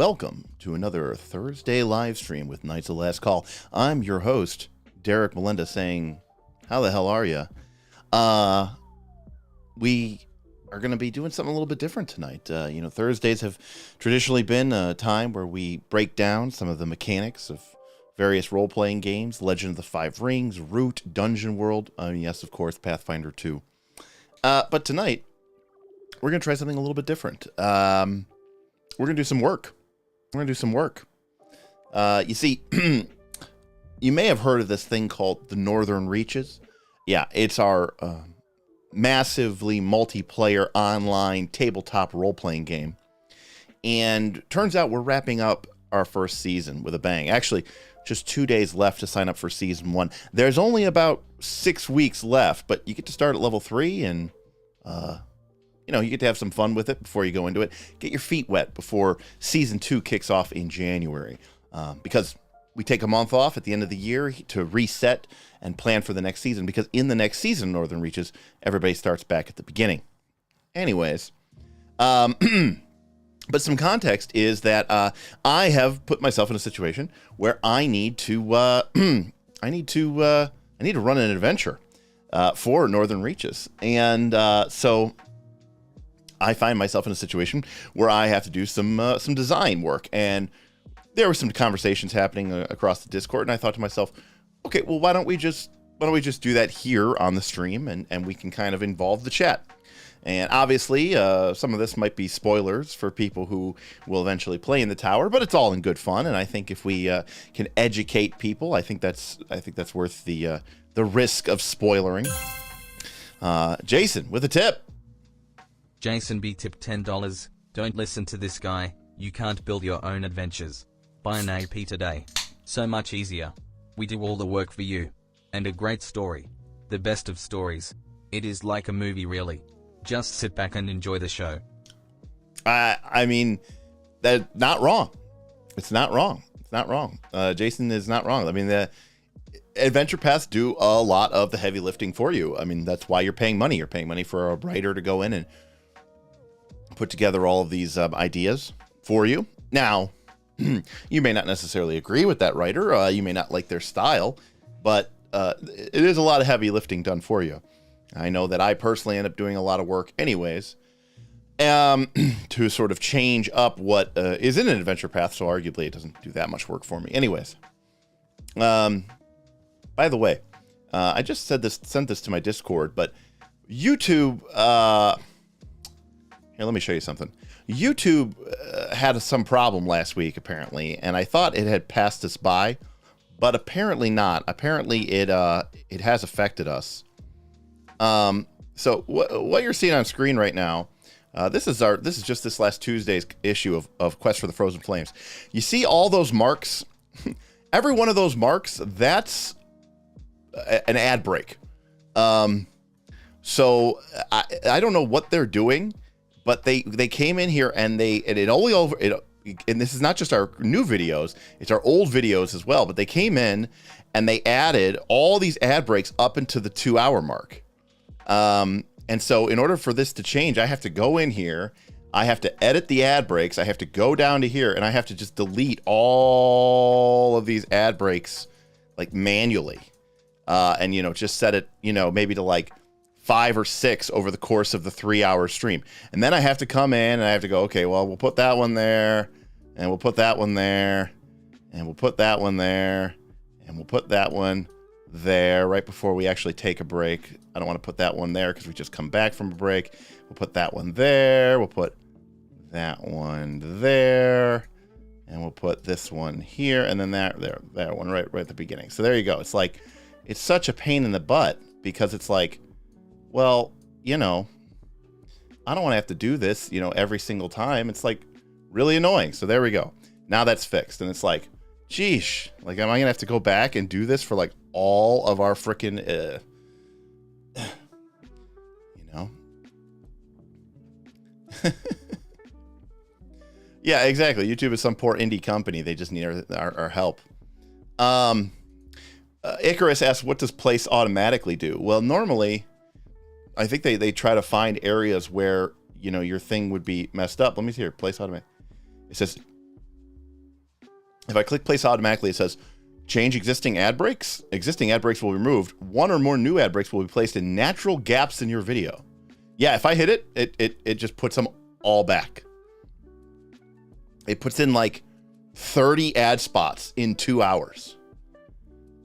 welcome to another Thursday live stream with Knights of Last Call. I'm your host, Derek Melinda, saying, how the hell are you? We are going to be doing something a little bit different tonight. Thursdays have traditionally been a time where we break down some of the mechanics of various role-playing games, Legend of the Five Rings, Root, Dungeon World, yes, of course, Pathfinder 2. But tonight, we're going to try something a little bit different. We're going to do some work. You see, you may have heard of this thing called the Northern Reaches. Yeah, it's our massively multiplayer online tabletop role-playing game. And turns out we're wrapping up our first season with a bang. Actually, just 2 days left to sign up for season 1. There's only about 6 weeks left, but you get to start at level 3 and you get to have some fun with it before you go into it. Get your feet wet before season 2 kicks off in January. Because we take a month off at the end of the year to reset and plan for the next season. Because in the next season, Northern Reaches, everybody starts back at the beginning. Anyways, but some context is that I have put myself in a situation where I need to run an adventure for Northern Reaches, and so I find myself in a situation where I have to do some design work, and there were some conversations happening across the Discord, and I thought to myself, okay, well, why don't we just do that here on the stream, and we can kind of involve the chat. And obviously, some of this might be spoilers for people who will eventually play in the tower, but it's all in good fun, and I think if we can educate people, I think that's worth the risk of spoilering. Jason with a tip. Jason B tipped $10. Don't listen to this guy. You can't build your own adventures. Buy an AP today. So much easier. We do all the work for you. And a great story. The best of stories. It is like a movie, really. Just sit back and enjoy the show. I mean, that's not wrong. It's not wrong. Jason is not wrong. I mean, the adventure paths do a lot of the heavy lifting for you. I mean, that's why you're paying money. You're paying money for a writer to go in and put together all of these ideas for you. Now, you may not necessarily agree with that writer. You may not like their style, but it is a lot of heavy lifting done for you. I know that I personally end up doing a lot of work anyways to sort of change up what is in an adventure path, so arguably it doesn't do that much work for me. Anyways, by the way, I just sent this to my Discord, but YouTube... Here, let me show you something. YouTube had some problem last week, apparently, and I thought it had passed us by, but apparently not. Apparently, it has affected us. So what you're seeing on screen right now, this is just this last Tuesday's issue of Quest for the Frozen Flames. You see all those marks? Every one of those marks, that's an ad break. So I don't know what they're doing. But they came in here and and this is not just our new videos, it's our old videos as well. But they came in and they added all these ad breaks up into the 2-hour mark. And so in order for this to change, I have to go in here, I have to edit the ad breaks, I have to go down to here, and I have to just delete all of these ad breaks like manually. And just set it, maybe to like 5 or 6 over the course of the 3-hour stream. And then I have to come in and I have to go, okay, well, we'll put that one there, and we'll put that one there, and we'll put that one there, and we'll put that one there right before we actually take a break. I don't want to put that one there because we just come back from a break. We'll put that one there. We'll put that one there, and we'll put this one here, and then that one right at the beginning. So there you go. It's like, it's such a pain in the butt because it's like, well, I don't want to have to do this, every single time. It's like really annoying. So there we go. Now that's fixed. And it's like, geesh, like, am I going to have to go back and do this for like all of our freaking, Yeah, exactly. YouTube is some poor indie company. They just need our help. Icarus asks, what does place automatically do? Well, normally... I think they try to find areas where, your thing would be messed up. Let me see here. Place automatic. It says If I click place automatically, it says change existing ad breaks. Existing ad breaks will be removed. One or more new ad breaks will be placed in natural gaps in your video. Yeah, if I hit it, it just puts them all back. It puts in like 30 ad spots in 2 hours.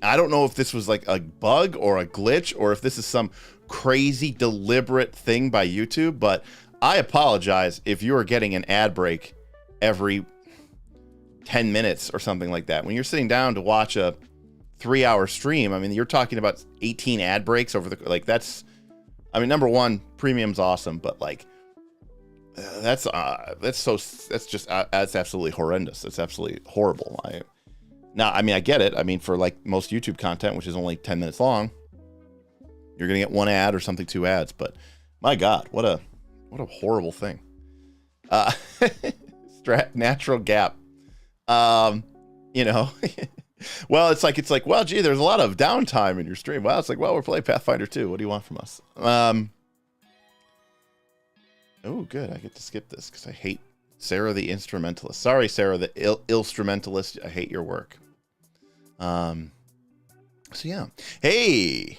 I don't know if this was like a bug or a glitch or if this is some crazy deliberate thing by YouTube, but I apologize if you are getting an ad break every 10 minutes or something like that. When you're sitting down to watch a 3-hour stream, I mean, you're talking about 18 ad breaks over the, like, that's, I mean, number one, premium's awesome, but like, that's absolutely horrendous. It's absolutely horrible. I mean, I get it. I mean, for like most YouTube content, which is only 10 minutes long, you're going to get one ad or something, 2 ads, but my God, what a horrible thing. Natural gap. You know, well, it's like, well, gee, there's a lot of downtime in your stream. Well, it's like, well, we're playing Pathfinder 2. What do you want from us? Oh, good. I get to skip this because I hate Sarah the Instrumentalist. Sorry, Sarah the Instrumentalist. I hate your work. So yeah. Hey,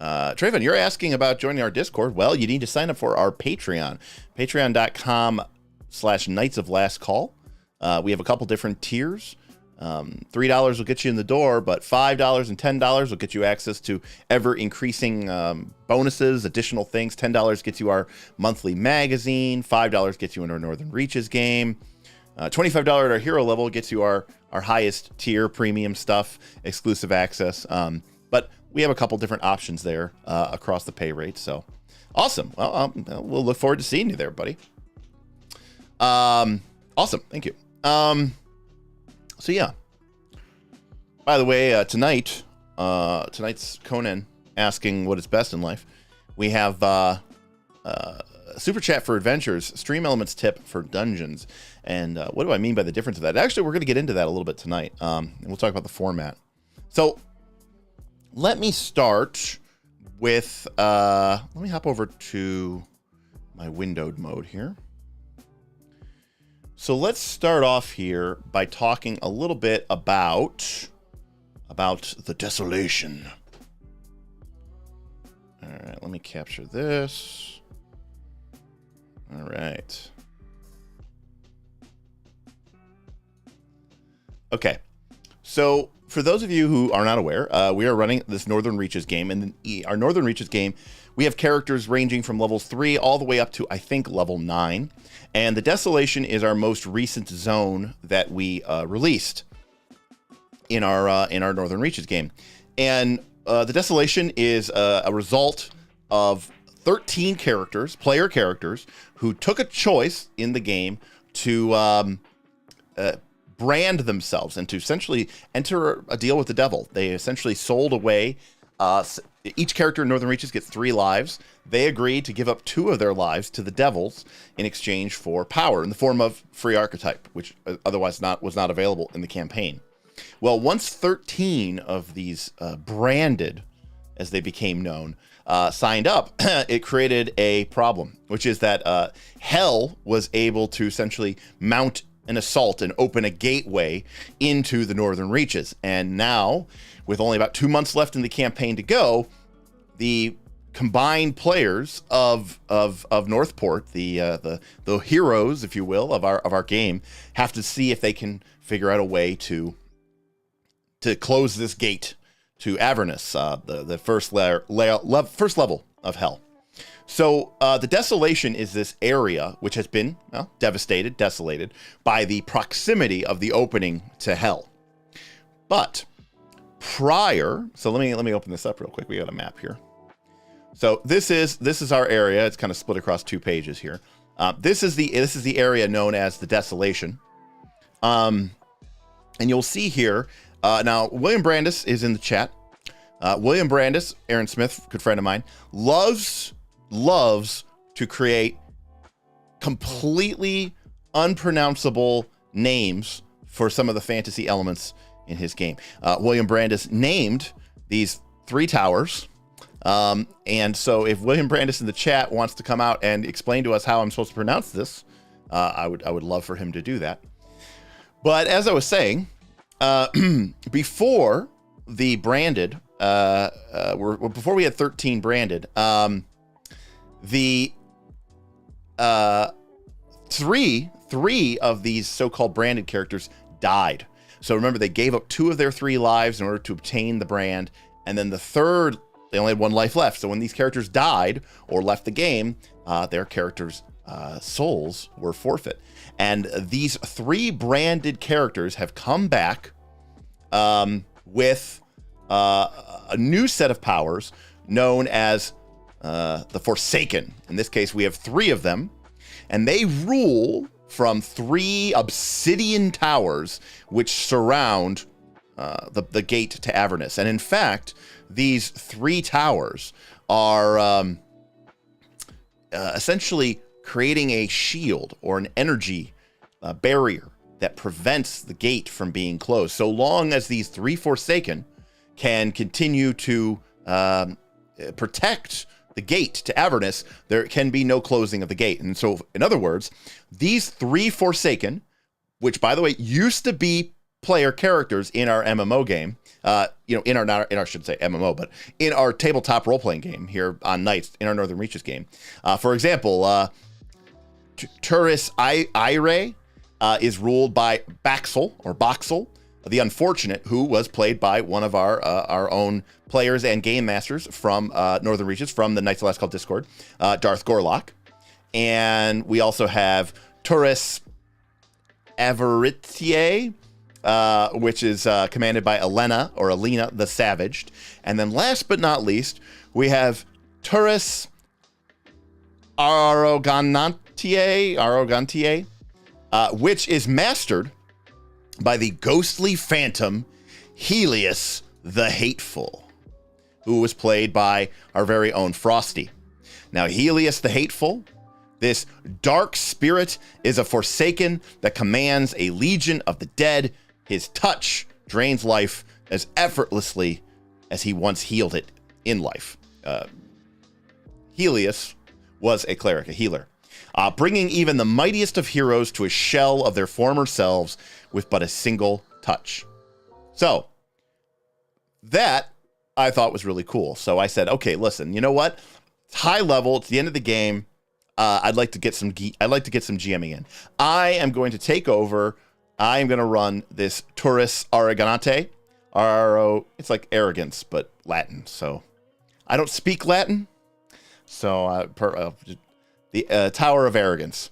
Trayvon, you're asking about joining our Discord. Well, you need to sign up for our Patreon. Patreon.com/Knights of Last Call. We have a couple different tiers. $3 will get you in the door, but $5 and $10 will get you access to ever increasing bonuses, additional things. $10 gets you our monthly magazine. $5 gets you in our Northern Reaches game. $25 at our hero level gets you our highest tier premium stuff, exclusive access. But we have a couple different options there across the pay rate. So awesome. Well, we'll look forward to seeing you there, buddy. Awesome. Thank you. So yeah, by the way, tonight's Conan asking what is best in life. We have super chat for adventures, stream elements tip for dungeons. And what do I mean by the difference of that? Actually, we're going to get into that a little bit tonight. And we'll talk about the format. So let me start with, let me hop over to my windowed mode here. So let's start off here by talking a little bit about the desolation. All right, let me capture this. All right. Okay. So for those of you who are not aware, we are running this Northern Reaches game, and our Northern Reaches game, we have characters ranging from levels 3 all the way up to, I think, level 9. And the Desolation is our most recent zone that we released in our Northern Reaches game. And the Desolation is a result of 13 characters, player characters, who took a choice in the game to brand themselves and to essentially enter a deal with the devil. They essentially sold away. Each character in Northern Reaches gets 3 lives. They agreed to give up 2 of their lives to the devils in exchange for power in the form of free archetype, which otherwise was not available in the campaign. Well, once 13 of these branded, as they became known, signed up, it created a problem, which is that Hell was able to essentially mount an assault and open a gateway into the Northern Reaches. And now, with only about 2 months left in the campaign to go, the combined players of Northport, the heroes, if you will, of our game, have to see if they can figure out a way to close this gate to Avernus, the first level of Hell. So the Desolation is this area which has been desolated by the proximity of the opening to Hell. But prior, so let me open this up real quick. We got a map here. So this is our area. It's kind of split across 2 pages here. This is the area known as the Desolation. And you'll see here now William Brandis is in the chat. William Brandis, Aaron Smith, good friend of mine, loves to create completely unpronounceable names for some of the fantasy elements in his game. William Brandis named these 3 towers. And so if William Brandis in the chat wants to come out and explain to us how I'm supposed to pronounce this, I would love for him to do that. But as I was saying, before the branded, before we had 13 branded, the three of these so-called branded characters died. So remember, they gave up 2 of their 3 lives in order to obtain the brand, and then the third, they only had 1 life left. So when these characters died or left the game, their characters' souls were forfeit. And these 3 branded characters have come back with a new set of powers known as the Forsaken. In this case, we have 3 of them, and they rule from 3 obsidian towers which surround the gate to Avernus. And in fact, these 3 towers are essentially creating a shield or an energy barrier that prevents the gate from being closed. So long as these 3 Forsaken can continue to protect the gate to Avernus, there can be no closing of the gate. And so, in other words, these 3 Forsaken, which, by the way, used to be player characters in our MMO game, in our should say MMO, but in our tabletop role-playing game here on Knights, in our Northern Reaches game. For example, Turis Ire is ruled by Boxel, the Unfortunate, who was played by one of our own players and game masters from Northern Reaches, from the Knights of the Last Call Discord, Darth Gorlock. And we also have Turis Avaritier, which is commanded by Elena the Savaged. And then last but not least, we have Turis Arrogantier, which is mastered by the ghostly phantom Helios the Hateful, who was played by our very own Frosty. Now, Helios the Hateful, this dark spirit, is a Forsaken that commands a legion of the dead. His touch drains life as effortlessly as he once healed it in life. Helios was a cleric, a healer, bringing even the mightiest of heroes to a shell of their former selves with but a single touch. So that I thought was really cool. So I said, okay, listen, you know what? It's high level. It's the end of the game. I'd like to get some GMing in. I am going to take over. I am going to run this Turis Arroganate. It's like arrogance, but Latin. So I don't speak Latin. So the Tower of Arrogance,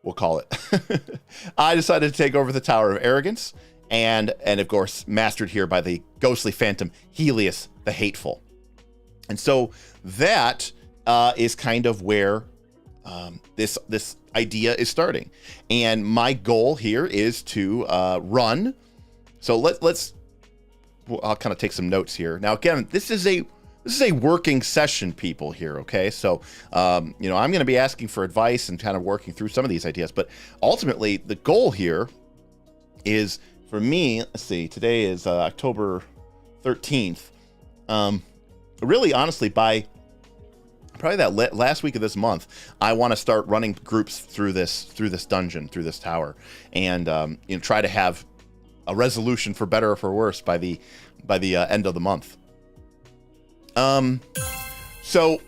we'll call it. I decided to take over the Tower of Arrogance, and of course mastered here by the ghostly phantom Helios the Hateful. And so that is kind of where this idea is starting. And my goal here is to run. So I'll kind of take some notes here. Now, again, this is a working session, people, here, okay? So, I'm going to be asking for advice and kind of working through some of these ideas. But ultimately, the goal here is, for me, let's see, today is October 13th. Really, honestly, by probably that last week of this month, I want to start running groups through this dungeon, through this tower, and try to have a resolution, for better or for worse, by the end of the month. So,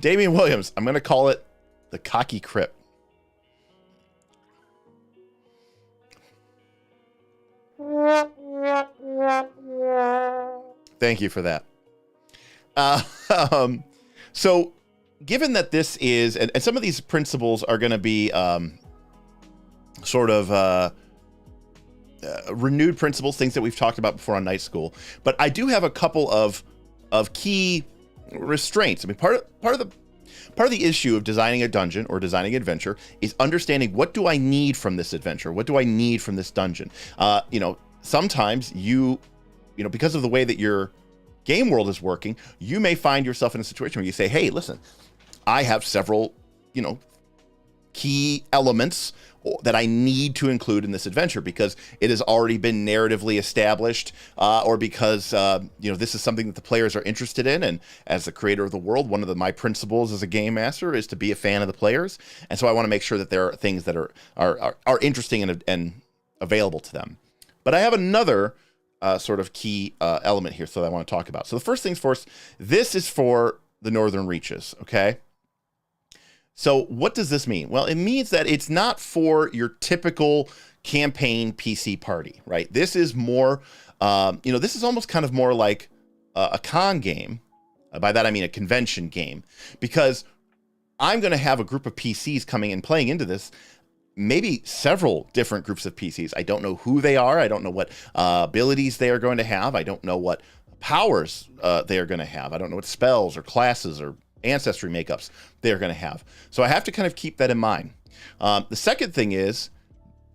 Damian Williams, I'm going to call it the Cocky Crypt. Thank you for that. So given that this is, and some of these principles are going to be, renewed principles, things that we've talked about before on Night School, but I do have a couple of key restraints. I mean, part of the issue of designing a dungeon or designing an adventure is understanding, what do I need from this adventure? What do I need from this dungeon? Sometimes because of the way that your game world is working, you may find yourself in a situation where you say, hey, listen, I have several, key elements that I need to include in this adventure because it has already been narratively established, or because this is something that the players are interested in. And as the creator of the world, one of my principles as a game master is to be a fan of the players, and so I want to make sure that there are things that are interesting and available to them. But I have another sort of key element here, so that I want to talk about. So the first things first, this is for the Northern Reaches, okay? So what does this mean? Well, it means that it's not for your typical campaign PC party, right? This is more, this is almost kind of more like a con game. By that, I mean a convention game, because I'm going to have a group of PCs coming and playing into this, maybe several different groups of PCs. I don't know who they are. I don't know what abilities they are going to have. I don't know what powers they are going to have. I don't know what spells or classes or ancestry makeups they're going to have. So I have to kind of keep that in mind. The second thing is,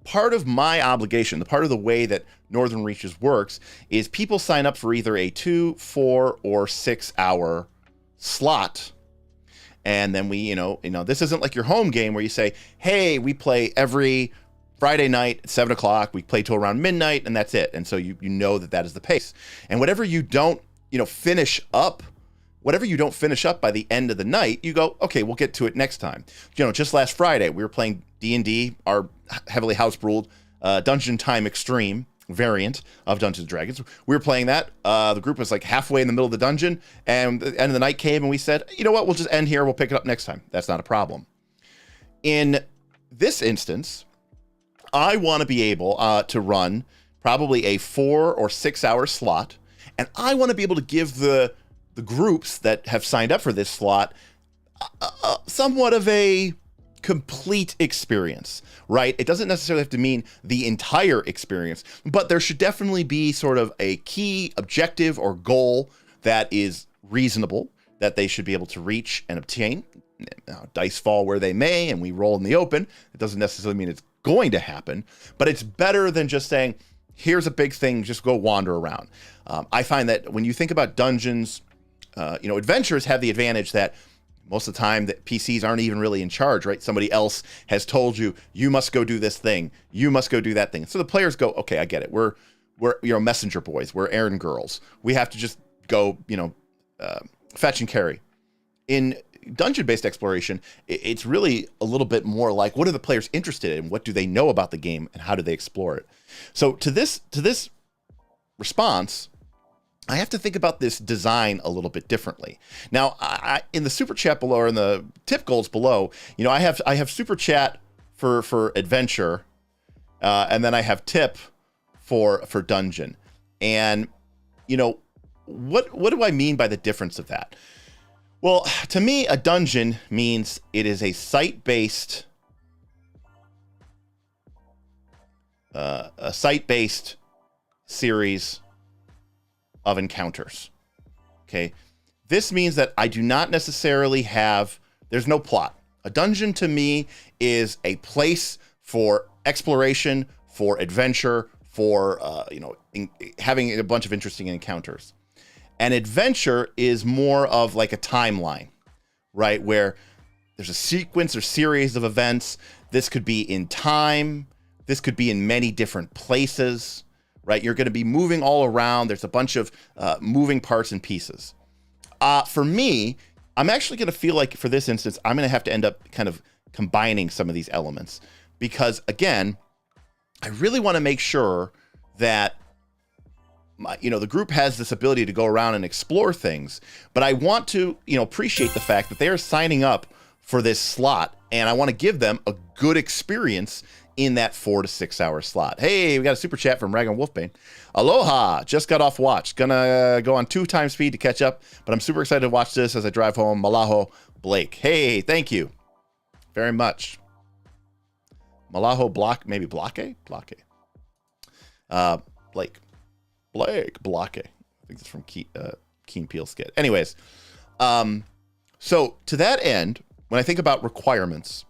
part of my obligation, the part of the way that Northern Reaches works, is people sign up for either a 2, 4, or 6 hour slot. And then we, this isn't like your home game where you say, hey, we play every Friday night at 7 o'clock. We play till around midnight, and that's it. And so you know that is the pace. And whatever you don't, finish up, whatever you don't finish up by the end of the night, you go, okay, we'll get to it next time. Just last Friday, we were playing D&D, our heavily house-ruled Dungeon Time Extreme variant of Dungeons & Dragons. We were playing that. The group was like halfway in the middle of the dungeon, and the end of the night came, and we said, you know what, we'll just end here. We'll pick it up next time. That's not a problem. In this instance, I want to be able to run probably a 4 or 6 hour slot, and I want to be able to give the groups that have signed up for this slot somewhat of a complete experience, right? It doesn't necessarily have to mean the entire experience, but there should definitely be sort of a key objective or goal that is reasonable, that they should be able to reach and obtain. Now, dice fall where they may, and we roll in the open. It doesn't necessarily mean it's going to happen, but it's better than just saying, here's a big thing, just go wander around. I find that when you think about dungeons, adventures have the advantage that most of the time that PCs aren't even really in charge, right? Somebody else has told you, you must go do this thing. You must go do that thing. So the players go, okay, I get it. We're messenger boys. We're errand girls. We have to just go, fetch and carry. In dungeon-based exploration, it's really a little bit more like, what are the players interested in? What do they know about the game, and how do they explore it? So to this response, I have to think about this design a little bit differently. Now, I in the super chat below, or in the tip goals below, I have super chat for adventure, and then I have tip for dungeon. And what do I mean by the difference of that? Well, to me, a dungeon means it is a site-based series of encounters. Okay, this means that I do not necessarily there's no plot. A dungeon to me is a place for exploration, for adventure, for having a bunch of interesting encounters. An adventure is more of like a timeline, right? Where there's a sequence or series of events. This could be in time. This could be in many different places, right? You're going to be moving all around. There's a bunch of moving parts and pieces. For me, I'm actually going to feel like for this instance, I'm going to have to end up kind of combining some of these elements because, again, I really want to make sure that the group has this ability to go around and explore things, but I want to, appreciate the fact that they are signing up for this slot, and I want to give them a good experience in that 4 to 6 hour slot. Hey, we got a super chat from Ragon Wolfbane. Aloha, just got off watch. Gonna go on 2 times speed to catch up, but I'm super excited to watch this as I drive home. Malaho Blake. Hey, thank you very much. Malaho Block, maybe Blake? Blake. Blake Blake. I think it's from Keen Peele skit. Anyways, so to that end, when I think about requirements,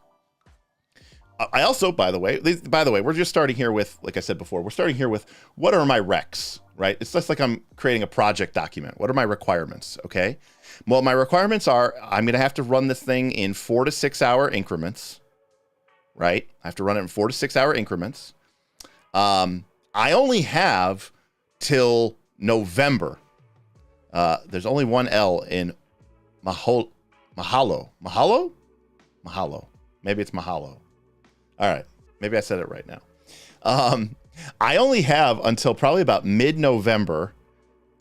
I also, by the way, we're just starting here with, like I said before, we're starting here with what are my recs, right? It's just like I'm creating a project document. What are my requirements? Okay. Well, my requirements are I'm going to have to run this thing in 4 to 6 hour increments. right? I have to run it in 4 to 6 hour increments. I only have till November. There's only one L in Mahalo. Mahalo? Mahalo. Maybe it's Mahalo. All right. Maybe I said it right now. I only have until probably about mid-November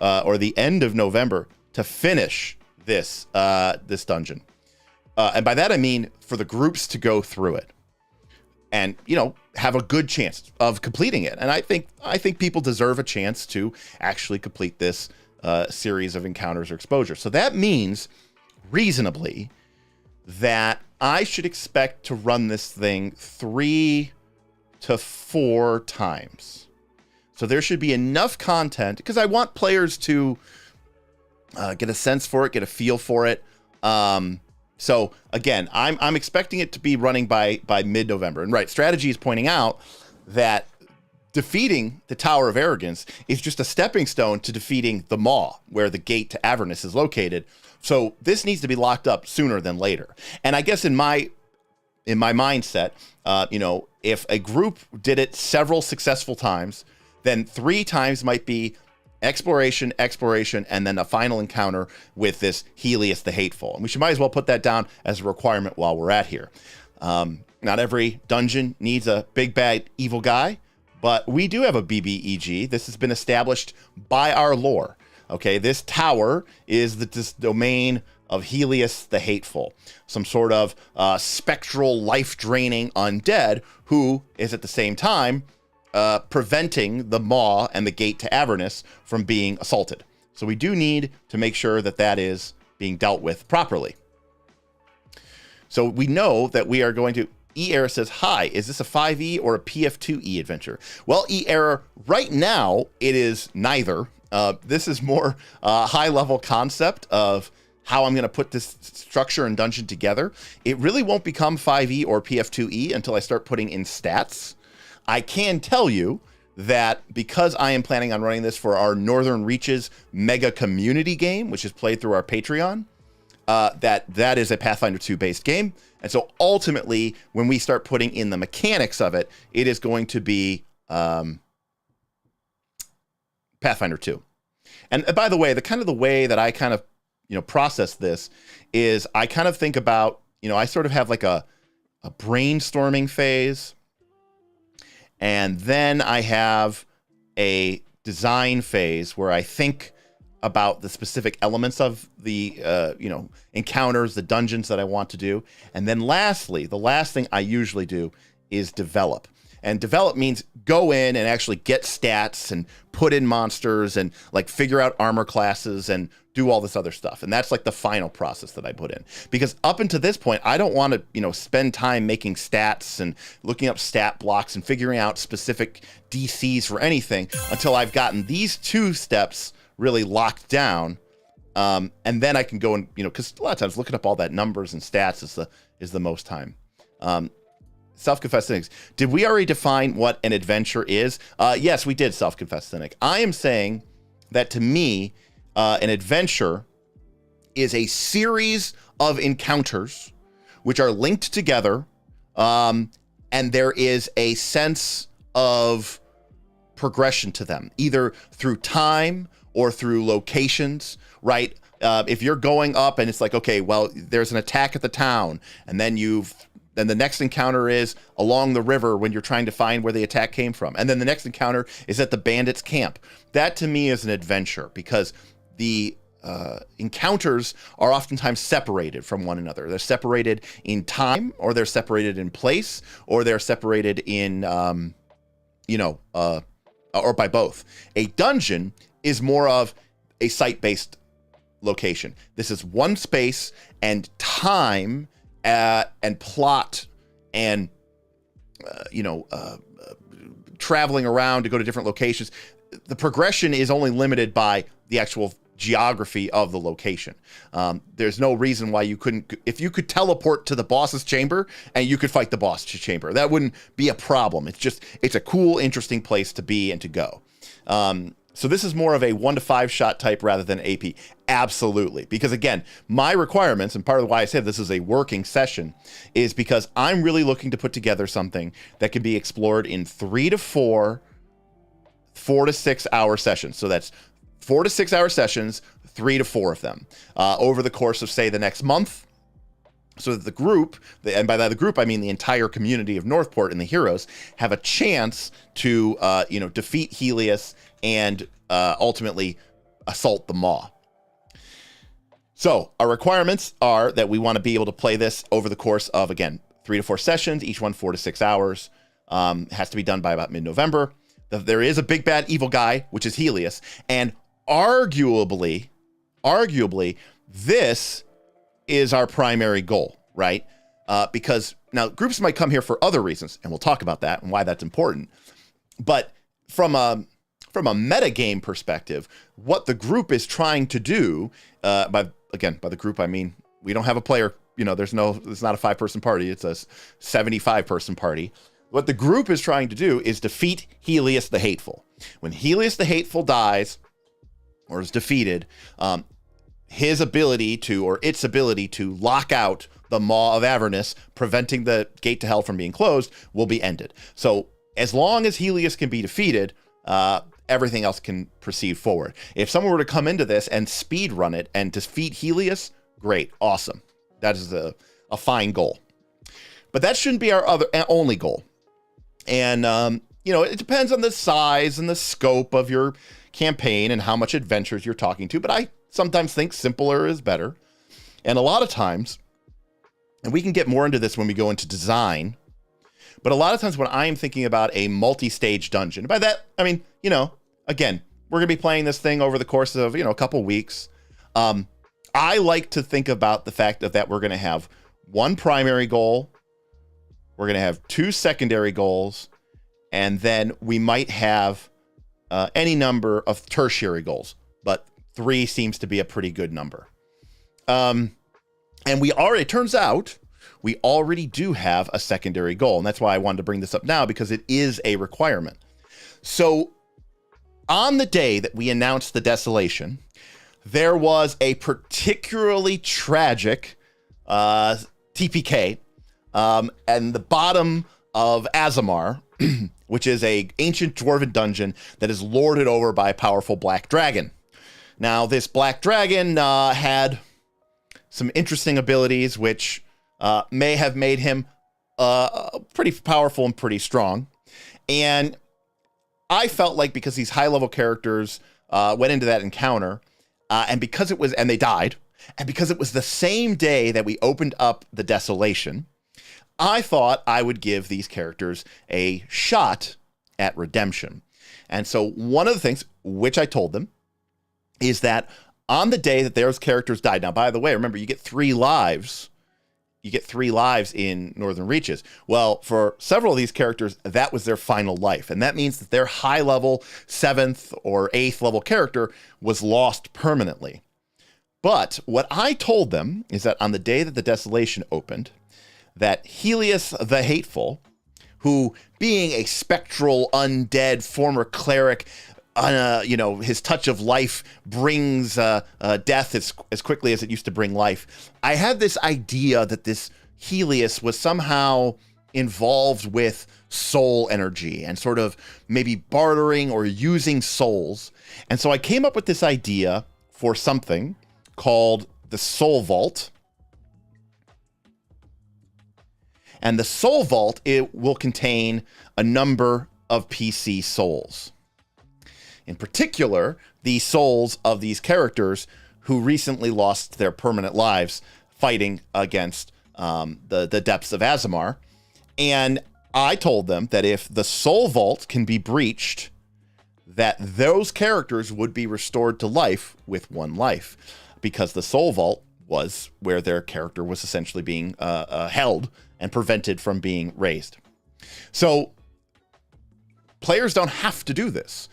or the end of November to finish this this dungeon. And by that I mean for the groups to go through it and, you know, have a good chance of completing it. And I think people deserve a chance to actually complete this series of encounters or exposure. So that means reasonably that I should expect to run this thing 3 to 4 times. So there should be enough content because I want players to get a sense for it, get a feel for it. So again, I'm expecting it to be running by mid-November. And right, strategy is pointing out that defeating the Tower of Arrogance is just a stepping stone to defeating the Maw, where the gate to Avernus is located. So this needs to be locked up sooner than later. And I guess in my mindset, you know, if a group did it several successful times, then 3 times might be exploration, and then a final encounter with this Helios the Hateful. And we should might as well put that down as a requirement while we're at here. Not every dungeon needs a big bad evil guy, but we do have a BBEG. This has been established by our lore. Okay, this tower is this domain of Helios the Hateful, some sort of spectral, life-draining undead who is at the same time preventing the Maw and the gate to Avernus from being assaulted. So we do need to make sure that that is being dealt with properly. So we know that we are going to... E-Error says, hi, is this a 5e or a PF2e adventure? Well, E-Error, right now, it is neither. This is more high-level concept of how I'm going to put this structure and dungeon together. It really won't become 5e or PF2e until I start putting in stats. I can tell you that because I am planning on running this for our Northern Reaches mega community game, which is played through our Patreon, that is a Pathfinder 2 based game. And so ultimately, when we start putting in the mechanics of it, it is going to be Pathfinder 2. And by the way, the way that I kind of, you know, process this is I kind of think about, you know, I sort of have like a brainstorming phase. And then I have a design phase where I think about the specific elements of the, you know, encounters, the dungeons that I want to do. And then lastly, the last thing I usually do is develop. And develop means go in and actually get stats and put in monsters and like figure out armor classes and do all this other stuff. And that's like the final process that I put in. Because up until this point, I don't want to, you know, spend time making stats and looking up stat blocks and figuring out specific DCs for anything until I've gotten these 2 steps really locked down. And then I can go and, you know, because a lot of times looking up all that numbers and stats is the most time. Self-confessed cynics. Did we already define what an adventure is? Yes, we did, self-confessed cynic. I am saying that to me, an adventure is a series of encounters which are linked together, and there is a sense of progression to them, either through time or through locations, right? If you're going up and it's like, okay, well, there's an attack at the town, and then the next encounter is along the river when you're trying to find where the attack came from. And then the next encounter is at the bandits' camp. That to me is an adventure because the encounters are oftentimes separated from one another. They're separated in time, or they're separated in place, or they're separated in, or by both. A dungeon is more of a site-based location. This is one space and time and plot and traveling around to go to different locations. The progression is only limited by the actual geography of the location. There's no reason why you couldn't, if you could teleport to the boss's chamber and you could fight the boss's chamber, that wouldn't be a problem. It's a cool, interesting place to be and to go. So this is more of a 1 to 5 shot type rather than AP. Absolutely. Because again, my requirements, and part of why I said this is a working session, is because I'm really looking to put together something that can be explored in 3 to 4, 4 to 6 hour sessions. So that's 4 to 6 hour sessions, 3 to 4 of them over the course of, say, the next month. So that the group, and by that the group I mean the entire community of Northport and the heroes, have a chance to, defeat Helios and ultimately assault the Maw. So our requirements are that we want to be able to play this over the course of, again, 3 to 4 sessions, each one 4 to 6 hours. Has to be done by about mid-November. There is a big bad evil guy, which is Helios, and arguably, this is our primary goal, right? Because now groups might come here for other reasons, and we'll talk about that and why that's important. But from a metagame perspective, what the group is trying to do, by the group I mean, we don't have a player, it's not a 5-person party, it's a 75-person party. What the group is trying to do is defeat Helios the Hateful. When Helios the Hateful dies, or is defeated, its ability to lock out the Maw of Avernus, preventing the gate to hell from being closed, will be ended. So as long as Helios can be defeated, everything else can proceed forward. If someone were to come into this and speed run it and defeat Helios, great, awesome. That is a fine goal. But that shouldn't be our only goal. And, it depends on the size and the scope of your campaign and how much adventures you're talking to, but I sometimes think simpler is better. And a lot of times, and we can get more into this when we go into design, but a lot of times when I'm thinking about a multi-stage dungeon, by that, I mean, again, we're going to be playing this thing over the course of, a couple weeks. I like to think about the fact that we're going to have one primary goal, we're going to have 2 secondary goals, and then we might have any number of tertiary goals, but 3 seems to be a pretty good number. And it turns out we already do have a secondary goal. And that's why I wanted to bring this up now, because it is a requirement. So on the day that we announced the desolation, there was a particularly tragic TPK and the bottom of Azamar, which is a ancient dwarven dungeon that is lorded over by a powerful black dragon. Now, this black dragon had some interesting abilities, which may have made him pretty powerful and pretty strong. And I felt like because these high-level characters went into that encounter, and they died, and because it was the same day that we opened up the desolation, I thought I would give these characters a shot at redemption. And so one of the things, which I told them, is that on the day that those characters died, now, by the way, remember, you get 3 lives. You get 3 lives in Northern Reaches. Well, for several of these characters, that was their final life. And that means that their high-level 7th or 8th level character was lost permanently. But what I told them is that on the day that the Desolation opened, that Helios the Hateful, who, being a spectral, undead, former cleric, his touch of life brings death as quickly as it used to bring life. I had this idea that this Helios was somehow involved with soul energy and sort of maybe bartering or using souls. And so I came up with this idea for something called the Soul Vault. And the Soul Vault, it will contain a number of PC souls. In particular, the souls of these characters who recently lost their permanent lives fighting against the depths of Azamar. And I told them that if the Soul Vault can be breached, that those characters would be restored to life with 1 life, because the Soul Vault was where their character was essentially being held and prevented from being raised. So players don't have to do this.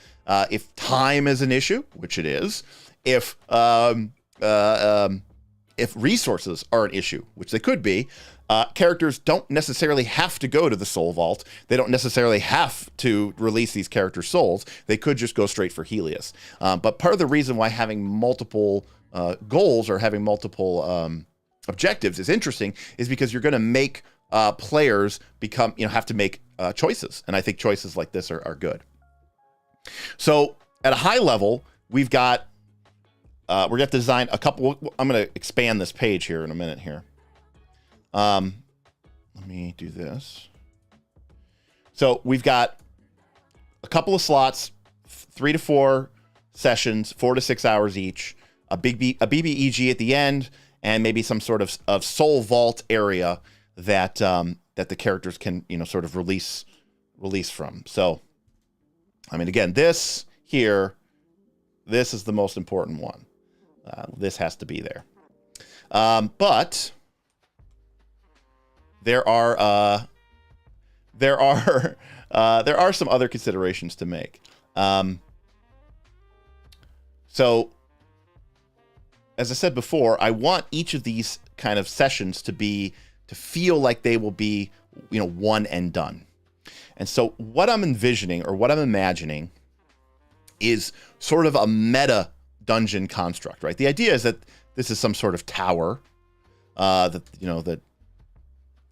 If time is an issue, which it is, if resources are an issue, which they could be, Characters don't necessarily have to go to the Soul Vault. They don't necessarily have to release these character souls. They could just go straight for Helios. But part of the reason why having multiple goals or having multiple objectives is interesting is because you're going to make players have to make choices. And I think choices like this are good. So at a high level, we're going to have to design a couple. I'm going to expand this page here in a minute here. Let me do this. So we've got a couple of slots, 3 to 4 sessions, 4 to 6 hours each, a BBEG at the end, and maybe some sort of soul vault area that the characters can sort of release from. So, I mean, again, this is the most important one. This has to be there. But there are some other considerations to make. So, as I said before, I want each of these kind of sessions to feel like they will be, one and done. And so what I'm envisioning or what I'm imagining is sort of a meta dungeon construct, right? The idea is that this is some sort of tower that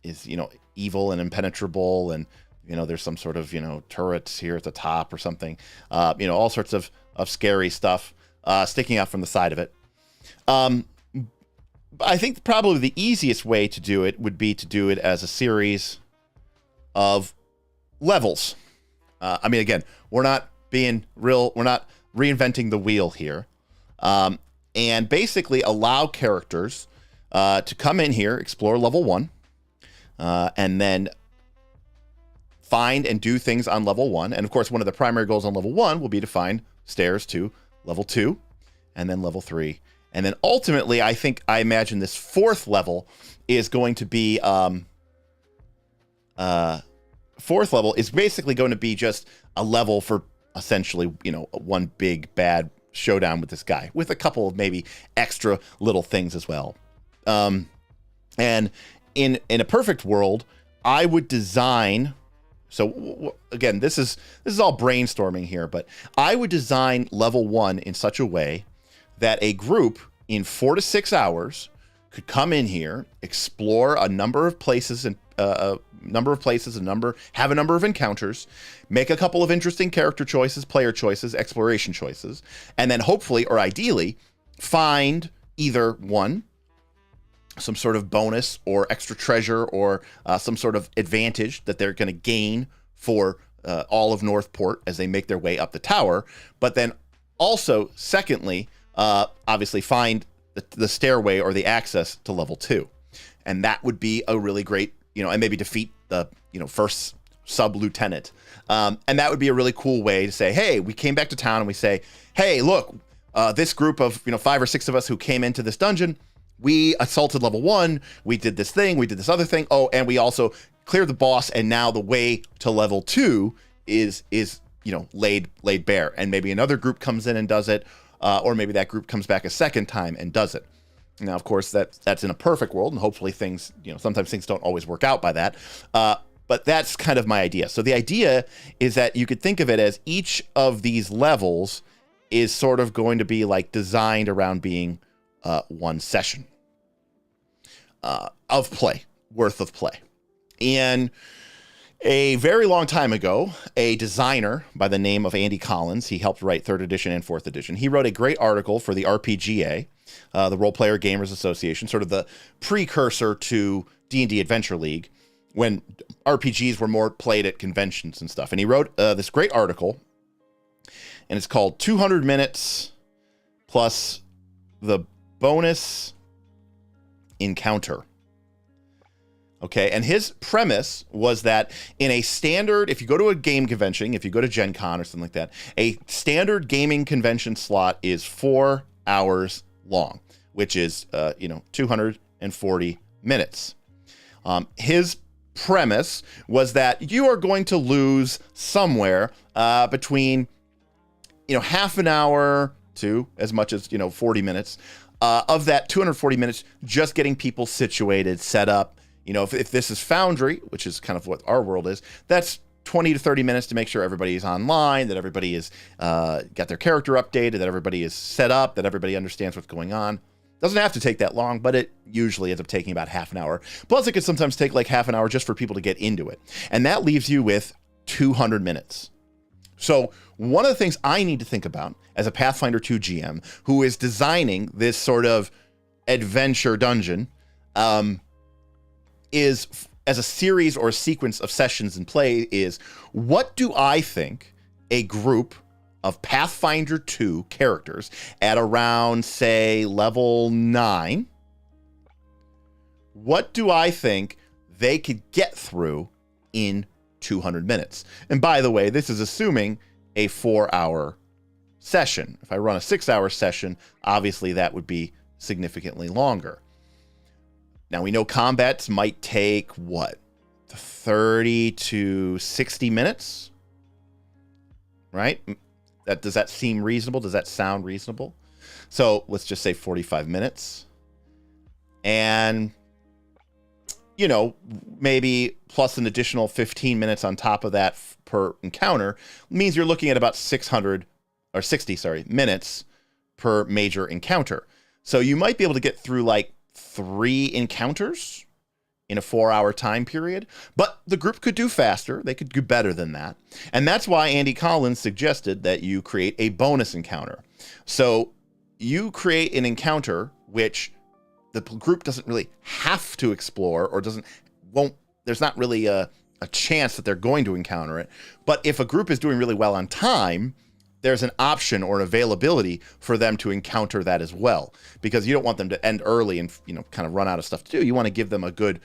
is, evil and impenetrable, and there's some sort of turrets here at the top or something, all sorts of scary stuff sticking out from the side of it. I think probably the easiest way to do it would be to do it as a series of levels. I mean, again, we're not reinventing the wheel here, and basically allow characters to come in here, explore level 1, and then find and do things on level 1. And of course, one of the primary goals on level 1 will be to find stairs to level 2, and then level 3. And then ultimately, I imagine this 4th level is going to be, 4th level is basically going to be just a level for essentially, one big bad showdown with this guy, with a couple of maybe extra little things as well. And in a perfect world, I would design. So again, this is all brainstorming here, but I would design level 1 in such a way that a group in 4 to 6 hours could come in here, explore a number of places and have a number of encounters, make a couple of interesting character choices, player choices, exploration choices, and then hopefully or ideally find either one, some sort of bonus or extra treasure or some sort of advantage that they're going to gain for all of Northport as they make their way up the tower, but then also, secondly, obviously find the stairway or the access to level 2. And that would be a really great, and maybe defeat the, first sub-lieutenant. And that would be a really cool way to say, hey, we came back to town and we say, hey, look, this group of, 5 or 6 of us who came into this dungeon, we assaulted level 1, we did this thing, we did this other thing. Oh, and we also cleared the boss, and now the way to level 2 is laid bare. And maybe another group comes in and does it, or maybe that group comes back a second time and does it. Now, of course, that's in a perfect world, and hopefully things, sometimes things don't always work out by that. But that's kind of my idea. So the idea is that you could think of it as each of these levels is sort of going to be like designed around being one session of play, worth of play. And a very long time ago, a designer by the name of Andy Collins, he helped write 3rd edition and 4th edition. He wrote a great article for the RPGA, the Role Player Gamers Association, sort of the precursor to D&D Adventure League, when RPGs were more played at conventions and stuff. And he wrote this great article, and it's called 200 Minutes Plus the Bonus Encounter. Okay, and his premise was that in a standard, if you go to a game convention, if you go to Gen Con or something like that, a standard gaming convention slot is 4 hours long, which is, 240 minutes. His premise was that you are going to lose somewhere between, half an hour to as much as, 40 minutes of that 240 minutes just getting people situated, set up, You know, if this is Foundry, which is kind of what our world is, that's 20 to 30 minutes to make sure everybody is online, that everybody is got their character updated, that everybody is set up, that everybody understands what's going on. Doesn't have to take that long, but it usually ends up taking about half an hour. Plus, it could sometimes take like half an hour just for people to get into it. And that leaves you with 200 minutes. So one of the things I need to think about as a Pathfinder 2 GM who is designing this sort of adventure dungeon is, as a series or a sequence of sessions in play, is what do I think a group of Pathfinder 2 characters at around, say, level 9, what do I think they could get through in 200 minutes? And by the way, this is assuming a 4-hour session. If I run a 6-hour session, obviously that would be significantly longer. Now, we know combats might take, what, 30 to 60 minutes, right? Does that seem reasonable? Does that sound reasonable? So let's just say 45 minutes. And, you know, maybe plus an additional 15 minutes on top of that per encounter means you're looking at about 60 minutes per major encounter. So you might be able to get through like 3 encounters in a 4-hour time period, but the group could do faster. They could do better than that. And that's why Andy Collins suggested that you create a bonus encounter. So you create an encounter which the group doesn't really have to explore, or there's not really a chance that they're going to encounter it. But if a group is doing really well on time, there's an option or an availability for them to encounter that as well, because you don't want them to end early and, you know, kind of run out of stuff to do. You want to give them a good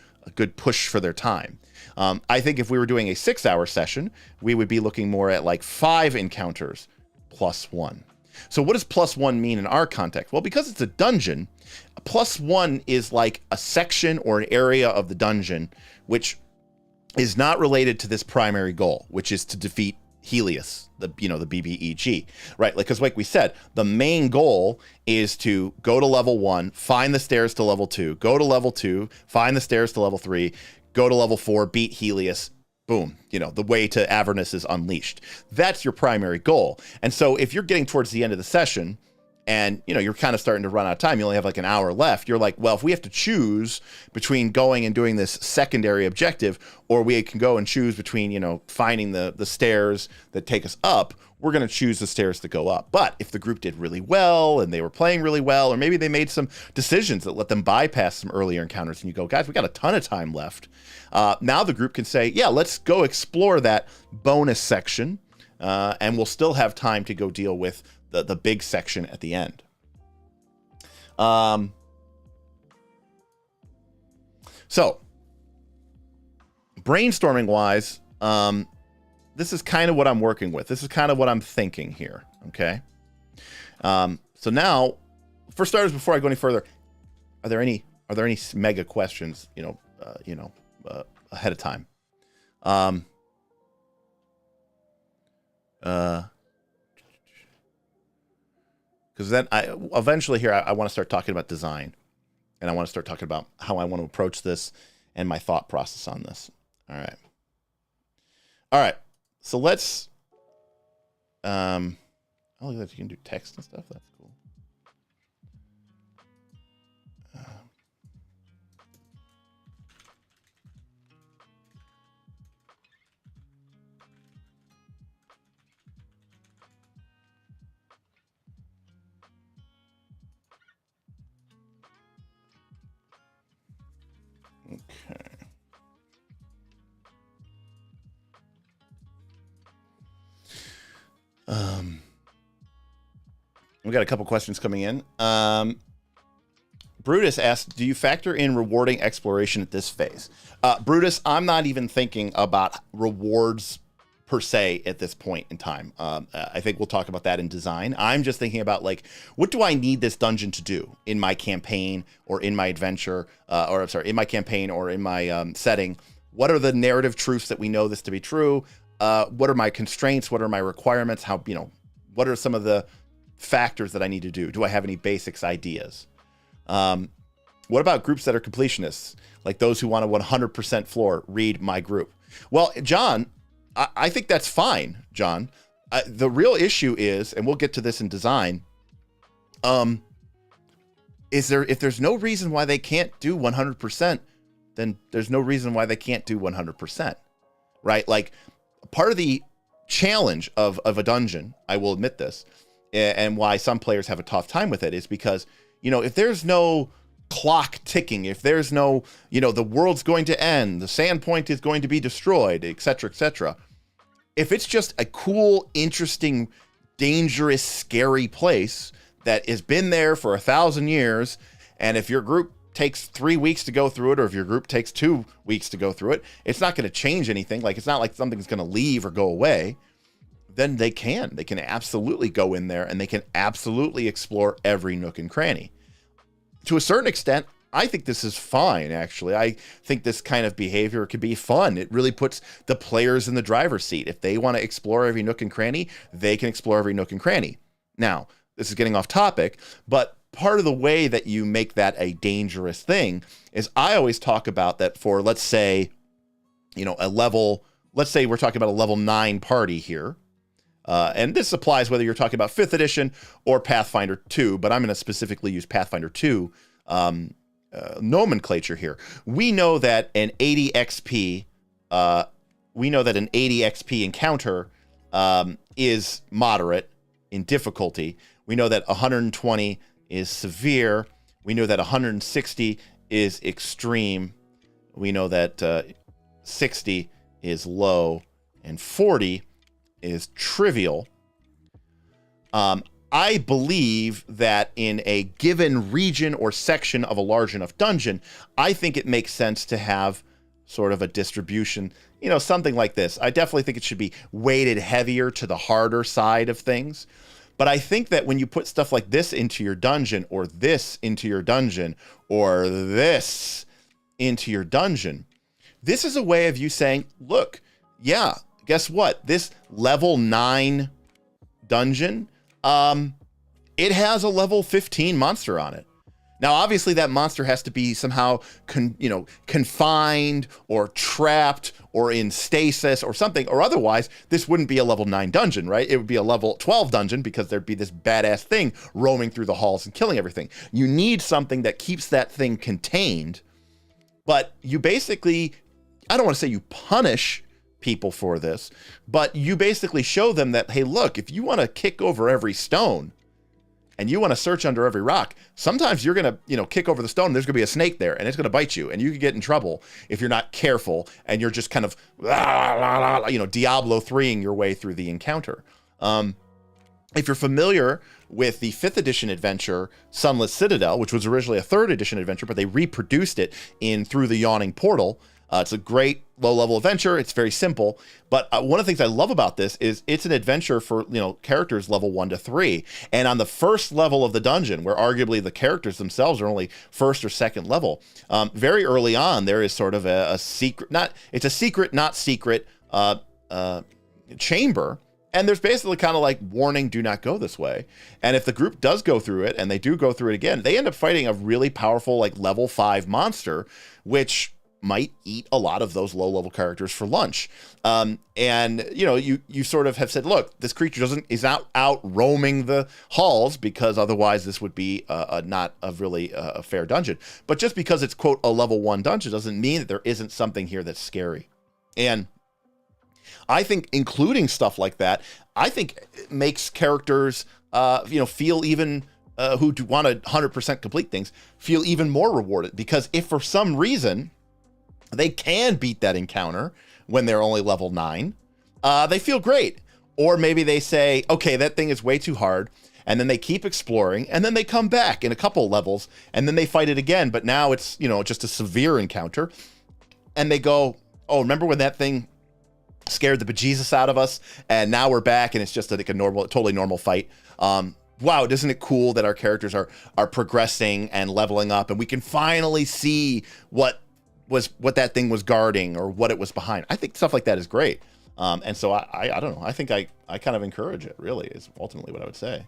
push for their time. I think if we were doing a 6-hour session, we would be looking more at like 5 encounters plus 1. So what does plus 1 mean in our context? Well, because it's a dungeon, plus 1 is like a section or an area of the dungeon which is not related to this primary goal, which is to defeat Helios, the BBEG, right? Because like we said, the main goal is to go to level 1, find the stairs to level 2, go to level 2, find the stairs to level 3, go to level 4, beat Helios, boom. The way to Avernus is unleashed. That's your primary goal. And so if you're getting towards the end of the session and, you're kind of starting to run out of time, you only have like an hour left, you're like, well, if we have to choose between going and doing this secondary objective, or we can go and choose between, finding the stairs that take us up, we're going to choose the stairs that go up. But if the group did really well and they were playing really well, or maybe they made some decisions that let them bypass some earlier encounters, and you go, guys, we got a ton of time left. Now the group can say, yeah, let's go explore that bonus section, and we'll still have time to go deal with the big section at the end. So brainstorming wise, this is kind of what I'm working with. This is kind of what I'm thinking here. Okay. So now, for starters, before I go any further, are there any mega questions, ahead of time? Because then eventually here, I want to start talking about design, and I want to start talking about how I want to approach this and my thought process on this. All right. So let's, oh, look at that. You can do text and stuff. That's cool. Okay. We got a couple questions coming in. Brutus asked, do you factor in rewarding exploration at this phase? Brutus, I'm not even thinking about rewards per se at this point in time. I think we'll talk about that in design. I'm just thinking about, like, what do I need this dungeon to do in my campaign or in my adventure, in my campaign or in my setting? What are the narrative truths that we know this to be true? What are my constraints? What are my requirements? What are some of the factors that I need to do? Do I have any basics ideas? What about groups that are completionists, like those who want a 100% floor? Read my group. Well, John, I think that's fine, John. The real issue is, and we'll get to this in design, if there's no reason why they can't do 100%, then there's no reason why they can't do 100%, right? Like, part of the challenge of a dungeon, I will admit this, and why some players have a tough time with it is because, if there's no clock ticking, if there's no, the world's going to end, the sand point is going to be destroyed, etc., etc. If it's just a cool, interesting, dangerous, scary place that has been there for 1,000 years, and if your group takes 3 weeks to go through it, or if your group takes 2 weeks to go through it, it's not going to change anything. Like, it's not like something's going to leave or go away. Then they can absolutely go in there and they can absolutely explore every nook and cranny. To a certain extent, I think this is fine, actually. I think this kind of behavior could be fun. It really puts the players in the driver's seat. If they want to explore every nook and cranny, they can explore every nook and cranny. Now, this is getting off topic, but part of the way that you make that a dangerous thing is I always talk about that for, let's say, let's say we're talking about a level 9 party here. And this applies whether you're talking about 5th edition or Pathfinder 2, but I'm going to specifically use Pathfinder 2 nomenclature here. We know that an 80 XP, encounter is moderate in difficulty. We know that 120 is severe. We know that 160 is extreme. We know that 60 is low, and 40 is trivial. I believe that in a given region or section of a large enough dungeon, I think it makes sense to have sort of a distribution, something like this. I definitely think it should be weighted heavier to the harder side of things. But I think that when you put stuff like this into your dungeon, or this into your dungeon, or this into your dungeon, this is a way of you saying, look, yeah, guess what? This level 9 dungeon, it has a level 15 monster on it. Now, obviously, that monster has to be somehow, confined or trapped or in stasis or something, or otherwise, this wouldn't be a level 9 dungeon, right? It would be a level 12 dungeon because there'd be this badass thing roaming through the halls and killing everything. You need something that keeps that thing contained, but you basically, I don't want to say you punish people for this, but you basically show them that, hey, look, if you want to kick over every stone, and you want to search under every rock, sometimes you're going to, kick over the stone, and there's going to be a snake there, and it's going to bite you, and you could get in trouble if you're not careful, and you're just kind of, Diablo 3ing your way through the encounter. If you're familiar with the 5th edition adventure, Sunless Citadel, which was originally a 3rd edition adventure, but they reproduced it in Through the Yawning Portal. It's a great low-level adventure. It's very simple. But one of the things I love about this is it's an adventure for, characters level 1 to 3. And on the first level of the dungeon, where arguably the characters themselves are only 1st or 2nd level, very early on, there is sort of a secret, not secret chamber. And there's basically kind of like, warning, do not go this way. And if the group does go through it, and they do go through it again, they end up fighting a really powerful, like, level 5 monster, which might eat a lot of those low-level characters for lunch. And you sort of have said, look, this creature is not out roaming the halls, because otherwise this would be not a really a fair dungeon. But just because it's, quote, a level 1 dungeon doesn't mean that there isn't something here that's scary. And I think including stuff like that, I think it makes characters feel even who want to 100% complete things feel even more rewarded, because if for some reason they can beat that encounter when they're only level 9, they feel great. Or maybe they say, okay, that thing is way too hard, and then they keep exploring, and then they come back in a couple levels, and then they fight it again, but now it's, just a severe encounter, and they go, oh, remember when that thing scared the bejesus out of us, and now we're back, and it's just like a totally normal fight. Wow, isn't it cool that our characters are progressing and leveling up, and we can finally see what that thing was guarding, or what it was behind. I think stuff like that is great. And so I don't know. I think I kind of encourage it, really, is ultimately what I would say.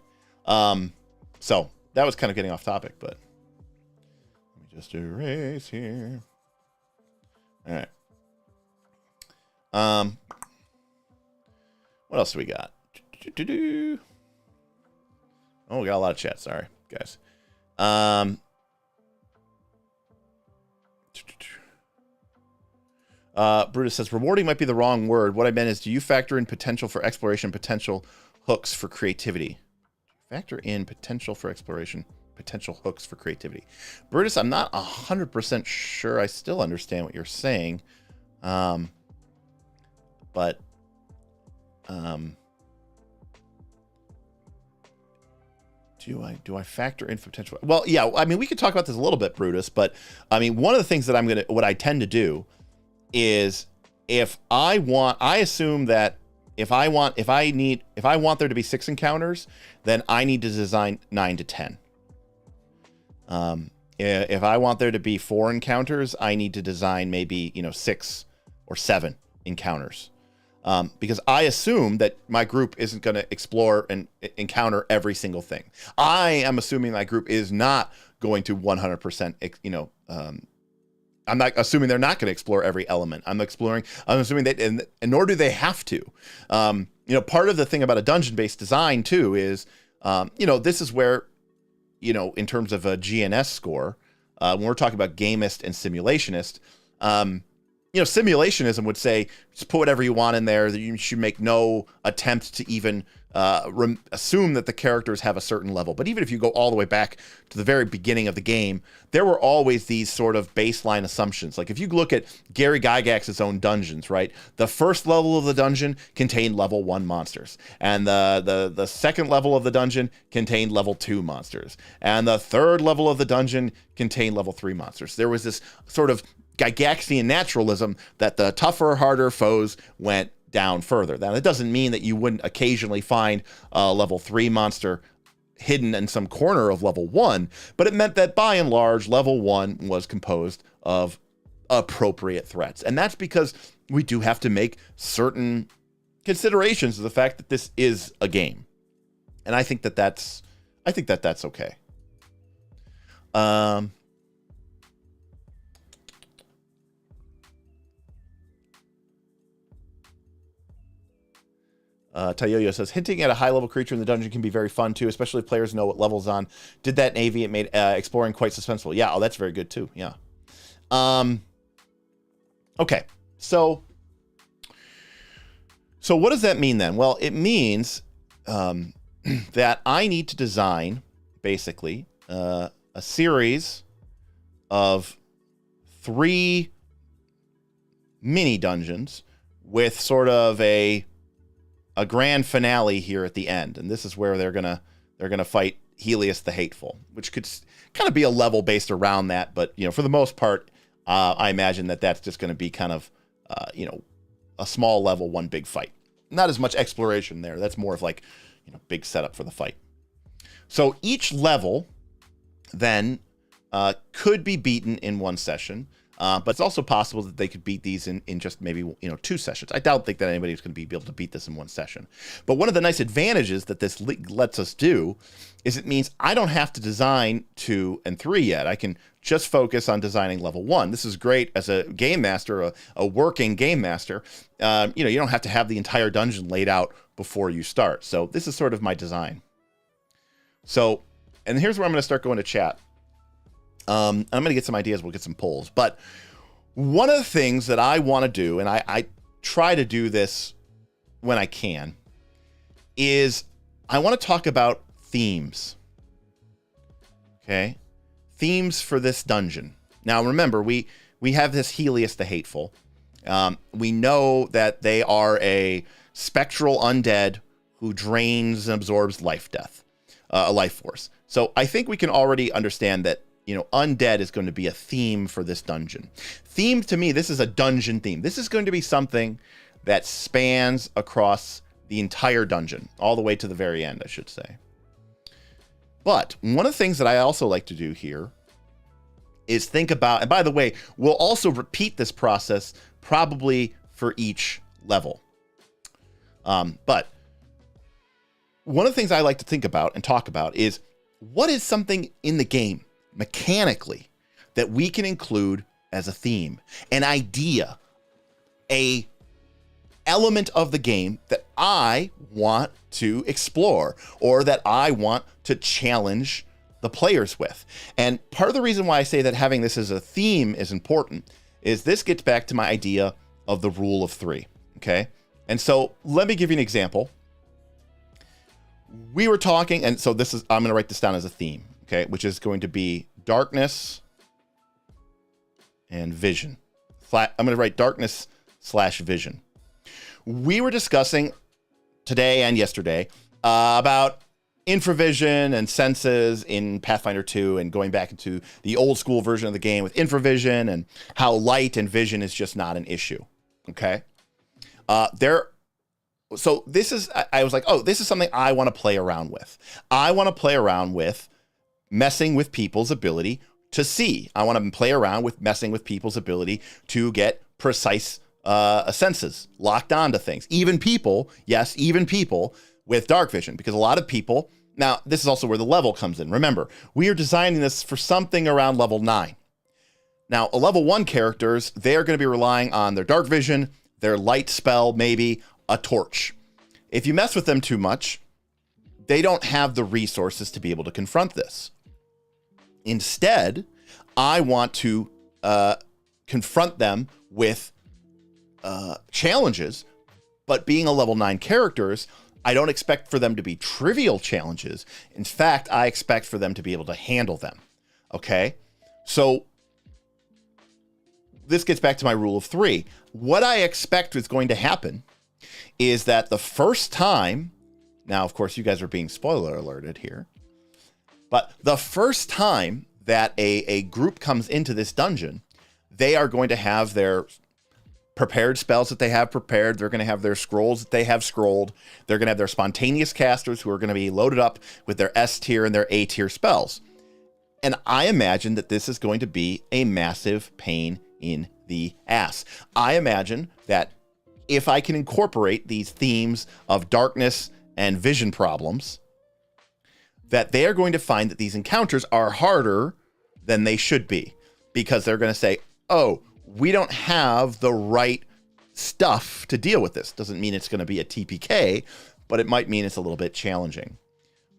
So that was kind of getting off topic, but let me Just erase here. All right. What else do we got? Oh, we got a lot of chat. Sorry, guys. Brutus says, rewarding might be the wrong word. What I meant is, do you factor in potential for exploration, potential hooks for creativity? Factor in potential for exploration, potential hooks for creativity. Brutus, I'm not 100% sure I still understand what you're saying. But do I factor in potential? Well, yeah, I mean, we could talk about this a little bit, Brutus, but I mean, one of the things that what I tend to do is I assume that if I want there to be 6 encounters, then I need to design 9 to 10. If I want there to be 4 encounters, I need to design maybe, 6 or 7 encounters. Because I assume that my group isn't going to explore and encounter every single thing. I am assuming my group is not going to 100%, I'm not assuming they're not going to explore every element. I'm assuming that, and nor do they have to. Part of the thing about a dungeon-based design too is, this is where, in terms of a GNS score, when we're talking about gamist and simulationist, simulationism would say, just put whatever you want in there, that you should make no attempt to even assume that the characters have a certain level. But even if you go all the way back to the very beginning of the game, there were always these sort of baseline assumptions. Like if you look at Gary Gygax's own dungeons, right? The first level of the dungeon contained level 1 monsters. And the second level of the dungeon contained level 2 monsters. And the third level of the dungeon contained level 3 monsters. There was this sort of Gygaxian naturalism that the tougher, harder foes went down further. Now, that doesn't mean that you wouldn't occasionally find a level 3 monster hidden in some corner of level 1, but it meant that by and large, level 1 was composed of appropriate threats. And that's because we do have to make certain considerations of the fact that this is a game. And I think that that's okay. Tayoyo says, hinting at a high-level creature in the dungeon can be very fun, too, especially if players know what level's on. Did that in AV, it made exploring quite suspenseful. Yeah, that's very good, too. Yeah. Okay, so what does that mean, then? Well, it means that I need to design, basically, a series of 3 mini-dungeons with sort of a grand finale here at the end, and this is where they're gonna fight Helios the Hateful, which could kind of be a level based around that, but for the most part, I imagine that that's just going to be kind of a small level, one big fight. Not as much exploration there. That's more of like big setup for the fight. So each level then could be beaten in 1 session. But it's also possible that they could beat these in just maybe 2 sessions. I don't think that anybody's going to be able to beat this in 1 session. But one of the nice advantages that this lets us do is it means I don't have to design 2 and 3 yet. I can just focus on designing level 1. This is great as a game master, a working game master. You don't have to have the entire dungeon laid out before you start. So this is sort of my design. So, and here's where I'm going to start going to chat. I'm going to get some ideas. We'll get some polls. But one of the things that I want to do, and I try to do this when I can, is I want to talk about themes. Okay? Themes for this dungeon. Now, remember, we have this Helios the Hateful. We know that they are a spectral undead who drains and absorbs life force. So I think we can already understand that undead is going to be a theme for this dungeon. Theme, to me, this is a dungeon theme. This is going to be something that spans across the entire dungeon, all the way to the very end, I should say. But one of the things that I also like to do here is think about, and by the way, we'll also repeat this process probably for each level. But one of the things I like to think about and talk about is, what is something in the game mechanically that we can include as a theme, an idea, a element of the game that I want to explore or that I want to challenge the players with. And part of the reason why I say that having this as a theme is important is this gets back to my idea of the rule of 3, okay? And so let me give you an example. We were talking, and so I'm going to write this down as a theme, okay, which is going to be darkness and vision. I'm going to write darkness/vision. We were discussing today and yesterday about infravision and senses in Pathfinder 2 and going back into the old school version of the game with infravision and how light and vision is just not an issue. Okay. So this is, I was like, oh, this is something I want to play around with. I want to play around with messing with people's ability to see. I want to play around with messing with people's ability to get precise senses locked onto things. Even people with dark vision, because a lot of people, now this is also where the level comes in. Remember, we are designing this for something around level 9. Now, a level 1 characters, they are going to be relying on their dark vision, their light spell, maybe a torch. If you mess with them too much, they don't have the resources to be able to confront this. Instead, I want to confront them with challenges, but being a level 9 characters, I don't expect for them to be trivial challenges. In fact, I expect for them to be able to handle them. Okay? So this gets back to my rule of 3. What I expect is going to happen is that the first time, now, of course, you guys are being spoiler alerted here, but the first time that a group comes into this dungeon, they are going to have their prepared spells that they have prepared. They're going to have their scrolls that they have scrolled. They're going to have their spontaneous casters who are going to be loaded up with their S tier and their A tier spells. And I imagine that this is going to be a massive pain in the ass. I imagine that if I can incorporate these themes of darkness and vision problems, that they are going to find that these encounters are harder than they should be, because they're going to say, oh, we don't have the right stuff to deal with this. Doesn't mean it's going to be a TPK, but it might mean it's a little bit challenging.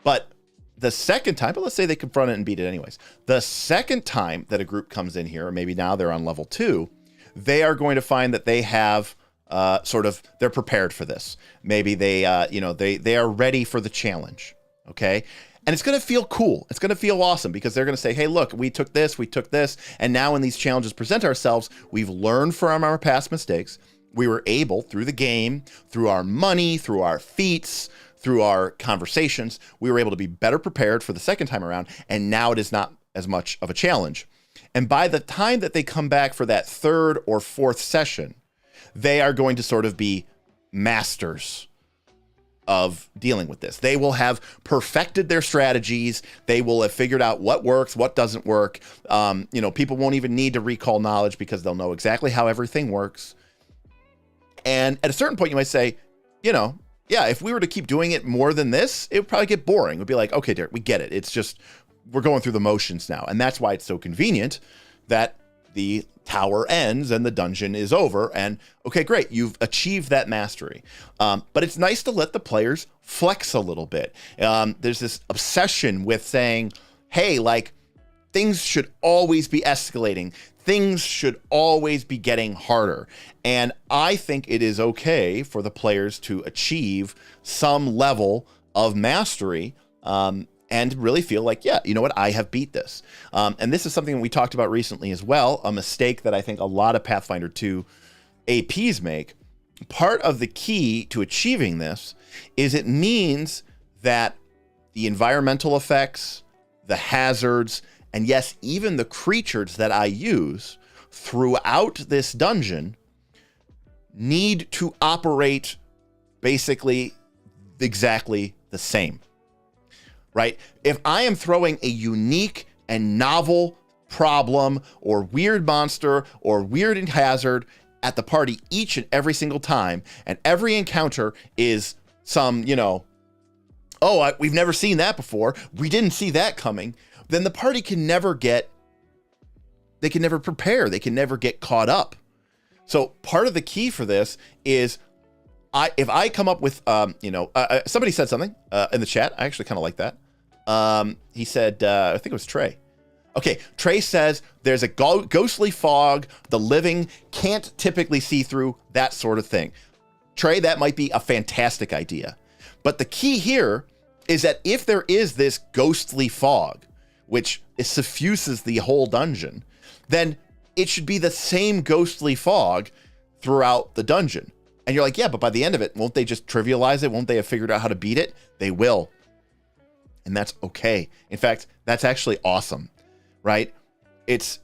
But the second time, but let's say they confront it and beat it anyways. The second time that a group comes in here, or maybe now they're on level 2, they are going to find that they have they're prepared for this. Maybe they are ready for the challenge. Okay. And it's going to feel cool. It's going to feel awesome, because they're going to say, hey, look, we took this. And now when these challenges present ourselves, we've learned from our past mistakes. We were able, through the game, through our money, through our feats, through our conversations, we were able to be better prepared for the second time around. And now it is not as much of a challenge. And by the time that they come back for that third or fourth session, they are going to sort of be masters of dealing with this. They will have perfected their strategies. They will have figured out what works, what doesn't work. People won't even need to recall knowledge, because they'll know exactly how everything works. And at a certain point, you might say, if we were to keep doing it more than this, it would probably get boring. It would be like, okay, Derek, we get it. It's just, we're going through the motions now. And that's why it's so convenient that the tower ends and the dungeon is over, and okay, great, you've achieved that mastery. But it's nice to let the players flex a little bit. There's this obsession with saying, hey, like, things should always be escalating. Things should always be getting harder. And I think it is okay for the players to achieve some level of mastery, and really feel like, yeah, you know what, I have beat this. And this is something we talked about recently as well, a mistake that I think a lot of Pathfinder 2 APs make. Part of the key to achieving this is it means that the environmental effects, the hazards, and yes, even the creatures that I use throughout this dungeon need to operate basically exactly the same. Right? If I am throwing a unique and novel problem or weird monster or weird hazard at the party each and every single time, and every encounter is some, we've never seen that before, we didn't see that coming, then the party can never get they can never prepare. They can never get caught up. So part of the key for this is if I come up with, somebody said something in the chat. I actually kind of like that. He said, I think it was Trey. Okay, Trey says there's a ghostly fog the living can't typically see through, that sort of thing. Trey, that might be a fantastic idea. But the key here is that if there is this ghostly fog, which suffuses the whole dungeon, then it should be the same ghostly fog throughout the dungeon. And you're like, yeah, but by the end of it, won't they just trivialize it? Won't they have figured out how to beat it? They will. And that's okay. In fact, that's actually awesome, right? It's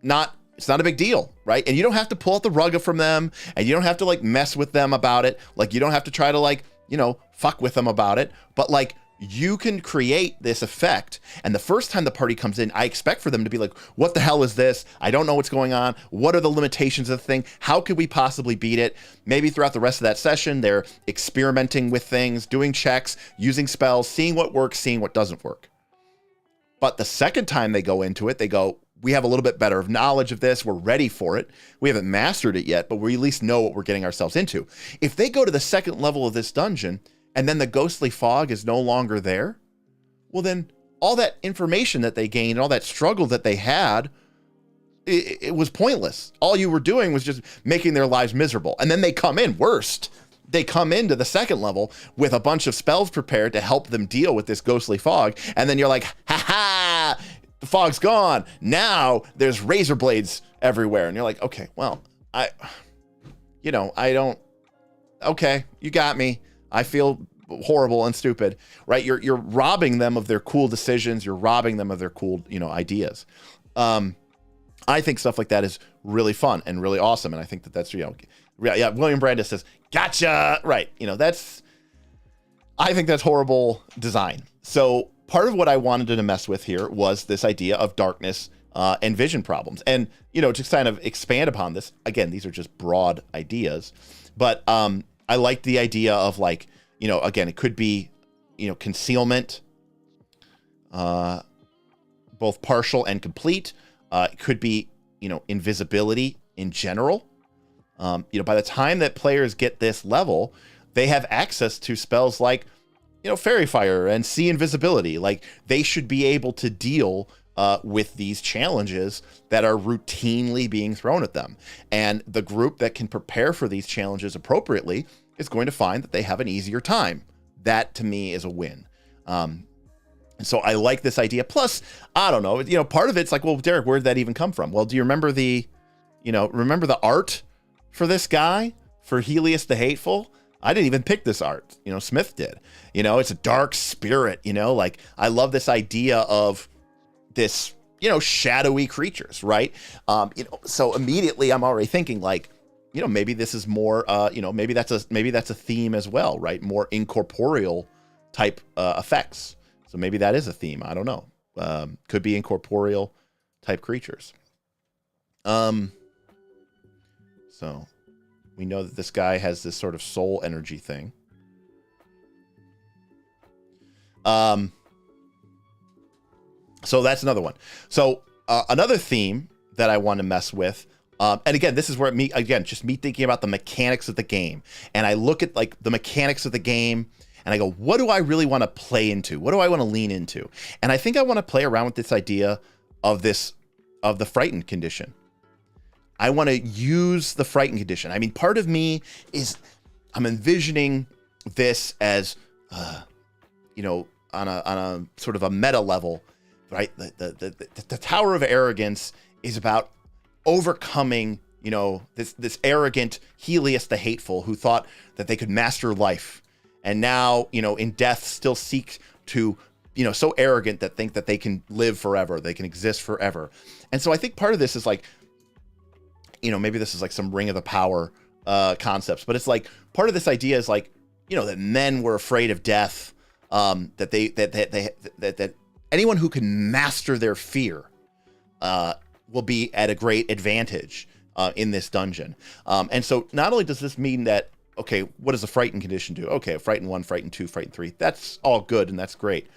not a big deal, right? And you don't have to pull out the rug from them, and you don't have to like mess with them about it. Like, you don't have to try to like, fuck with them about it. But like, you can create this effect. And the first time the party comes in, I expect for them to be like, what the hell is this? I don't know what's going on. What are the limitations of the thing? How could we possibly beat it? Maybe throughout the rest of that session, they're experimenting with things, doing checks, using spells, seeing what works, seeing what doesn't work. But the second time they go into it, they go, we have a little bit better knowledge of this. We're ready for it. We haven't mastered it yet, but we at least know what we're getting ourselves into. If they go to the second level of this dungeon, and then the ghostly fog is no longer there, well, then all that information that they gained, all that struggle that they had, it was pointless. All you were doing was just making their lives miserable. And then they come in worst. They come into the second level with a bunch of spells prepared to help them deal with this ghostly fog. And then you're like, ha, the fog's gone. Now there's razor blades everywhere. And you're like, okay, well, okay, you got me. I feel horrible and stupid, right? You're robbing them of their cool decisions. You're robbing them of their cool, ideas. I think stuff like that is really fun and really awesome. And I think that's, William Brandis says, gotcha. Right. I think that's horrible design. So part of what I wanted to mess with here was this idea of darkness and vision problems. And, to kind of expand upon this, again, these are just broad ideas, but I like the idea of like, again, it could be, concealment, both partial and complete. It could be, invisibility in general. By the time that players get this level, they have access to spells like, Fairy Fire and See Invisibility. Like, they should be able to deal with these challenges that are routinely being thrown at them. And the group that can prepare for these challenges appropriately is going to find that they have an easier time. That to me is a win. And so I like this idea. Plus, I don't know, part of it's like, well, Derek, where did that even come from? Well, do you remember the art for this guy, for Helios the Hateful? I didn't even pick this art. Smith did. It's a dark spirit, like I love this idea of this, shadowy creatures, right? So immediately I'm already thinking like, maybe this is more, maybe that's a theme as well, right? More incorporeal type effects. So maybe that is a theme. I don't know. Could be incorporeal type creatures. So we know that this guy has this sort of soul energy thing. So that's another one. So another theme that I want to mess with. And again, this is where me thinking about the mechanics of the game. And I look at like the mechanics of the game and I go, what do I really want to play into? What do I want to lean into? And I think I want to play around with this idea of the frightened condition. I want to use the frightened condition. I mean, part of me is I'm envisioning this as, on a sort of a meta level, right? The Tower of Arrogance is about overcoming, this arrogant Helios the Hateful who thought that they could master life. And now, in death still seek to, so arrogant that think that they can live forever. They can exist forever. And so I think part of this is like, maybe this is like some Ring of the Power concepts, but it's like part of this idea is like, that men were afraid of death, that anyone who can master their fear will be at a great advantage in this dungeon. And so not only does this mean that, okay, what does a frightened condition do? Okay, frightened 1, frightened 2, frightened 3. That's all good and that's great.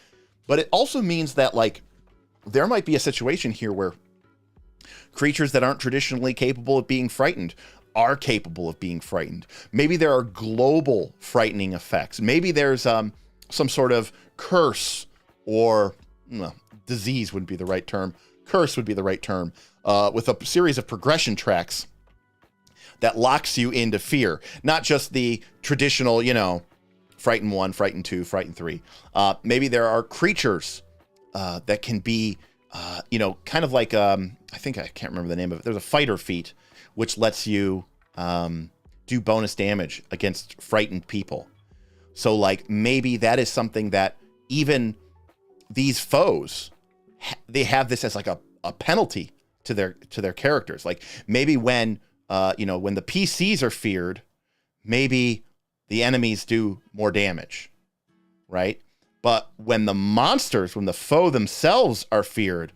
But it also means that like there might be a situation here where Creatures that aren't traditionally capable of being frightened are capable of being frightened. Maybe there are global frightening effects. Maybe there's some sort of curse or disease wouldn't be the right term. Curse would be the right term. With a series of progression tracks that locks you into fear. Not just the traditional, frighten 1, frighten 2, frighten 3. Maybe there are creatures that can be, kind of like, I can't remember the name of it. There's a fighter feat, which lets you do bonus damage against frightened people. So, like, maybe that is something that even these foes, they have this as like a penalty to their characters. Like, maybe when when the PCs are feared, maybe the enemies do more damage, right? But when the foe themselves are feared,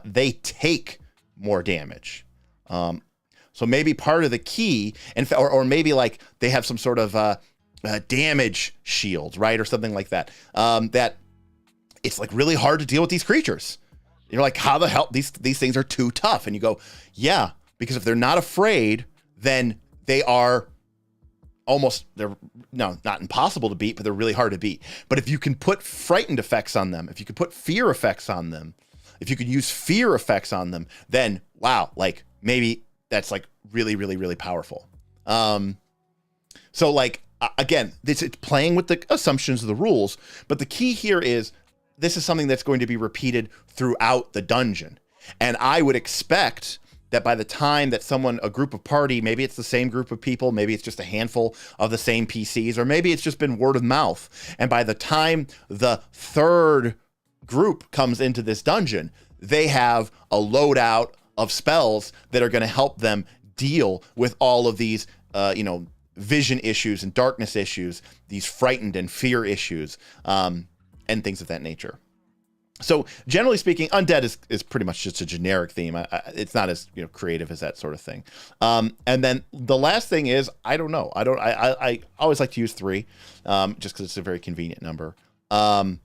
they take more damage. So maybe part of the key, or maybe like they have some sort of damage shield, right? Or something like that. That it's like really hard to deal with these creatures. You're like, how the hell? These things are too tough. And you go, yeah, because if they're not afraid, then they are not impossible to beat, but they're really hard to beat. But if you can put frightened effects on them, if you can put fear effects on them, if you can use fear effects on them, then wow, like maybe that's like really, really, really powerful. So like, again, it's playing with the assumptions of the rules, but the key here is this is something that's going to be repeated throughout the dungeon. And I would expect that by the time that a group of party, maybe it's the same group of people, maybe it's just a handful of the same PCs, or maybe it's just been word of mouth. And by the time the third group comes into this dungeon, they have a loadout of spells that are going to help them deal with all of these, vision issues and darkness issues, these frightened and fear issues, and things of that nature. So generally speaking, undead is pretty much just a generic theme. It's not as creative as that sort of thing. And then the last thing is, I don't know. I always like to use 3, just because it's a very convenient number. And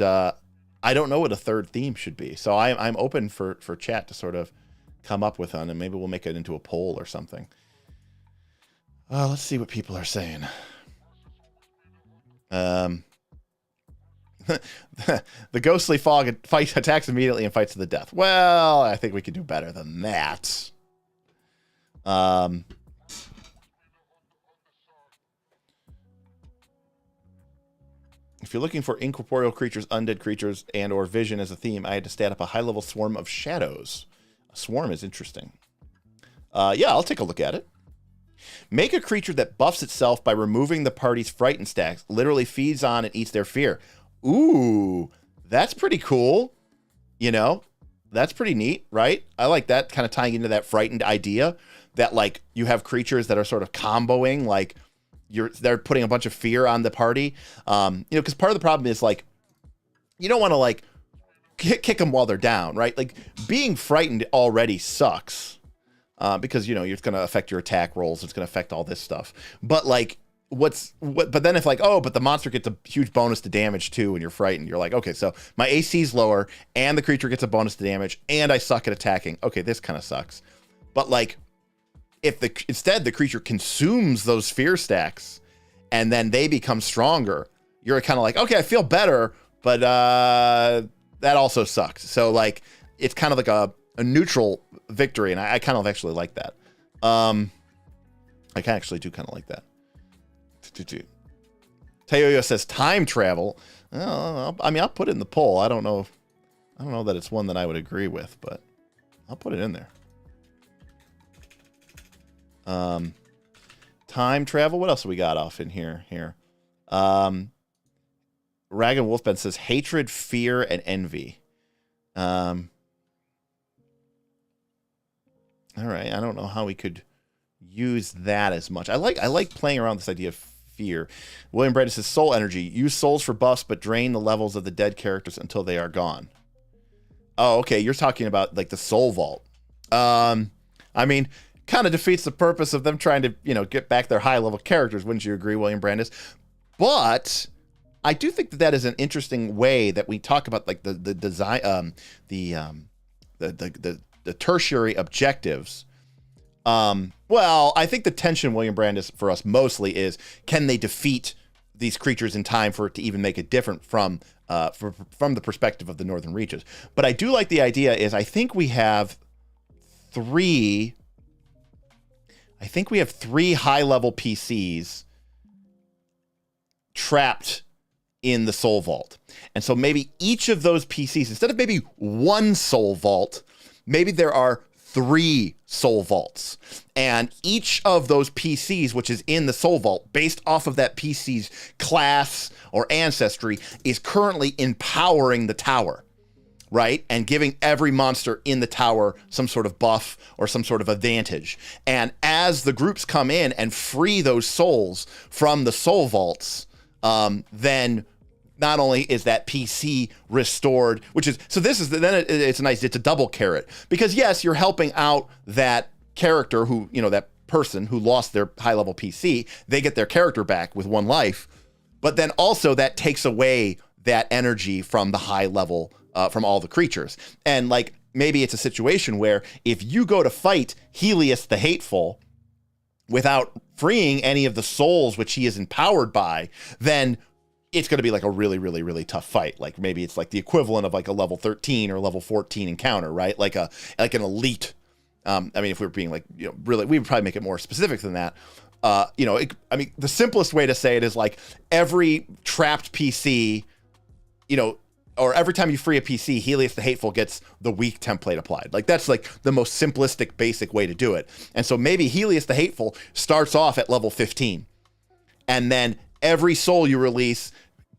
I don't know what a third theme should be. So I'm open for chat to sort of come up with one, and maybe we'll make it into a poll or something. Let's see what people are saying. The ghostly fog attacks immediately and fights to the death. Well, I think we could do better than that. If you're looking for incorporeal creatures, undead creatures, and or vision as a theme, I had to stat up a high-level swarm of shadows. A swarm is interesting. Yeah, I'll take a look at it. Make a creature that buffs itself by removing the party's frightened stacks, literally feeds on and eats their fear. Ooh, that's pretty cool. That's pretty neat, right? I like that, kind of tying into that frightened idea that like you have creatures that are sort of comboing, like they're putting a bunch of fear on the party. Because part of the problem is like, you don't want to like kick them while they're down, right? Like being frightened already sucks. Because it's going to affect your attack rolls. It's going to affect all this stuff. But like, but then if like, but the monster gets a huge bonus to damage too, and you're frightened, you're like, okay, so my AC's lower, and the creature gets a bonus to damage, and I suck at attacking. Okay, this kind of sucks. But like, if instead the creature consumes those fear stacks, and then they become stronger, you're kind of like, okay, I feel better, but that also sucks. So like, it's kind of like a neutral victory, and I kind of actually like that. I actually do kind of like that. Tayoyo says time travel. I'll put it in the poll. I don't know that it's one that I would agree with, but I'll put it in there. Time travel. What else have we got off in here? Rag and Wolfbed says hatred, fear, and envy. All right, I don't know how we could use that as much. I like playing around this idea of fear. William Brandon says soul energy. Use souls for buffs, but drain the levels of the dead characters until they are gone. Oh, okay. You're talking about like the soul vault. I mean, kind of defeats the purpose of them trying to, get back their high level characters. Wouldn't you agree, William Brandis? But I do think that is an interesting way that we talk about like the design, the tertiary objectives, well, I think the tension, William Brandis, for us mostly is, can they defeat these creatures in time for it to even make it different from the perspective of the Northern Reaches. But I do like the idea is I think we have three high-level PCs trapped in the Soul Vault. And so maybe each of those PCs, instead of maybe one Soul Vault, maybe there are 3 Soul Vaults. And each of those PCs, which is in the Soul Vault, based off of that PC's class or ancestry, is currently empowering the tower, right? And giving every monster in the tower some sort of buff or some sort of advantage. And as the groups come in and free those souls from the Soul Vaults, then not only is that PC restored, which is, so this is, then it's nice, it's a double carrot. Because yes, you're helping out that character who, that person who lost their high-level PC, they get their character back with 1 life. But then also that takes away that energy from the high level, from all the creatures. And like, maybe it's a situation where if you go to fight Helios the Hateful without freeing any of the souls which he is empowered by, then it's going to be like a really, really, really tough fight. Like maybe it's like the equivalent of like a level 13 or level 14 encounter, right? Like an elite. I mean, if we were being like, really, we would probably make it more specific than that. The simplest way to say it is like every trapped PC, or every time you free a PC, Helios the Hateful gets the weak template applied. Like that's like the most simplistic, basic way to do it. And so maybe Helios the Hateful starts off at level 15, and then every soul you release,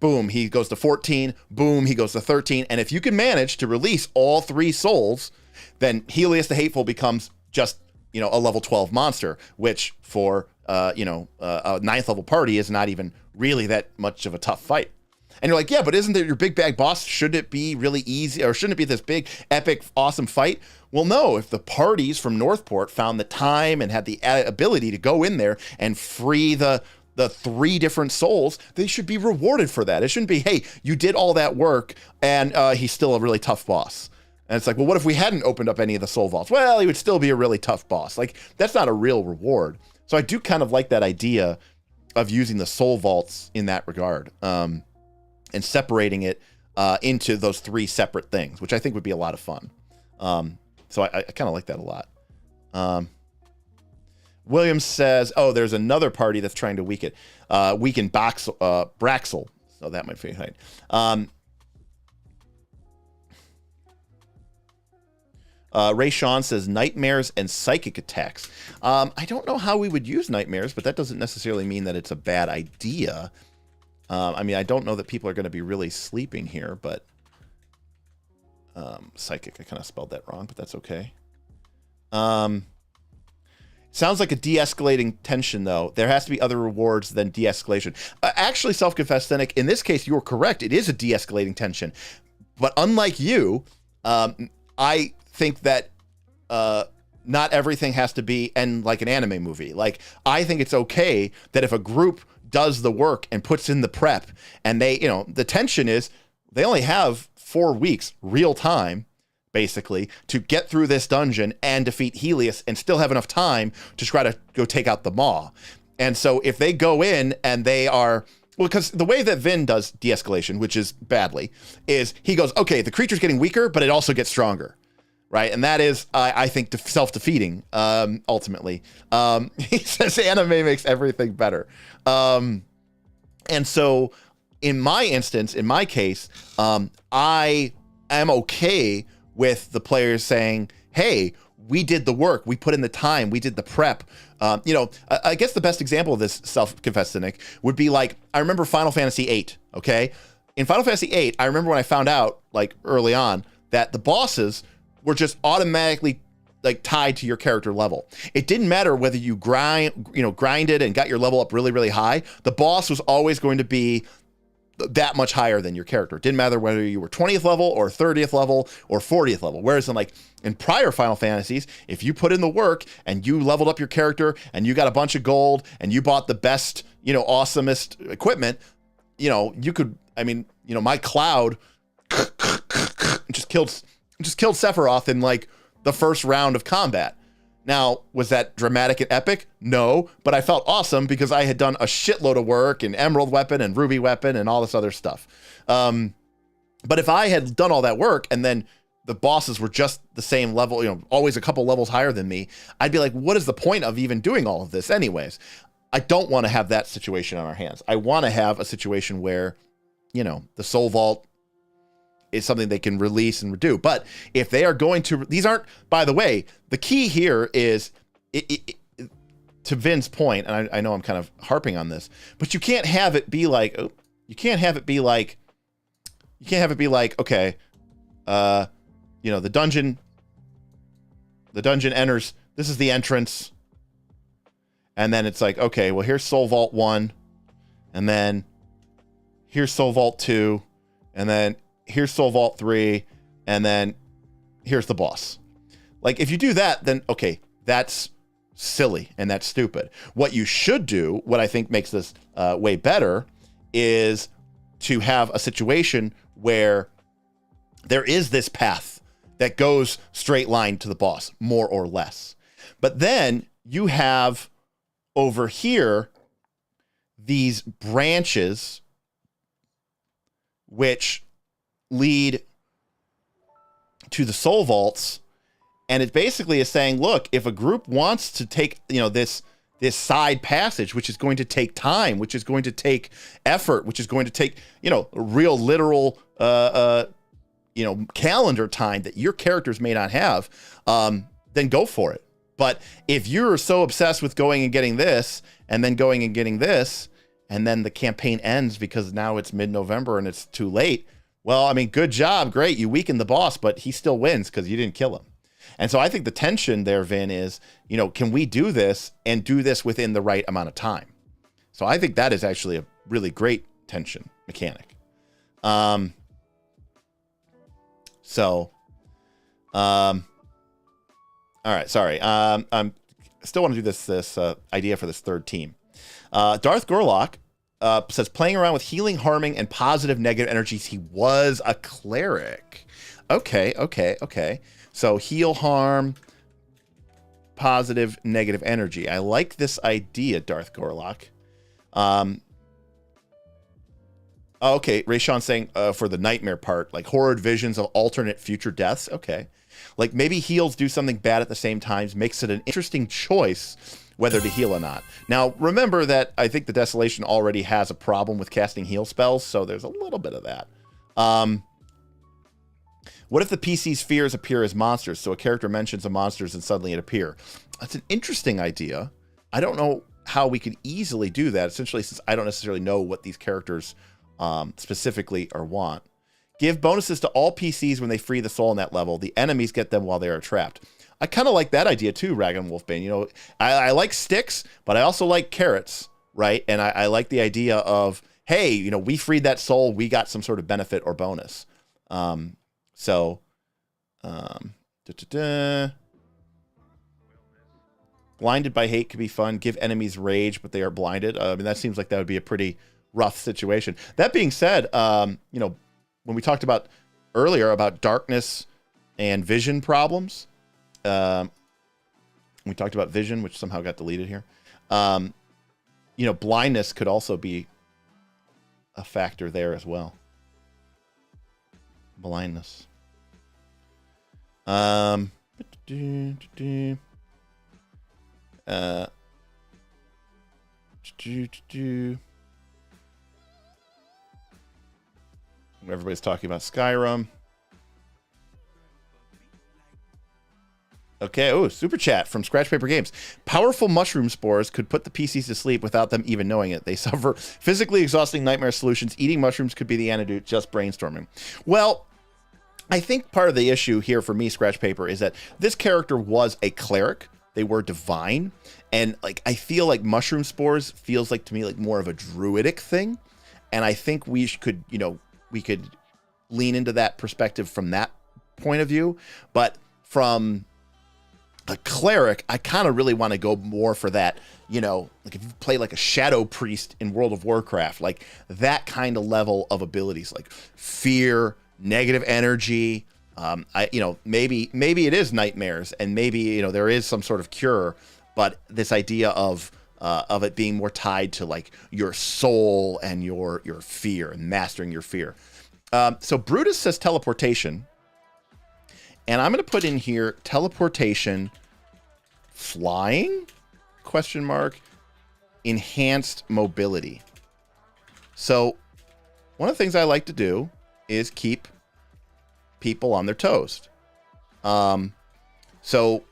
boom, he goes to 14, boom, he goes to 13. And if you can manage to release all 3 souls, then Helios the Hateful becomes just, a level 12 monster, which for, a 9th level party is not even really that much of a tough fight. And you're like, yeah, but isn't it your big bad boss? Shouldn't it be really easy, or shouldn't it be this big, epic, awesome fight? Well, no, if the parties from Northport found the time and had the ability to go in there and free the 3 different souls, they should be rewarded for that. It shouldn't be, hey, you did all that work and he's still a really tough boss. And it's like, well, what if we hadn't opened up any of the soul vaults? Well, he would still be a really tough boss. Like, that's not a real reward. So I do kind of like that idea of using the soul vaults in that regard, and separating it into those 3 separate things, which I think would be a lot of fun. So I kind of like that a lot. Williams says, oh, there's another party that's trying to weaken Braxel. So that might be fine. Ray Sean says nightmares and psychic attacks. I don't know how we would use nightmares, but that doesn't necessarily mean that it's a bad idea. I don't know that people are going to be really sleeping here, but psychic, I kind of spelled that wrong, but that's okay. Sounds like a de-escalating tension, though. There has to be other rewards than de-escalation. Actually, Self-Confessed Cynic, in this case, you're correct. It is a de-escalating tension. But unlike you, I think that not everything has to be end like an anime movie. Like, I think it's okay that if a group does the work and puts in the prep, and they, the tension is they only have 4 weeks real time, basically, to get through this dungeon and defeat Helios and still have enough time to try to go take out the Maw. And so if they go in and they are, well, because the way that Vin does de-escalation, which is badly, is he goes, okay, the creature's getting weaker, but it also gets stronger. Right. And that is, I think, self-defeating, ultimately. He says anime makes everything better. And so in my instance, in my case, I am okay with the players saying, hey, we did the work, we put in the time, we did the prep. I guess the best example of this, Self-Confessed Cynic, would be like, I remember Final Fantasy VIII, okay? In Final Fantasy VIII, I remember when I found out, like, early on, that the bosses were just automatically like tied to your character level. It didn't matter whether you grinded and got your level up really, really high. The boss was always going to be that much higher than your character. It didn't matter whether you were 20th level or 30th level or 40th level. Whereas in prior Final Fantasies, if you put in the work and you leveled up your character and you got a bunch of gold and you bought the best, awesomest equipment, you could, my Cloud just killed Sephiroth in like the first round of combat. Now, was that dramatic and epic? No, but I felt awesome because I had done a shitload of work in Emerald Weapon and Ruby Weapon and all this other stuff. But if I had done all that work and then the bosses were just the same level, you know, always a couple levels higher than me, I'd be like, what is the point of even doing all of this anyways? I don't want to have that situation on our hands. I want to have a situation where, you know, the Soul Vault is something they can release and redo. But if they are going to, these aren't, by the way, the key here is, to Vin's point, and I know I'm kind of harping on this, but you can't have it be like, okay, you know, the dungeon enters, this is the entrance, and then it's like, okay, well, here's Soul Vault 1, and then here's Soul Vault 2, and then here's Soul Vault 3, and then here's the boss. Like, if you do that, then, okay, that's silly and that's stupid. What you should do, what I think makes this way better, is to have a situation where there is this path that goes straight line to the boss, more or less. But then you have over here these branches which lead to the Soul Vaults, and it basically is saying, look, if a group wants to take, you know, this side passage, which is going to take time, which is going to take effort, which is going to take, you know, real literal you know, calendar time that your characters may not have, then go for it. But if you're so obsessed with going and getting this, and then going and getting this, and then the campaign ends because now it's mid-November and it's too late, well, I mean, good job, great, you weakened the boss, but he still wins because you didn't kill him. And so I think the tension there, Vin, is, you know, can we do this and do this within the right amount of time? So I think that is actually a really great tension mechanic. All right, sorry. I still want to do this idea for this third team. Darth Gorlock says, playing around with healing, harming, and positive negative energies. He was a cleric. Okay. So heal, harm, positive, negative energy. I like this idea, Darth Gorlock. Okay, Rayshawn saying for the nightmare part, like horrid visions of alternate future deaths. Okay. Like maybe heals do something bad at the same time, makes it an interesting choice whether to heal or not. Now, remember that I think the Desolation already has a problem with casting heal spells, so there's a little bit of that. What if the PC's fears appear as monsters, so a character mentions the monsters and suddenly it appear? That's an interesting idea. I don't know how we could easily do that, essentially, since I don't necessarily know what these characters specifically or want. Give bonuses to all PCs when they free the soul in that level. The enemies get them while they are trapped. I kind of like that idea too, Raglan Wolfbane. You know, I like sticks, but I also like carrots, right? And I like the idea of, hey, you know, we freed that soul, we got some sort of benefit or bonus. Blinded by hate could be fun. Give enemies rage, but they are blinded. I mean, that seems like that would be a pretty rough situation. That being said, you know, when we talked about earlier about darkness and vision problems, we talked about vision, which somehow got deleted here. You know, blindness could also be a factor there as well. Blindness. Everybody's talking about Skyrim. Okay, oh, super chat from Scratch Paper Games. Powerful mushroom spores could put the PCs to sleep without them even knowing it. They suffer physically exhausting nightmare solutions. Eating mushrooms could be the antidote, just brainstorming. Well, I think part of the issue here for me, Scratch Paper, is that this character was a cleric. They were divine. And like, I feel like mushroom spores feels like to me like more of a druidic thing. And I think we could, you know, we could lean into that perspective from that point of view. But from a cleric, I kind of really want to go more for that, you know, like if you play like a shadow priest in World of Warcraft, like that kind of level of abilities, like fear, negative energy, Maybe it is nightmares, and maybe there is some sort of cure, but this idea of it being more tied to like your soul and your fear and mastering your fear. So Brutus says teleportation, and I'm going to put in here teleportation, flying, ? Enhanced mobility. So one of the things I like to do is keep people on their toes. So,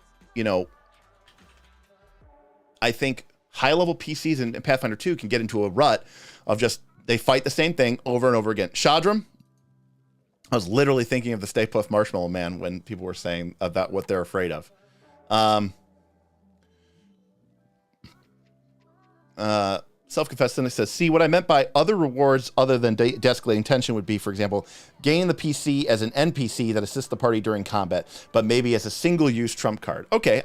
I think high-level PCs in Pathfinder 2 can get into a rut of just, they fight the same thing over and over again. Shadram, I was literally thinking of the Stay Puft Marshmallow Man when people were saying about what they're afraid of. Self-confessed cynic says, see, what I meant by other rewards other than de-escalating tension would be, for example, gain the PC as an NPC that assists the party during combat, but maybe as a single-use trump card. Okay,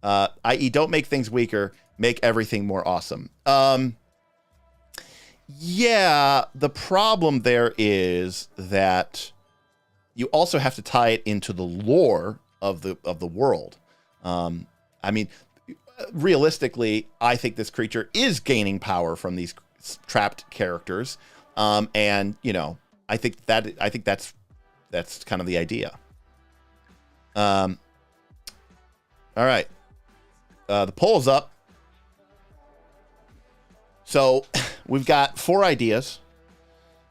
i.e. don't make things weaker, make everything more awesome. Yeah, the problem there is that you also have to tie it into the lore of the world. Realistically, I think this creature is gaining power from these trapped characters, and I think that's kind of the idea. All right, the poll's up. So we've got 4 ideas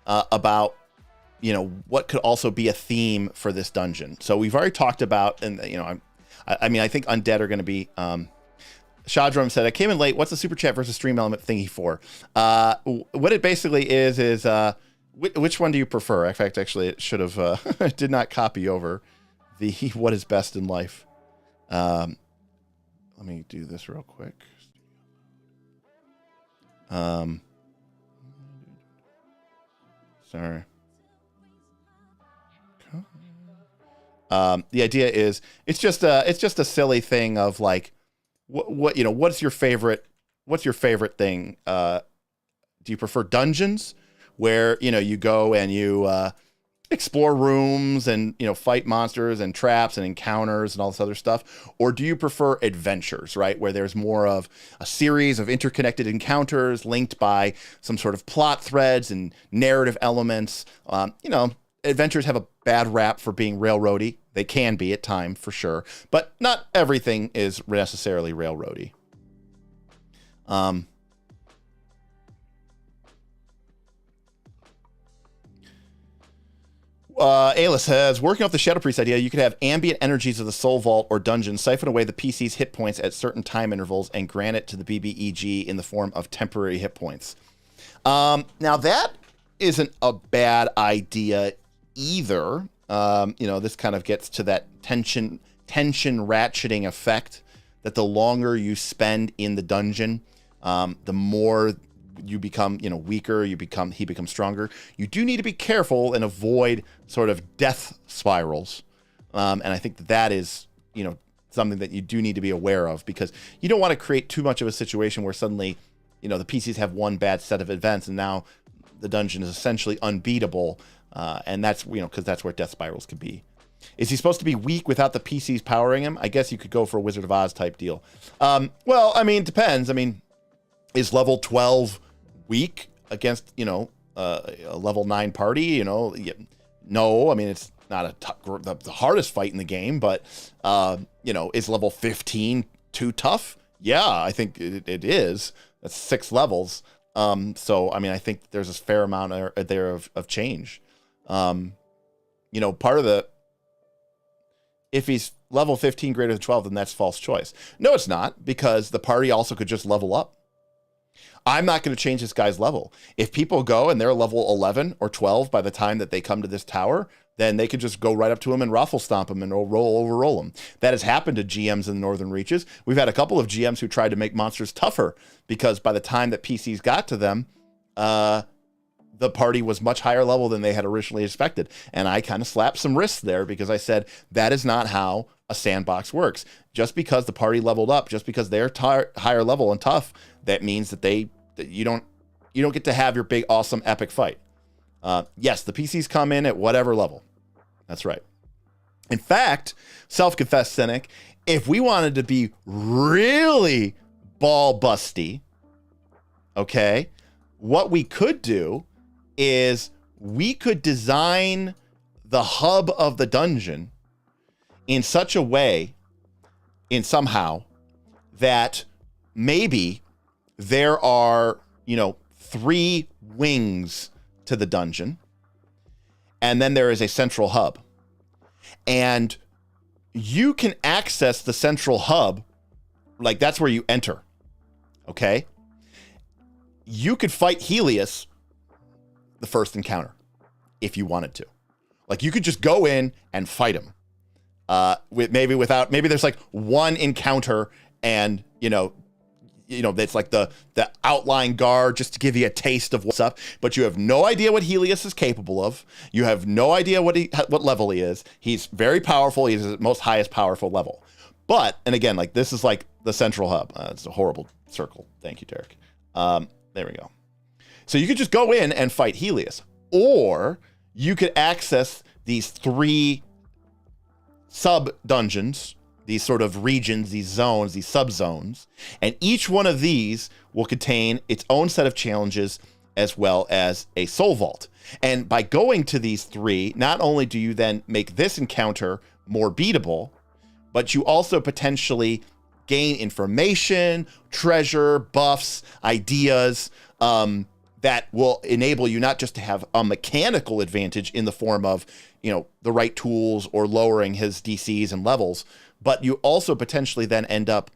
about what could also be a theme for this dungeon. So we've already talked about, and I think undead are going to be. Shadram said, I came in late. What's the super chat versus stream element thingy for? What it basically is which one do you prefer? In fact, actually, it should have, I did not copy over the what is best in life. Let me do this real quick. Sorry. The idea is it's just a silly thing of like, what's your favorite thing? Do you prefer dungeons where, you go and you explore rooms and, fight monsters and traps and encounters and all this other stuff? Or do you prefer adventures, right? Where there's more of a series of interconnected encounters linked by some sort of plot threads and narrative elements. Adventures have a bad rap for being railroady. They can be at times, for sure, but not everything is necessarily railroady. Ayla says, working off the Shadow Priest idea, you could have ambient energies of the Soul Vault or dungeon siphon away the PC's hit points at certain time intervals and grant it to the BBEG in the form of temporary hit points. Now that isn't a bad idea either. This kind of gets to that tension ratcheting effect that the longer you spend in the dungeon, the more you become, weaker, he becomes stronger. You do need to be careful and avoid sort of death spirals. And I think that is, something that you do need to be aware of, because you don't want to create too much of a situation where suddenly, the PCs have one bad set of events and now the dungeon is essentially unbeatable. And that's, because that's where death spirals can be. Is he supposed to be weak without the PCs powering him? I guess you could go for a Wizard of Oz type deal. It depends. Is level 12 weak against, a level 9 party? No, it's not the hardest fight in the game, but, is level 15 too tough? Yeah, I think it is. That's 6 levels. I think there's a fair amount there of change. Part of if he's level 15 greater than 12, then that's false choice. No, it's not, because the party also could just level up. I'm not going to change this guy's level. If people go and they're level 11 or 12 by the time that they come to this tower, then they could just go right up to him and raffle stomp him and overroll him. That has happened to GMs in the Northern Reaches. We've had a couple of GMs who tried to make monsters tougher because by the time that PCs got to them, the party was much higher level than they had originally expected. And I kind of slapped some wrists there because I said, that is not how a sandbox works. Just because the party leveled up, just because they're higher level and tough, that means that you don't get to have your big, awesome, epic fight. Yes, the PCs come in at whatever level. That's right. In fact, self-confessed cynic, if we wanted to be really ball busty, okay, what we could do is we could design the hub of the dungeon in such a way, somehow, that maybe there are, 3 wings to the dungeon, and then there is a central hub. And you can access the central hub, like that's where you enter, okay? You could fight Helios the first encounter if you wanted to. Like you could just go in and fight him. Maybe there's like one encounter and, it's like the outline guard just to give you a taste of what's up, but you have no idea what Helios is capable of. You have no idea what level he is. He's very powerful. He's the most highest powerful level. But, and again, like this is like the central hub. It's a horrible circle. Thank you, Derek. There we go. So you could just go in and fight Helios, or you could access these 3 sub-dungeons, these sort of regions, these zones, these sub-zones, and each one of these will contain its own set of challenges as well as a soul vault. And by going to these 3, not only do you then make this encounter more beatable, but you also potentially gain information, treasure, buffs, ideas, that will enable you not just to have a mechanical advantage in the form of, the right tools or lowering his DCs and levels, but you also potentially then end up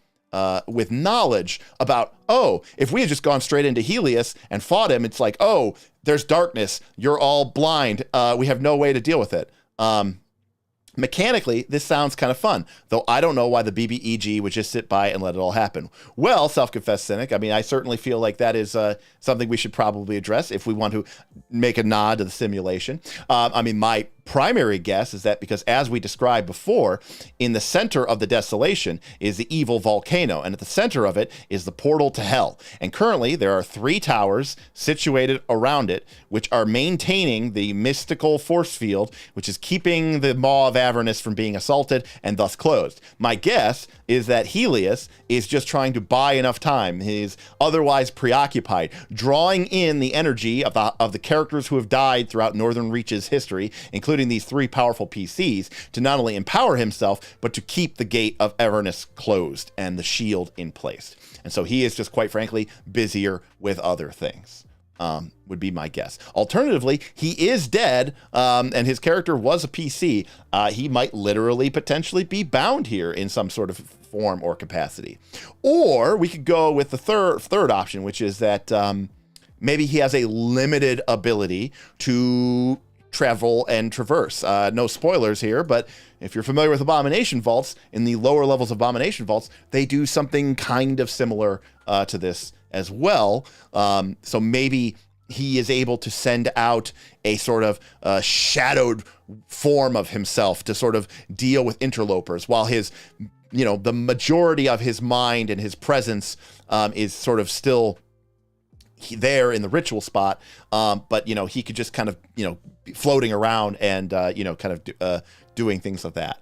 with knowledge about, if we had just gone straight into Helios and fought him, it's like, there's darkness, you're all blind, we have no way to deal with it. Mechanically, this sounds kind of fun, though I don't know why the BBEG would just sit by and let it all happen. Well, self-confessed cynic, I mean, I certainly feel like that is something we should probably address if we want to make a nod to the simulation. My primary guess is that because, as we described before, in the center of the desolation is the evil volcano, and at the center of it is the portal to hell. And currently, there are 3 towers situated around it, which are maintaining the mystical force field, which is keeping the Maw of Avernus from being assaulted and thus closed. My guess is that Helios is just trying to buy enough time. He's otherwise preoccupied, drawing in the energy of the characters who have died throughout Northern Reach's history, including these 3 powerful PCs, to not only empower himself, but to keep the gate of Avernus closed and the shield in place. And so he is just, quite frankly, busier with other things, would be my guess. Alternatively, he is dead, and his character was a PC. He might literally potentially be bound here in some sort of form or capacity. Or we could go with the third option, which is that maybe he has a limited ability to travel and traverse. No spoilers here, but if you're familiar with Abomination Vaults, in the lower levels of Abomination Vaults, they do something kind of similar to this as well. So maybe he is able to send out a sort of shadowed form of himself to sort of deal with interlopers, while his, the majority of his mind and his presence is sort of still there in the ritual spot, but he could just kind of be floating around and kind of doing things like that.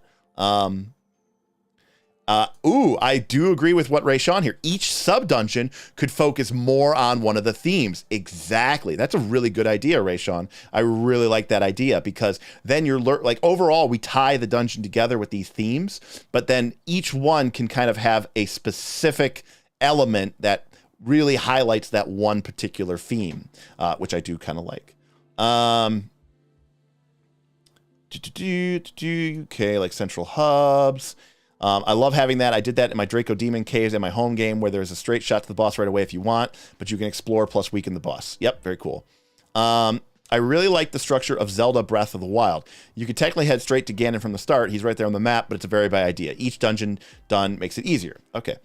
I do agree with what Ray Sean here. Each sub dungeon could focus more on one of the themes. Exactly. That's a really good idea, Ray Sean. I really like that idea, because then you're overall we tie the dungeon together with these themes, but then each one can kind of have a specific element that really highlights that one particular theme, which I do kind of like. Okay, like central hubs. I love having that. I did that in my Draco Demon Caves in my home game, where there's a straight shot to the boss right away if you want, but you can explore plus weaken the boss. Yep, very cool. I really like the structure of Zelda Breath of the Wild. You could technically head straight to Ganon from the start. He's right there on the map, but it's a very bad idea. Each dungeon done makes it easier. Okay.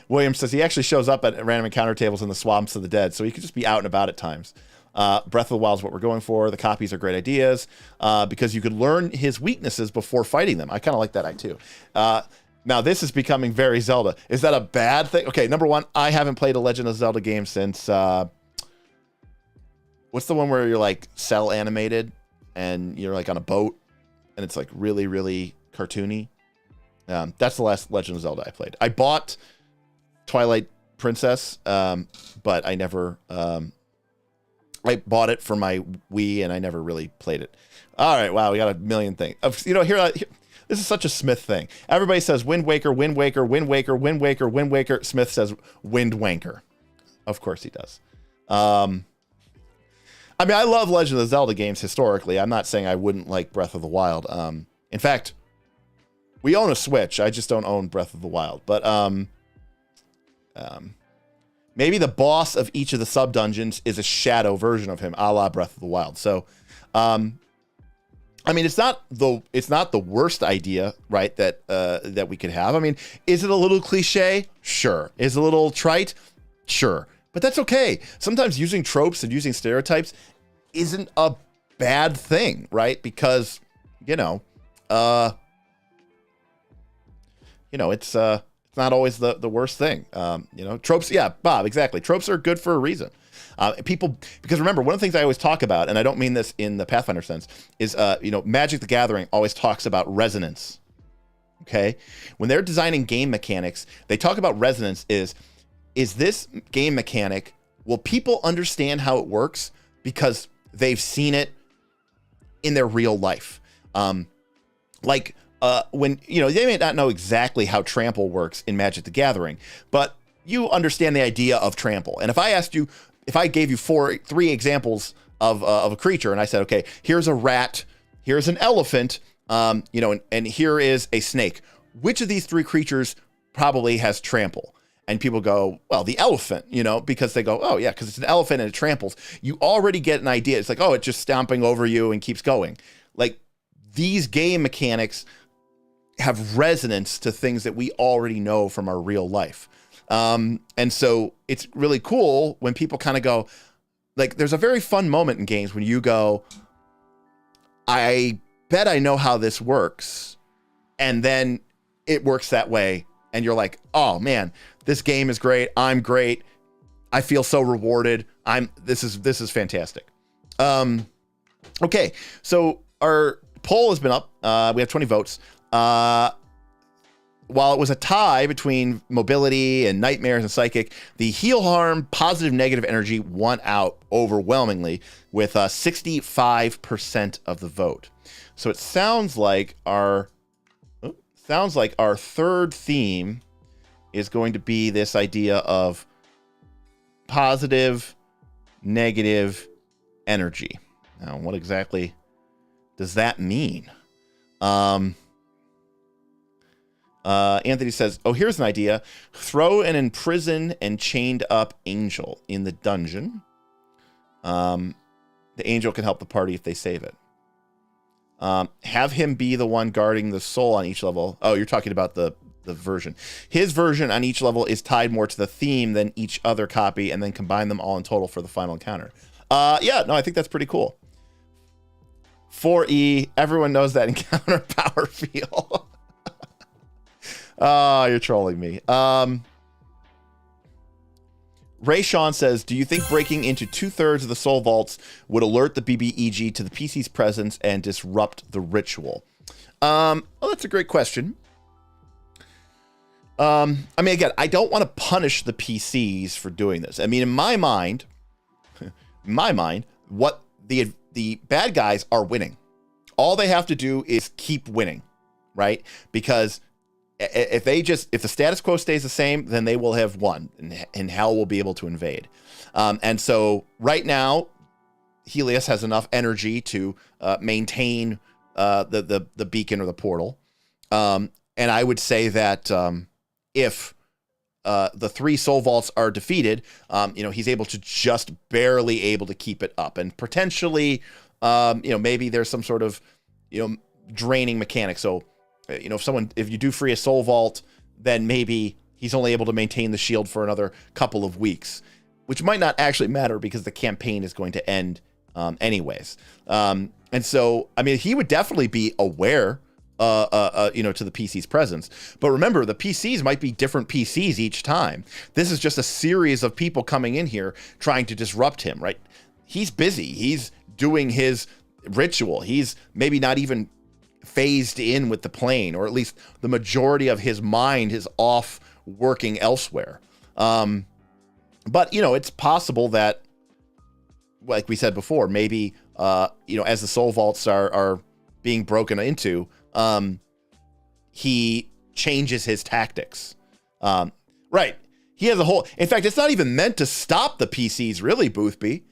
William says he actually shows up at random encounter tables in the swamps of the dead, so he could just be out and about at times. Breath of the Wild is what we're going for. The copies are great ideas, because you could learn his weaknesses before fighting them. I kind of like that idea too. Now this is becoming very Zelda. Is that a bad thing? Okay, number one, I haven't played a Legend of Zelda game since what's the one where you're like cell animated and you're like on a boat, and it's like really, really cartoony. That's the last Legend of Zelda I played. I bought Twilight Princess, but I never. I bought it for my Wii, and I never really played it. All right, wow, we got a million things. Here, this is such a Smith thing. Everybody says Wind Waker, Wind Waker, Wind Waker, Wind Waker, Wind Waker. Smith says Wind Wanker. Of course he does. I mean, I love Legend of Zelda games historically. I'm not saying I wouldn't like Breath of the Wild. In fact, we own a Switch. I just don't own Breath of the Wild. But maybe the boss of each of the sub-dungeons is a shadow version of him, a la Breath of the Wild. So, I mean, it's not the worst idea, right, that we could have. I mean, is it a little cliche? Sure. Is it a little trite? Sure. But that's okay. Sometimes using tropes and using stereotypes isn't a bad thing, right? Because, it's not always the worst thing. Tropes, yeah, Bob, exactly. Tropes are good for a reason. Because remember, one of the things I always talk about, and I don't mean this in the Pathfinder sense, is, Magic the Gathering always talks about resonance. Okay? When they're designing game mechanics, they talk about resonance is this game mechanic, will people understand how it works because they've seen it in their real life? When, they may not know exactly how trample works in Magic the Gathering, but you understand the idea of trample. And if I gave you three examples of a creature, and I said, okay, here's a rat, here's an elephant, and here is a snake. Which of these three creatures probably has trample? And people go, well, the elephant, because they go, oh yeah, because it's an elephant and it tramples. You already get an idea. It's like, oh, it's just stomping over you and keeps going. Like, these game mechanics have resonance to things that we already know from our real life. And so it's really cool when people kind of go, like, there's a very fun moment in games when you go, I bet I know how this works. And then it works that way. And you're like, oh man, this game is great. I'm great. I feel so rewarded. This is fantastic. Okay. So our poll has been up. We have 20 votes. While it was a tie between mobility and nightmares and psychic, the heal harm, positive, negative energy won out overwhelmingly with 65% of the vote. So it sounds like our third theme is going to be this idea of positive, negative energy. Now, what exactly does that mean? Anthony says, oh, here's an idea. Throw an imprisoned and chained up angel in the dungeon. The angel can help the party if they save it. Have him be the one guarding the soul on each level. Oh, you're talking about the version. His version on each level is tied more to the theme than each other copy, and then combine them all in total for the final encounter. I think that's pretty cool. 4E, everyone knows that encounter power feel. Oh, you're trolling me. Ray Sean says, do you think breaking into 2/3 of the soul vaults would alert the BBEG to the PC's presence and disrupt the ritual? Well, that's a great question. Again, I don't want to punish the PCs for doing this. I mean, in my mind, what the bad guys are winning. All they have to do is keep winning, right? Because if the status quo stays the same, then they will have won, and hell will be able to invade. And so right now, Helios has enough energy to maintain the beacon or the portal. And I would say that if the 3 soul vaults are defeated, he's able to just barely able to keep it up, and potentially, maybe there's some sort of, draining mechanic. So, if you do free a soul vault, then maybe he's only able to maintain the shield for another couple of weeks, which might not actually matter because the campaign is going to end anyways. And so, he would definitely be aware, to the PC's presence. But remember, the PCs might be different PCs each time. This is just a series of people coming in here trying to disrupt him, right? He's busy. He's doing his ritual. He's maybe not even phased in with the plane, or at least the majority of his mind is off working elsewhere. But, you know, it's possible that, like we said before, maybe, you know, as the soul vaults are being broken into, he changes his tactics. Right. He has a whole, in fact, it's not even meant to stop the PCs, really, Boothby.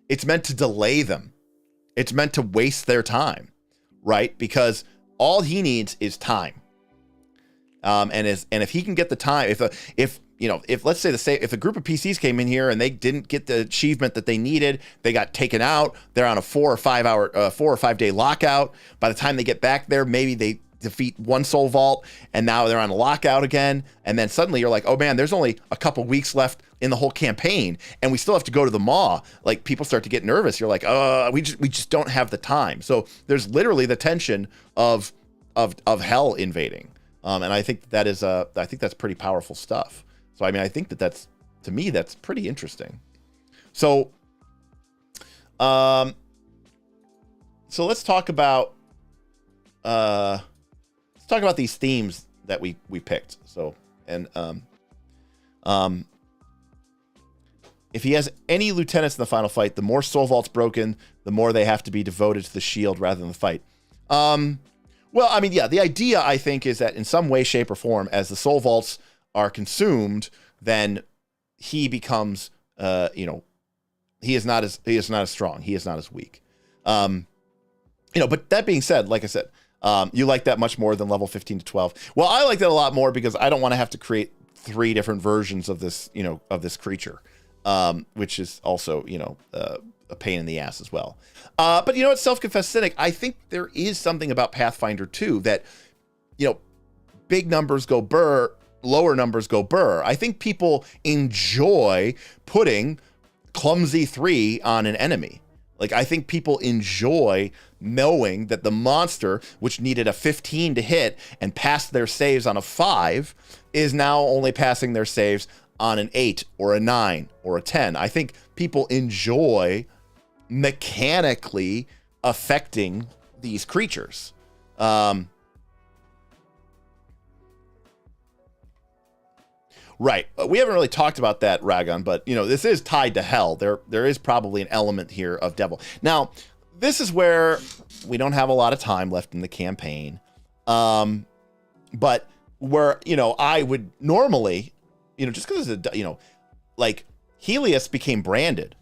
It's meant to delay them. It's meant to waste their time, right? Because all he needs is time. And if he can get the time, if let's say if a group of PCs came in here and they didn't get the achievement that they needed, they got taken out, they're on a 4 or 5 day lockout. By the time they get back there, maybe they defeat one soul vault and now they're on a lockout again. And then suddenly you're like, oh man, there's only a couple weeks left in the whole campaign and we still have to go to the maw. Like, people start to get nervous. You're like, we just don't have the time. So there's literally the tension of hell invading. And I think that's pretty powerful stuff. So, I mean, I think that's pretty interesting. So, let's talk about these themes that we picked. So, and if he has any lieutenants in the final fight, the more soul vaults broken, the more they have to be devoted to the shield rather than the fight. Well, I mean, yeah, the idea, I think, is that in some way, shape, or form, as the soul vaults are consumed, then he becomes, he is not as strong. He is not as weak. But that being said, like I said, you like that much more than level 15 to 12. Well, I like that a lot more because I don't want to have to create 3 different versions of this, of this creature, which is also, a pain in the ass as well. But it's self-confessed cynic. I think there is something about Pathfinder 2 that, big numbers go burr, lower numbers go burr. I think people enjoy putting clumsy 3 on an enemy. Like, I think people enjoy knowing that the monster, which needed a 15 to hit and passed their saves on a 5, is now only passing their saves on an 8 or a 9 or a 10. I think people enjoy mechanically affecting these creatures. Right. We haven't really talked about that, Ragon, but, this is tied to hell. There is probably an element here of devil. Now, this is where we don't have a lot of time left in the campaign. But where, I would normally, just because, like, Helios became branded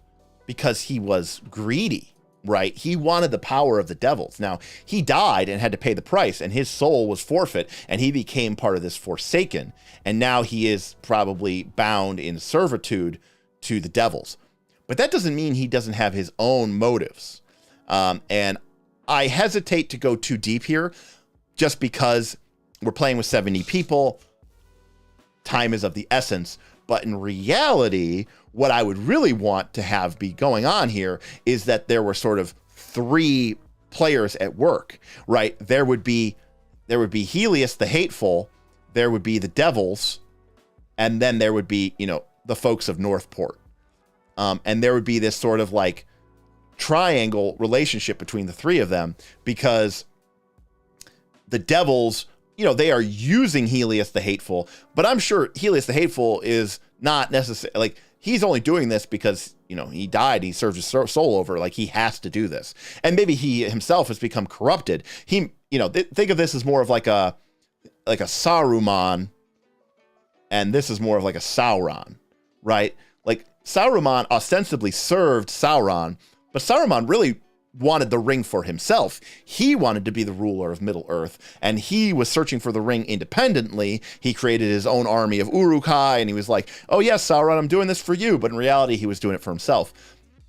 because he was greedy, right? He wanted the power of the devils. Now, he died and had to pay the price, and his soul was forfeit, and he became part of this Forsaken. And now he is probably bound in servitude to the devils. But that doesn't mean he doesn't have his own motives. And I hesitate to go too deep here just because we're playing with 70 people. Time is of the essence. But in reality, what I would really want to have be going on here is that there were sort of 3 players at work, right? There would be Helios the Hateful, there would be the Devils, and then there would be, the folks of Northport. And there would be this sort of like triangle relationship between the 3 of them, because the Devils, they are using Helios the Hateful, but I'm sure Helios the Hateful is not necessarily, like, he's only doing this because, he died, he served his soul over, like, he has to do this. And maybe he himself has become corrupted. He, think of this as more of like a Saruman, and this is more of like a Sauron, right? Like, Saruman ostensibly served Sauron, but Saruman really wanted the ring for himself. He wanted to be the ruler of Middle-earth, and he was searching for the ring independently. He created his own army of Uruk-hai, and he was like, oh yes, Sauron, I'm doing this for you. But in reality, he was doing it for himself.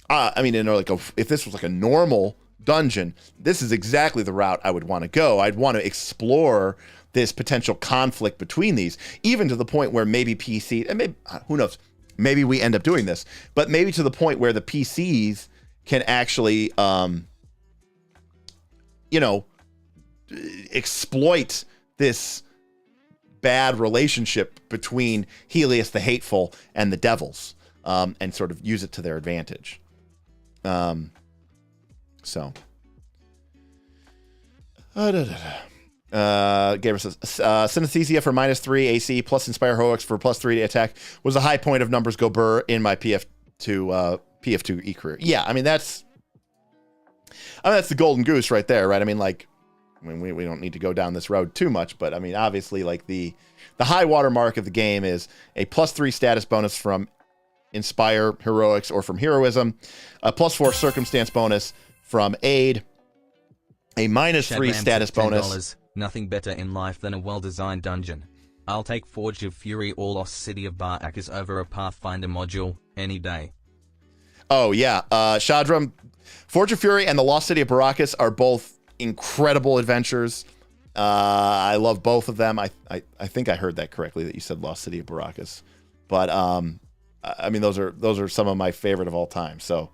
If this was like a normal dungeon, this is exactly the route I would want to go. I'd want to explore this potential conflict between these, even to the point where maybe PC, and maybe, who knows, maybe we end up doing this, but maybe to the point where the PCs can actually, exploit this bad relationship between Helios the Hateful and the Devils, and sort of use it to their advantage. So Gamer says, Synesthesia for -3 AC plus Inspire Heroics for +3 to attack was a high point of numbers go burr in my PF2 e-career. Yeah, I mean that's the golden goose right there, right? I mean, like, we don't need to go down this road too much, but I mean, obviously, like the high water mark of the game is a +3 status bonus from Inspire Heroics or from Heroism, a +4 circumstance bonus from Aid, a -3 status bonus. Nothing better in life than a well-designed dungeon. I'll take Forge of Fury or Lost City of Baracus over a Pathfinder module any day. Oh yeah, Shadram, Forge of Fury and the Lost City of Baracus are both incredible adventures. I love both of them. I think I heard that correctly, that you said Lost City of Baracus, but I mean those are some of my favorite of all time. So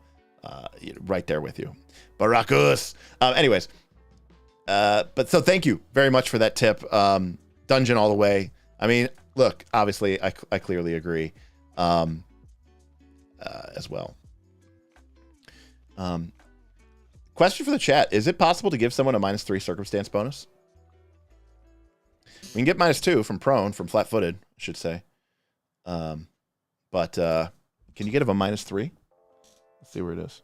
right there with you, Baracus. Anyways. But so thank you very much for that tip. Dungeon all the way. I mean, look, obviously I clearly agree, as well. Question for the chat. Is it possible to give someone a -3 circumstance bonus? We can get -2 from prone, from flat-footed, I should say. But can you get him a -3? Let's see where it is.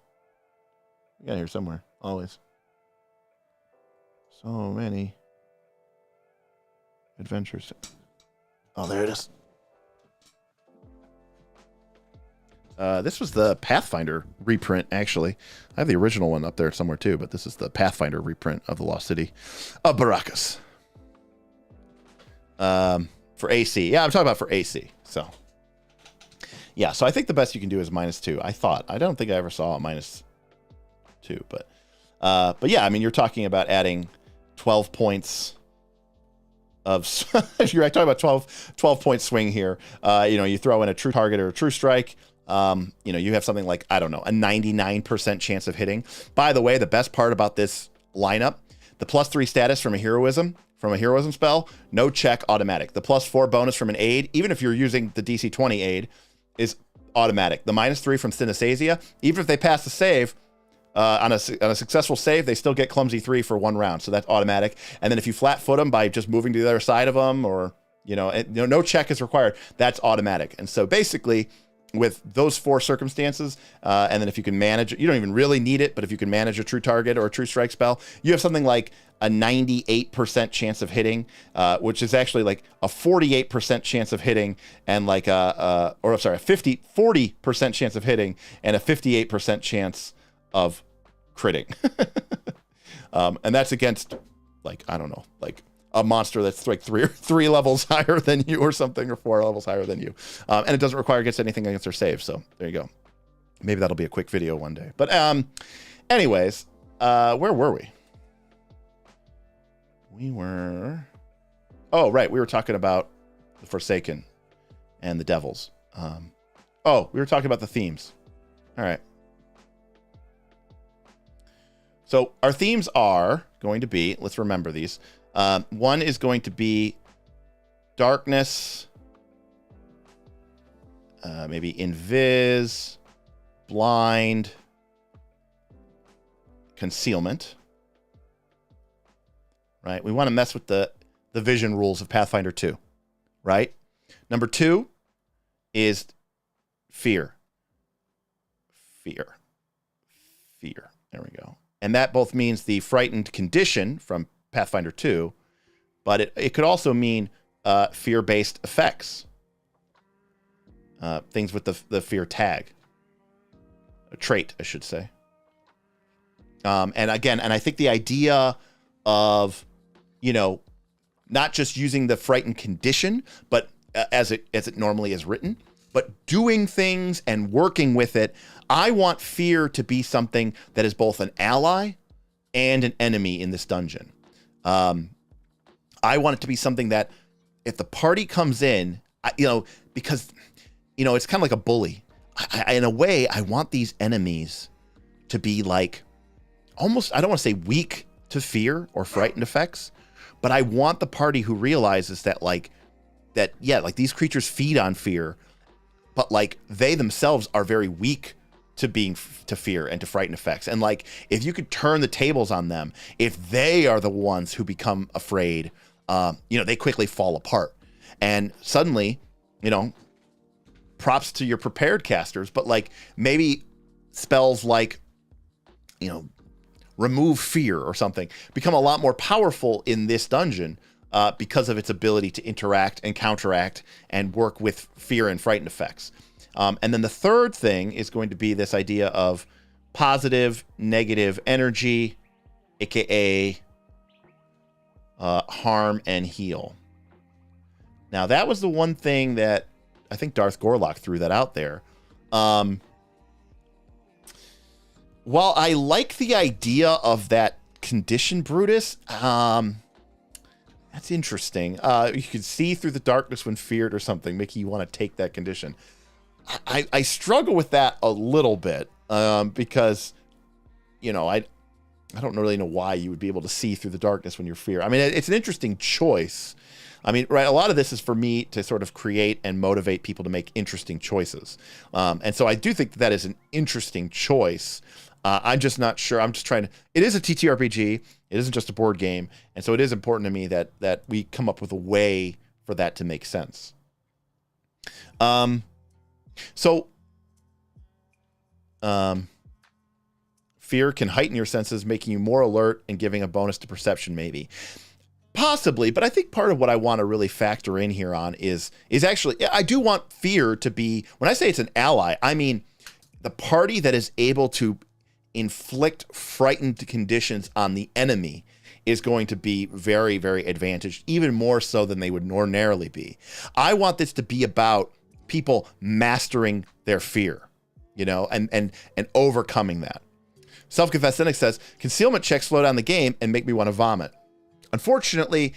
We got it here somewhere, always. So many adventures. Oh, there it is. This was the Pathfinder reprint, actually. I have the original one up there somewhere, too, but this is the Pathfinder reprint of the Lost City of Baracus. For AC. Yeah, I'm talking about for AC. So, yeah, so I think the best you can do is -2. I don't think I ever saw a -2, but yeah, I mean, you're talking about adding 12 points of you're talking about 12 point swing here. You throw in a true target or a true strike. You have something like, I don't know, a 99% chance of hitting. By the way, the best part about this lineup, the +3 status from a heroism spell, no check, automatic. The +4 bonus from an aid, even if you're using the DC 20 aid, is automatic. The -3 from Synesthesia, even if they pass the save, on a successful save, they still get clumsy 3 for 1 round, so that's automatic. And then if you flat foot them by just moving to the other side of them, or no check is required, that's automatic. And so basically, with those 4 circumstances, and then if you can manage it, you don't even really need it, but if you can manage a true target or a true strike spell, you have something like a 98% chance of hitting, which is actually like a 48% chance of hitting, and like a 40% chance of hitting, and a 58% chance of critting. And that's against, like, I don't know, like a monster that's like three levels higher than you or something, or 4 levels higher than you. And it doesn't require against anything against their save. So there you go. Maybe that'll be a quick video one day. But anyways, where were we? We were talking about the Forsaken and the Devils. We were talking about the themes. All right. So our themes are going to be, let's remember these. One is going to be darkness, maybe invis, blind, concealment. Right? We want to mess with the vision rules of Pathfinder 2. Right? Number 2 is fear. Fear. There we go. And that both means the frightened condition from Pathfinder 2, but it could also mean fear-based effects. Things with the fear tag. A trait, I should say. And I think the idea of, not just using the frightened condition, but as it normally is written, but doing things and working with it. I want fear to be something that is both an ally and an enemy in this dungeon. I want it to be something that if the party comes in, because, it's kind of like a bully. In a way, I want these enemies to be like almost, I don't want to say weak to fear or frightened effects, but I want the party who realizes that these creatures feed on fear, but like they themselves are very weak to to fear and to frighten effects. And like, if you could turn the tables on them, if they are the ones who become afraid, they quickly fall apart. And suddenly, props to your prepared casters, but like maybe spells like, remove fear or something become a lot more powerful in this dungeon because of its ability to interact and counteract and work with fear and frightened effects. And then the third thing is going to be this idea of positive, negative energy, aka harm and heal. Now, that was the one thing that I think Darth Gorlock threw that out there. While I like the idea of that condition, Brutus, that's interesting. You can see through the darkness when feared or something, making you want to take that condition. I struggle with that a little bit because, I don't really know why you would be able to see through the darkness when you're feared. I mean, it's an interesting choice. I mean, right, a lot of this is for me to sort of create and motivate people to make interesting choices. And so I do think that is an interesting choice. I'm just not sure. I'm just trying to... It is a TTRPG. It isn't just a board game. And so it is important to me that we come up with a way for that to make sense. Fear can heighten your senses, making you more alert and giving a bonus to perception, maybe. Possibly, but I think part of what I want to really factor in here on is actually, I do want fear to be, when I say it's an ally, I mean the party that is able to inflict frightened conditions on the enemy is going to be very, very advantaged, even more so than they would ordinarily be. I want this to be about people mastering their fear, and overcoming that. Self-confessed cynic says, concealment checks slow down the game and make me want to vomit. Unfortunately,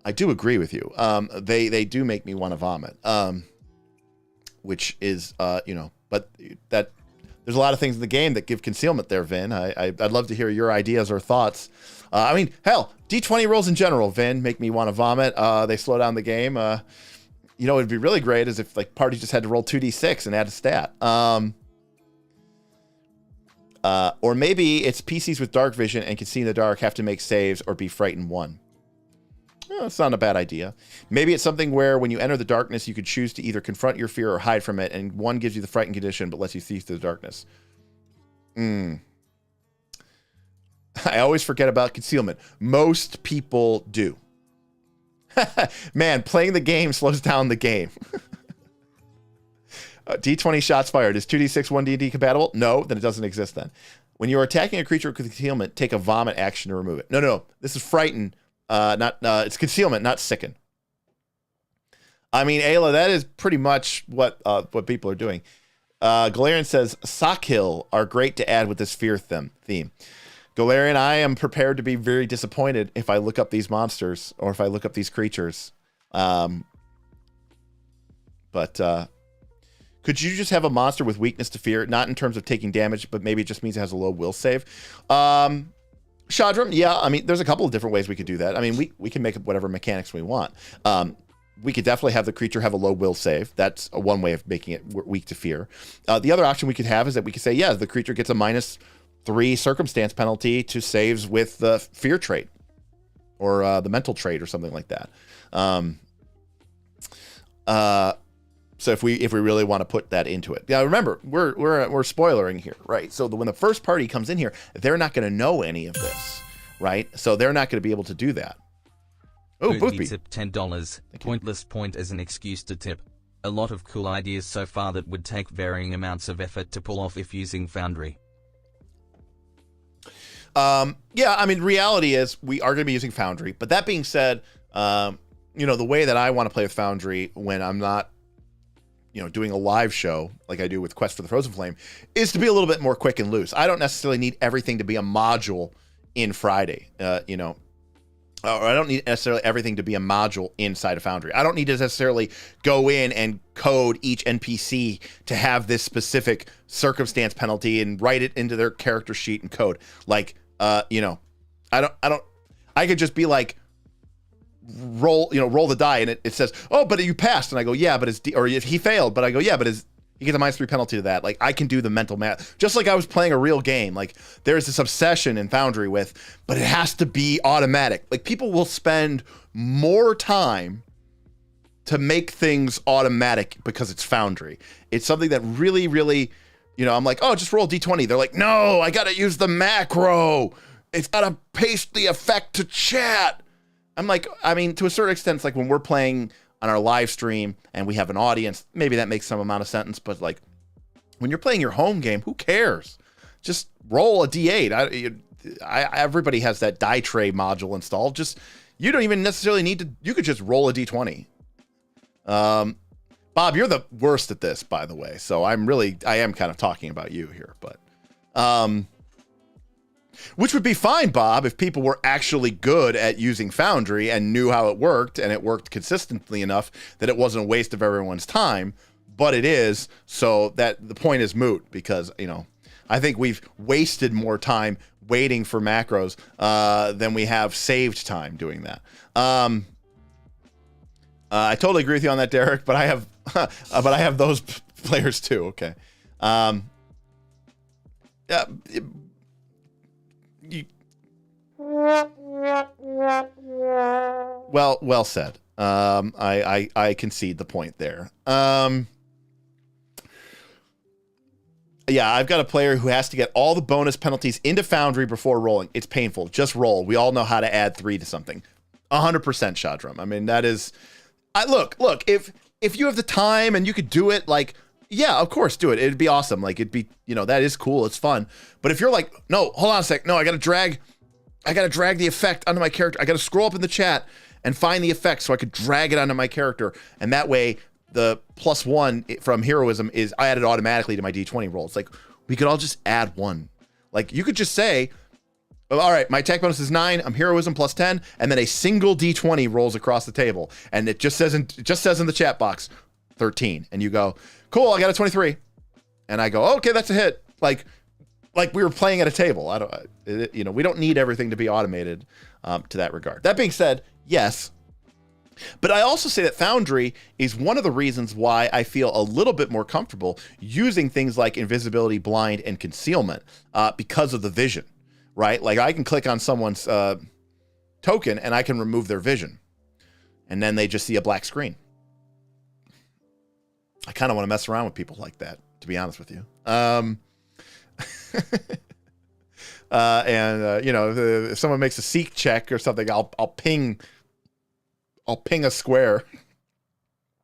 I do agree with you. They do make me want to vomit, which is, but that there's a lot of things in the game that give concealment there, Vin. I'd love to hear your ideas or thoughts. I mean, hell, D20 rolls in general, Vin, make me want to vomit. They slow down the game. It'd be really great is if like parties just had to roll 2d6 and add a stat. Or maybe it's PCs with dark vision and can see in the dark, have to make saves or be frightened 1. It's not a bad idea. Maybe it's something where when you enter the darkness, you could choose to either confront your fear or hide from it, and 1 gives you the frightened condition but lets you see through the darkness. I always forget about concealment. Most people do. Man, playing the game slows down the game. D20 shots fired. Is 2d6 1d&D compatible? No, then it doesn't exist then. When you are attacking a creature with concealment, take a vomit action to remove it. No. This is frighten. It's concealment, not sicken. I mean, Ayla, that is pretty much what people are doing. Galarian says, Sockhill are great to add with this fear theme. Galarian, I am prepared to be very disappointed if I look up these monsters or if I look up these creatures. Could you just have a monster with weakness to fear? Not in terms of taking damage, but maybe it just means it has a low will save. Shadram, yeah, I mean, there's a couple of different ways we could do that. I mean, we can make up whatever mechanics we want. We could definitely have the creature have a low will save. That's one way of making it weak to fear. The other option we could have is that we could say, yeah, the creature gets a -3 circumstance penalty to saves with the fear trait or the mental trait or something like that. So if we really want to put that into it. Now remember, we're spoilering here, right? So when the first party comes in here, they're not going to know any of this, right? So they're not going to be able to do that. Oh, Boothby. Tip $10. Pointless point as an excuse to tip. A lot of cool ideas so far that would take varying amounts of effort to pull off if using Foundry. Yeah, I mean, reality is we are going to be using Foundry. But that being said, the way that I want to play with Foundry when I'm not doing a live show like I do with Quest for the Frozen Flame is to be a little bit more quick and loose. I don't necessarily need everything to be a module in Friday, or I don't need necessarily everything to be a module inside of Foundry. I don't need to necessarily go in and code each NPC to have this specific circumstance penalty and write it into their character sheet and code. Like, I could just be like, roll the die and it says, oh, but you passed. And I go, yeah, but or if he failed, but I go, yeah, but You get the -3 penalty to that. Like, I can do the mental math. Just like I was playing a real game. Like, there's this obsession in Foundry with, but it has to be automatic. Like, people will spend more time to make things automatic because it's Foundry. It's something that really, really, you know, I'm like, oh, just roll D20. They're like, no, I got to use the macro. It's got to paste the effect to chat. I'm like, I mean, to a certain extent, it's like when we're playing on our live stream and we have an audience, maybe that makes some amount of sense, but like when you're playing your home game, who cares? Just roll a D8. Everybody has that die tray module installed. Just, you don't even necessarily need to, you could just roll a D20. Bob, you're the worst at this, by the way. So I am kind of talking about you here, but, which would be fine, Bob, if people were actually good at using Foundry and knew how it worked, and it worked consistently enough that it wasn't a waste of everyone's time. But it is, so that the point is moot because, you know, I think we've wasted more time waiting for macros than we have saved time doing that. I totally agree with you on that, Derek. But I have those players too. Okay. Yeah. Well said. I concede the point there. Yeah, I've got a player who has to get all the bonus penalties into Foundry before rolling. It's painful. Just roll. We all know how to add 3 to something. 100% Shadram. I mean, that is. Look. If you have the time and you could do it, like, yeah, of course, do it. It'd be awesome. Like, it'd be, you know, that is cool. It's fun. But if you're like, no, hold on a sec. No, I gotta drag the effect onto my character. I gotta scroll up in the chat and find the effect so I could drag it onto my character. And that way, the +1 from heroism is added automatically to my D20 rolls. Like, we could all just add 1. Like, you could just say, oh, all right, my attack bonus is 9. I'm heroism +10, and then a single D20 rolls across the table, and it just says in the chat box 13, and you go, cool, I got a 23, and I go, okay, that's a hit. Like we were playing at a table. We don't need everything to be automated to that regard. That being said, yes. But I also say that Foundry is one of the reasons why I feel a little bit more comfortable using things like invisibility, blind, and concealment because of the vision, right? Like, I can click on someone's token and I can remove their vision, and then they just see a black screen. I kind of want to mess around with people like that, to be honest with you. If someone makes a seek check or something, I'll ping a square,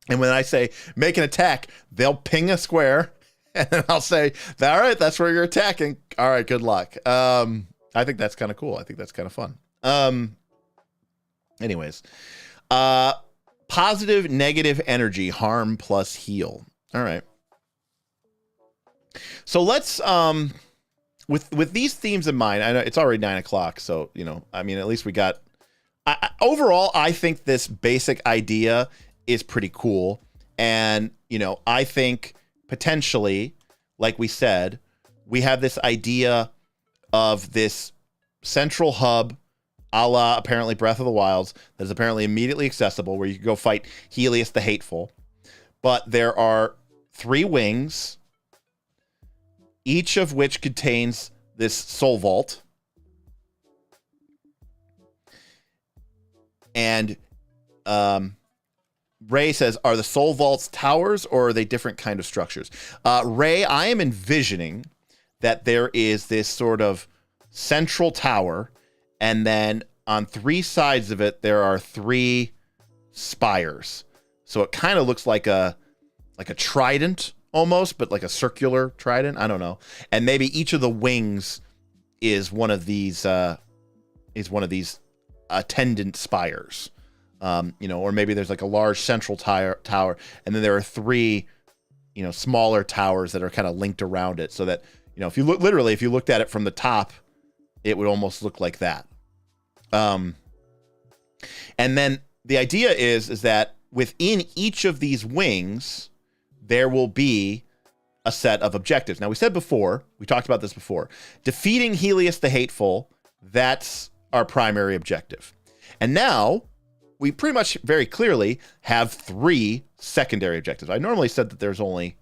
and when I say make an attack, they'll ping a square, and then I'll say, all right, that's where you're attacking. All right, good luck. I think that's kind of cool. I think that's kind of fun. Anyways, positive, negative energy, harm plus heal. All right. So let's with these themes in mind. I know it's already 9 o'clock, so I mean, at least we got. Overall, I think this basic idea is pretty cool. And, I think potentially, like we said, we have this idea of this central hub, a la apparently Breath of the Wilds, that is apparently immediately accessible, where you can go fight Helios the Hateful. But there are 3 wings, each of which contains this soul vault. And Ray says, are the soul vaults towers or are they different kind of structures? Ray, I am envisioning that there is this sort of central tower, and then on 3 sides of it, there are 3 spires. So it kind of looks like a trident almost, but like a circular trident. I don't know. And maybe each of the wings is one of these attendant spires, or maybe there's like a large central tower, and then there are 3, smaller towers that are kind of linked around it, so that, if you looked at it from the top, it would almost look like that. And then the idea is that within each of these wings, there will be a set of objectives. Now, we talked about this before, defeating Helios the Hateful, that's our primary objective. And now we pretty much very clearly have 3 secondary objectives. I normally said that there's only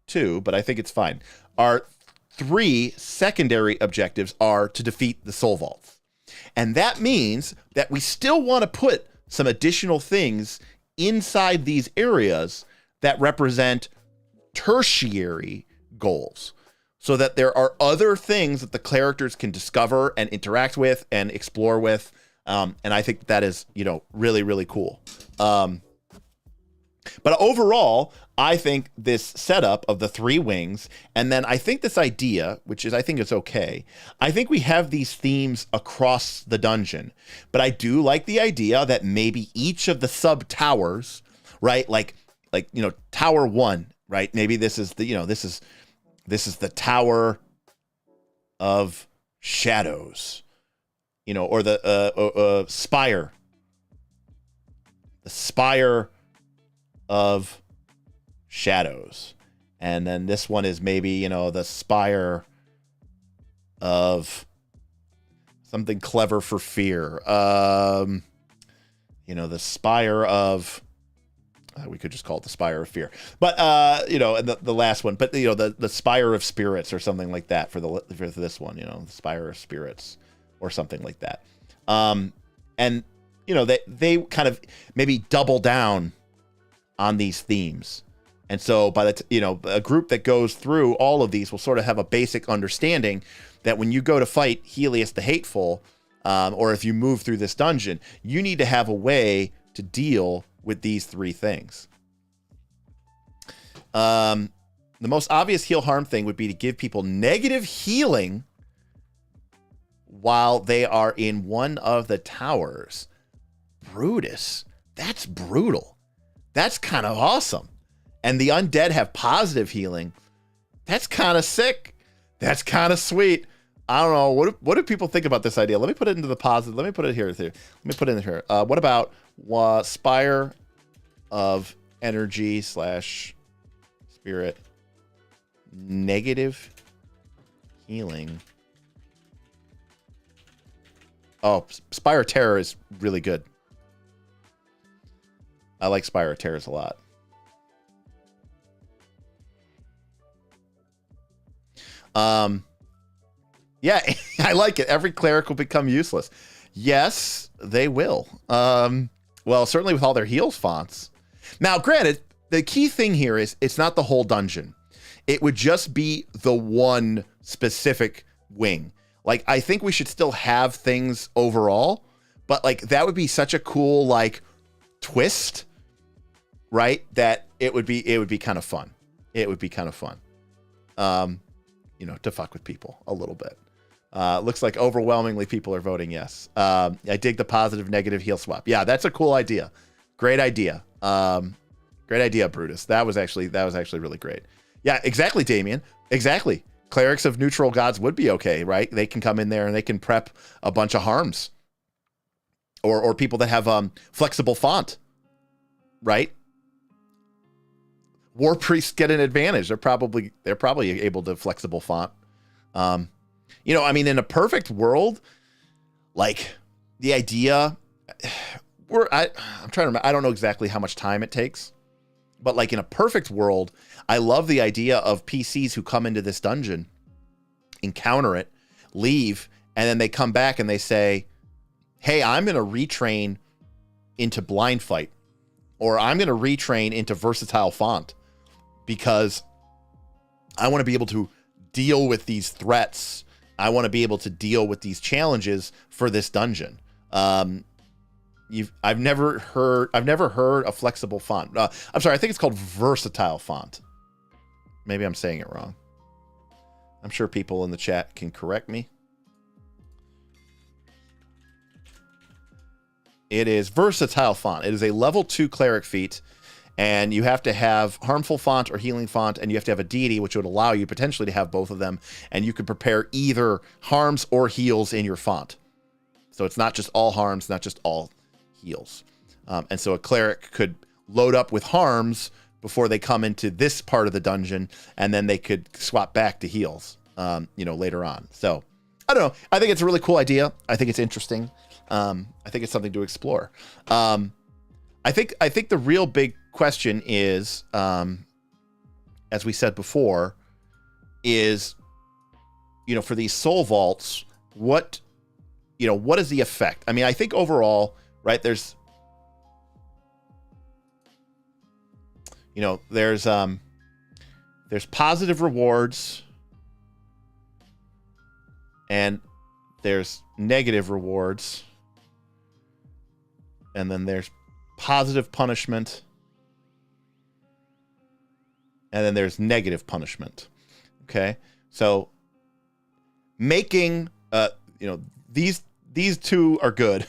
2, but I think it's fine. Our 3 secondary objectives are to defeat the soul vaults. And that means that we still want to put some additional things inside these areas that represent tertiary goals, so that there are other things that the characters can discover and interact with and explore with. And I think that is, really, really cool. But overall, I think this setup of the 3 wings, and then I think this idea, which is, I think it's okay. I think we have these themes across the dungeon, but I do like the idea that maybe each of the sub towers, right? Like, tower 1, right? Maybe this is the, this is the Tower of Shadows, or the Spire. The Spire of Shadows. And then this one is maybe, the Spire of something clever for fear. The Spire of... we could just call it the Spire of Fear, but and the last one, but the Spire of Spirits or something like that for this one, the Spire of Spirits or something like that. And they kind of maybe double down on these themes, and so by a group that goes through all of these will sort of have a basic understanding that when you go to fight Helios the Hateful, or if you move through this dungeon, you need to have a way to deal with these 3 things. The most obvious heal harm thing would be to give people negative healing while they are in one of the towers. Brutus. That's brutal. That's kind of awesome. And the undead have positive healing. That's kind of sick. That's kind of sweet. I don't know. What do people think about this idea? Let me put it into the positive. Let me put it here. Let me put it in here. What about Spire of Energy / Spirit negative healing? Oh, Spire of Terror is really good. I like Spire of Terrors a lot. Yeah, I like it. Every cleric will become useless. Yes, they will. Well, certainly with all their heals fonts. Now, granted, the key thing here is it's not the whole dungeon. It would just be the one specific wing. Like, I think we should still have things overall, but that would be such a cool twist, right? That it would be kind of fun. It would be kind of fun. To fuck with people a little bit. Looks like overwhelmingly people are voting yes. I dig the positive negative heal swap. Yeah, that's a cool idea. Great idea. Great idea, Brutus. That was actually really great. Yeah, exactly, Damien. Exactly. Clerics of neutral gods would be okay, right? They can come in there and they can prep a bunch of harms. Or people that have flexible font, right? War priests get an advantage. They're probably able to flexible font. In a perfect world, the idea, I'm trying to remember, I don't know exactly how much time it takes, but in a perfect world, I love the idea of PCs who come into this dungeon, encounter it, leave, and then they come back and they say, hey, I'm going to retrain into blind fight, or I'm going to retrain into versatile font because I want to be able to deal with these threats. I want to be able to deal with these challenges for this dungeon. I've never heard a flexible font. I'm sorry, I think it's called versatile font. Maybe I'm saying it wrong. I'm sure people in the chat can correct me. It is versatile font. It is a level 2 cleric feat, and you have to have harmful font or healing font, and you have to have a deity, which would allow you potentially to have both of them, and you can prepare either harms or heals in your font. So it's not just all harms, not just all heals. And so a cleric could load up with harms before they come into this part of the dungeon, and then they could swap back to heals, later on. So I don't know. I think it's a really cool idea. I think it's interesting. I think it's something to explore. I think the real big question is, as we said before, is, for these soul vaults, what is the effect? I mean, I think overall, right, there's positive rewards and there's negative rewards, and then there's positive punishment, and then there's negative punishment. Okay, so making these two are good.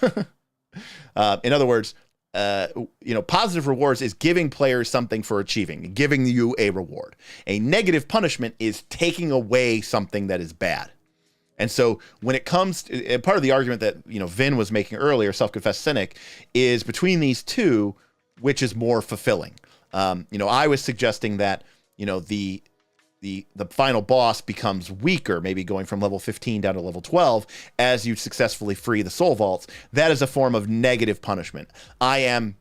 In other words, positive rewards is giving players something for achieving, giving you a reward. A negative punishment is taking away something that is bad. And so when it comes to part of the argument that, Vin was making earlier, self-confessed cynic, is between these two, which is more fulfilling. I was suggesting that, the final boss becomes weaker, maybe going from level 15 down to level 12 as you successfully free the soul vaults. That is a form of negative punishment. I am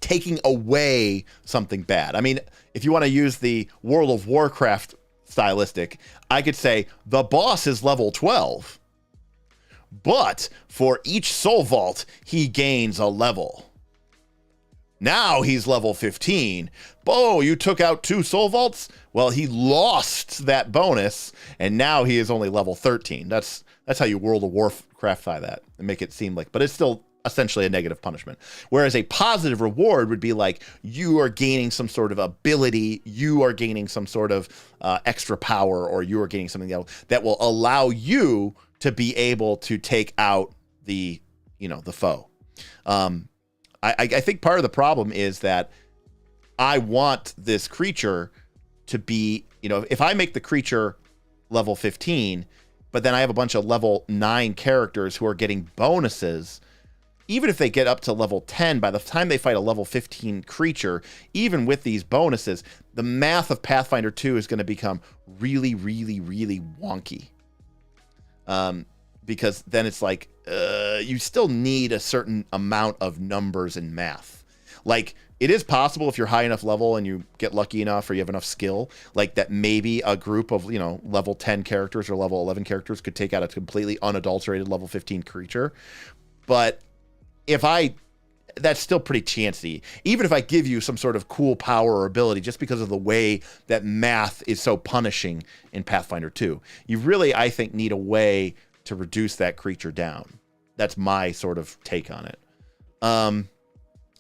taking away something bad. I mean, if you want to use the World of Warcraft stylistic, I could say the boss is level 12, but for each soul vault, he gains a level. Now he's level 15. Oh, you took out 2 soul vaults? Well, he lost that bonus, and now he is only level 13. That's how you World of Warcraft-fy that and make it seem like, but it's still essentially a negative punishment. Whereas a positive reward would be like, you are gaining some sort of ability, you are gaining some sort of extra power, or you are gaining something else that will allow you to be able to take out the foe. I think part of the problem is that I want this creature to be, if I make the creature level 15, but then I have a bunch of level 9 characters who are getting bonuses, even if they get up to level 10, by the time they fight a level 15 creature, even with these bonuses, the math of Pathfinder 2 is going to become really, really, really wonky. Because then it's like, you still need a certain amount of numbers in math. Like, it is possible if you're high enough level and you get lucky enough or you have enough skill, like that maybe a group of, level 10 characters or level 11 characters could take out a completely unadulterated level 15 creature. But that's still pretty chancy. Even if I give you some sort of cool power or ability, just because of the way that math is so punishing in Pathfinder 2, you really, I think, need a way to reduce that creature down. That's my sort of take on it.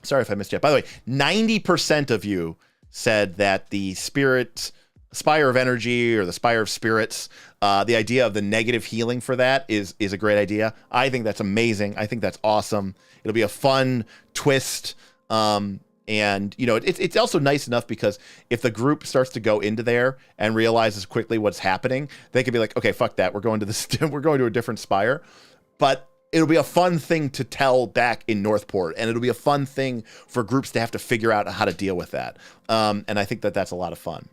Sorry if I missed you. By the way, 90% of you said that the Spire of Energy or the Spire of Spirits, the idea of the negative healing for that is a great idea. I think that's amazing. I think that's awesome. It'll be a fun twist. And it's also nice enough because if the group starts to go into there and realizes quickly what's happening, they can be like, okay, fuck that. We're going to a different Spire. But it'll be a fun thing to tell back in Northport, and it'll be a fun thing for groups to have to figure out how to deal with that. And I think that that's a lot of fun.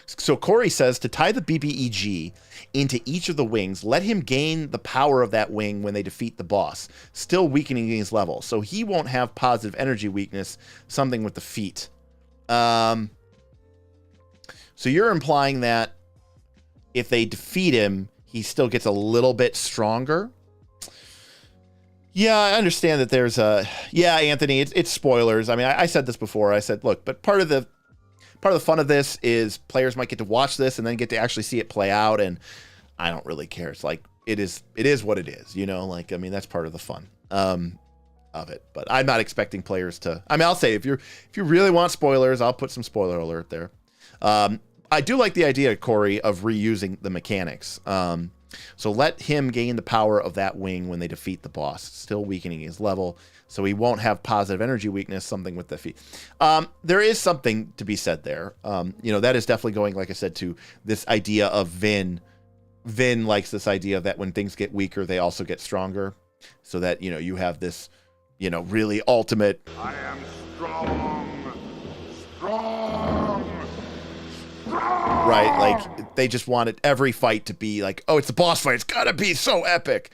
So Corey says to tie the BBEG into each of the wings, let him gain the power of that wing when they defeat the boss, still weakening his level. So he won't have positive energy weakness, something with the feet. So you're implying that if they defeat him, he still gets a little bit stronger. Yeah, I understand that there's Anthony, it's spoilers. I mean, I said this before. I said, look, but part of the fun of this is players might get to watch this and then get to actually see it play out, and I don't really care. It's like it is what it is, like, I mean, that's part of the fun of it. But I'm not expecting players to, I mean, I'll say if you really want spoilers, I'll put some spoiler alert there. I do like the idea, Corey, of reusing the mechanics. So let him gain the power of that wing when they defeat the boss, still weakening his level. So he won't have positive energy weakness, something with the feet. There is something to be said there. That is definitely going, like I said, to this idea of Vin. Vin likes this idea that when things get weaker, they also get stronger. So that, you have this, really ultimate. I am strong. Right, like they just wanted every fight to be like, oh, it's the boss fight, it's gotta be so epic.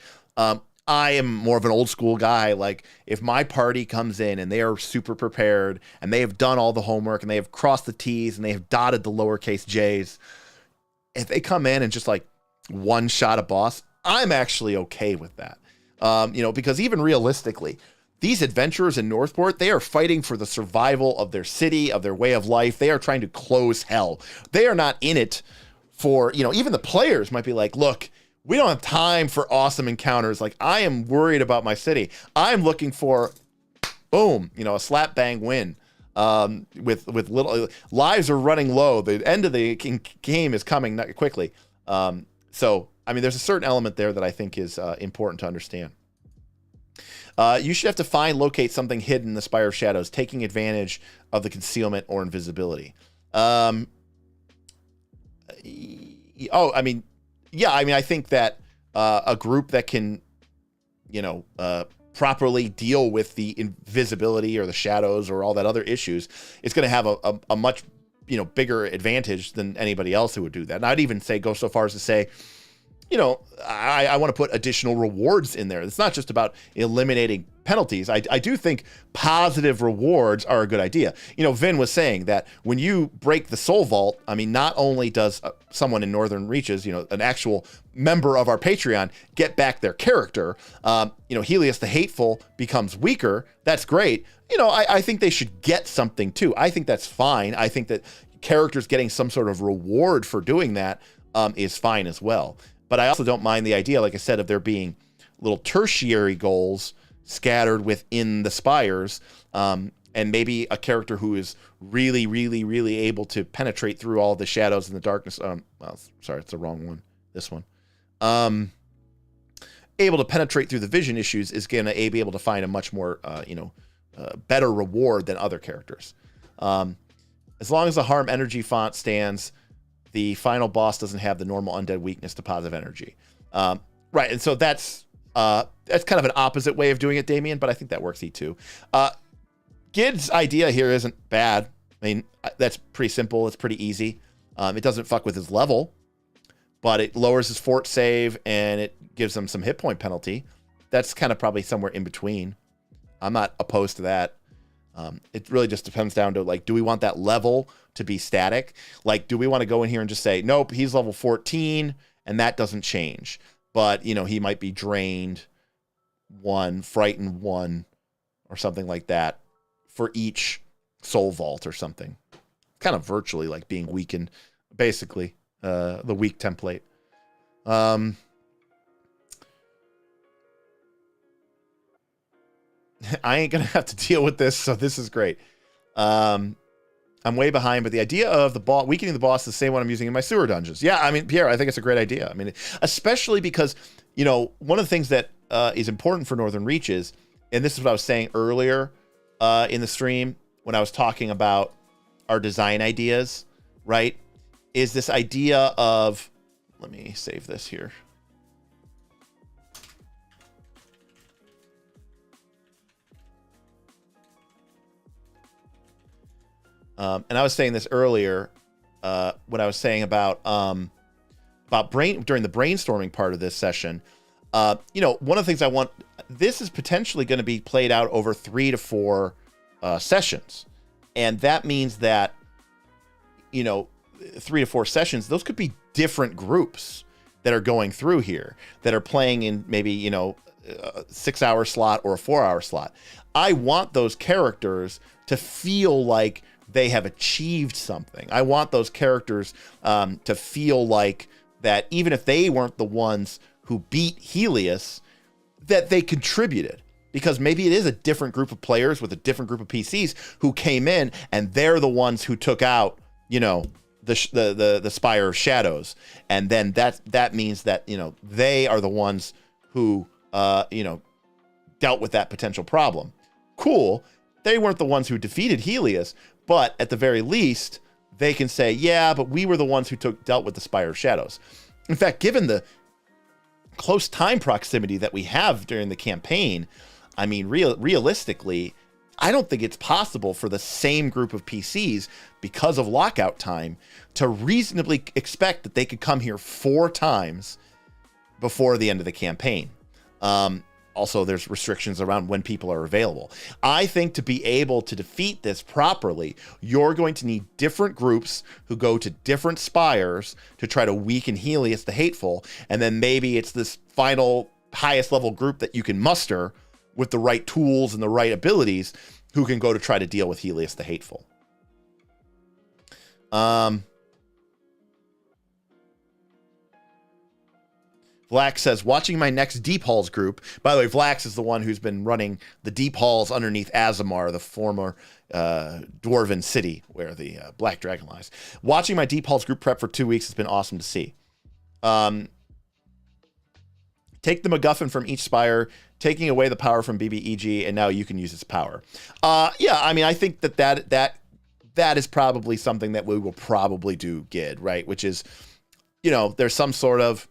I am more of an old school guy. Like, if my party comes in and they are super prepared and they have done all the homework and they have crossed the T's and they have dotted the lowercase J's, if they come in and just like one shot a boss, I'm actually okay with that. Because even realistically, these adventurers in Northport, they are fighting for the survival of their city, of their way of life. They are trying to close hell. They are not in it for, even the players might be like, look, we don't have time for awesome encounters. Like, I am worried about my city. I'm looking for, boom, a slap bang win. With little lives are running low. The end of the game is coming quickly. So, there's a certain element there that I think is important to understand. You should have to find, locate something hidden in the Spire of Shadows, taking advantage of the concealment or invisibility. I think that a group that can, properly deal with the invisibility or the shadows or all that other issues is going to have a much, bigger advantage than anybody else who would do that. And I'd even go so far as to say, I want to put additional rewards in there. It's not just about eliminating penalties. I do think positive rewards are a good idea. Vin was saying that when you break the soul vault, not only does someone in Northern Reaches, an actual member of our Patreon get back their character, Helios the Hateful becomes weaker. That's great. I think they should get something too. I think that's fine. I think that characters getting some sort of reward for doing that is fine as well. But I also don't mind the idea, like I said, of there being little tertiary goals scattered within the spires, and maybe a character who is really, really, really able to penetrate through all the shadows and the darkness. Sorry, it's the wrong one. This one. Able to penetrate through the vision issues is going to be able to find a much more, better reward than other characters. As long as the harm energy font stands, the final boss doesn't have the normal undead weakness to positive energy. Right, and so that's kind of an opposite way of doing it, Damien, but I think that works too. Gid's idea here isn't bad. That's pretty simple. It's pretty easy. It doesn't fuck with his level, but it lowers his fort save and it gives him some hit point penalty. That's kind of probably somewhere in between. I'm not opposed to that. It really just depends down to, like, do we want that level to be static? Like, do we want to go in here and just say, nope, he's level 14 and that doesn't change. But, he might be drained 1, frightened 1, or something like that for each soul vault or something. Kind of virtually like being weakened, basically, the weak template. I ain't going to have to deal with this, so this is great. I'm way behind, but the idea of the boss weakening the boss is the same one I'm using in my sewer dungeons. Yeah, Pierre, I think it's a great idea. Especially because, one of the things that is important for Northern Reaches, and this is what I was saying earlier in the stream when I was talking about our design ideas, right, is this idea of, let me save this here. And I was saying this earlier when I was saying about during the brainstorming part of this session. One of the things I want, this is potentially going to be played out over 3 to 4 sessions, and that means that 3 to 4 sessions, those could be different groups that are going through here that are playing in maybe a 6-hour slot or a 4-hour slot. I want those characters to feel like they have achieved something. I want those characters to feel like that even if they weren't the ones who beat Helios, that they contributed. Because maybe it is a different group of players with a different group of PCs who came in and they're the ones who took out, the Spire of Shadows. And then that means that, they are the ones who, dealt with that potential problem. Cool. They weren't the ones who defeated Helios, but at the very least, they can say, yeah, but we were the ones who dealt with the Spire of Shadows. In fact, given the close time proximity that we have during the campaign, realistically, I don't think it's possible for the same group of PCs, because of lockout time, to reasonably expect that they could come here 4 times before the end of the campaign. also there's restrictions around when people are available. I think to be able to defeat this properly, you're going to need different groups who go to different spires to try to weaken Helios the Hateful, and then maybe it's this final highest level group that you can muster with the right tools and the right abilities who can go to try to deal with Helios the Hateful. Vlax says, watching my next Deep Halls group. By the way, Vlax is the one who's been running the Deep Halls underneath Azamar, the former dwarven city where the Black Dragon lies. Watching my Deep Halls group prep for 2 weeks has been awesome to see. Take the MacGuffin from each spire, taking away the power from BBEG, and now you can use its power. Yeah, I mean, I think that is probably something that we will probably do, Gid, right? Which is, there's some sort of,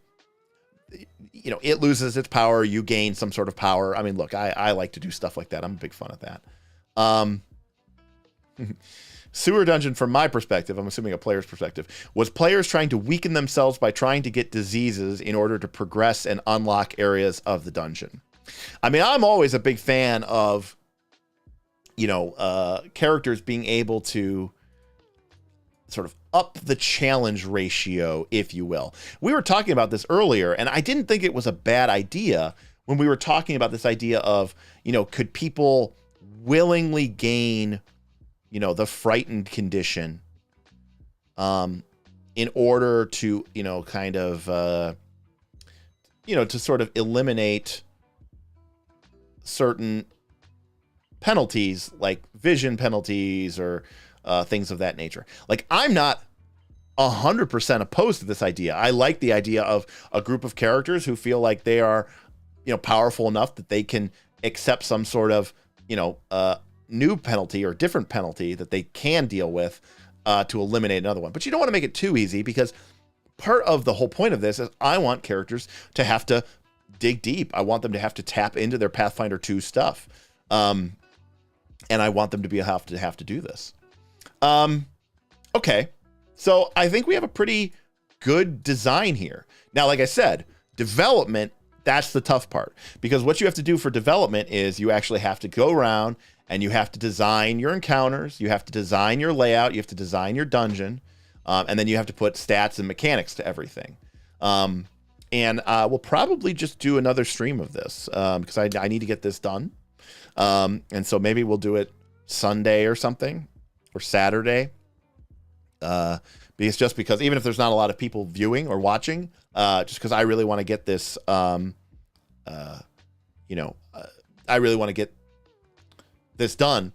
it loses its power, you gain some sort of power. I mean, look, I like to do stuff like that. I'm a big fan of that. Sewer dungeon, from my perspective, I'm assuming a player's perspective, was players trying to weaken themselves by trying to get diseases in order to progress and unlock areas of the dungeon. I mean, I'm always a big fan of, characters being able to sort of up the challenge ratio, if you will. We were talking about this earlier, and I didn't think it was a bad idea when we were talking about this idea of, could people willingly gain, the frightened condition, in order to, kind of, to sort of eliminate certain penalties, like vision penalties or things of that nature. Like, I'm not 100% opposed to this idea. I like the idea of a group of characters who feel like they are, powerful enough that they can accept some sort of, new penalty or different penalty that they can deal with to eliminate another one. But you don't want to make it too easy, because part of the whole point of this is I want characters to have to dig deep. I want them to have to tap into their Pathfinder 2 stuff. And I want them to have to do this. Okay. So I think we have a pretty good design here. Now, like I said, development, that's the tough part, because what you have to do for development is you actually have to go around and you have to design your encounters, you have to design your layout, you have to design your dungeon, and then you have to put stats and mechanics to everything. And we'll probably just do another stream of this because I need to get this done. And so maybe we'll do it Sunday or something, or Saturday. Because even if there's not a lot of people viewing or watching, just because I really want to get this, I really want to get this done,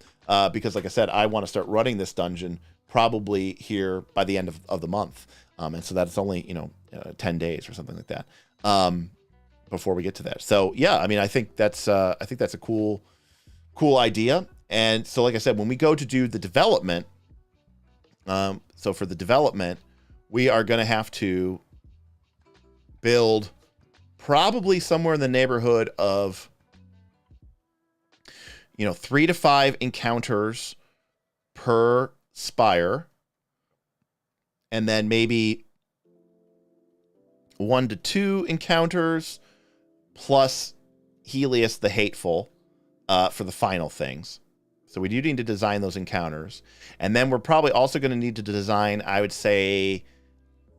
because like I said, I want to start running this dungeon probably here by the end of the month. And so that's only, 10 days or something like that, before we get to that. So yeah, I mean, I think that's a cool idea. And so, like I said, when we go to do the development, so for the development, we are going to have to build probably somewhere in the neighborhood of, 3 to 5 encounters per spire, and then maybe 1 to 2 encounters plus Helios the Hateful for the final things. So we do need to design those encounters. And then we're probably also going to need to design, I would say,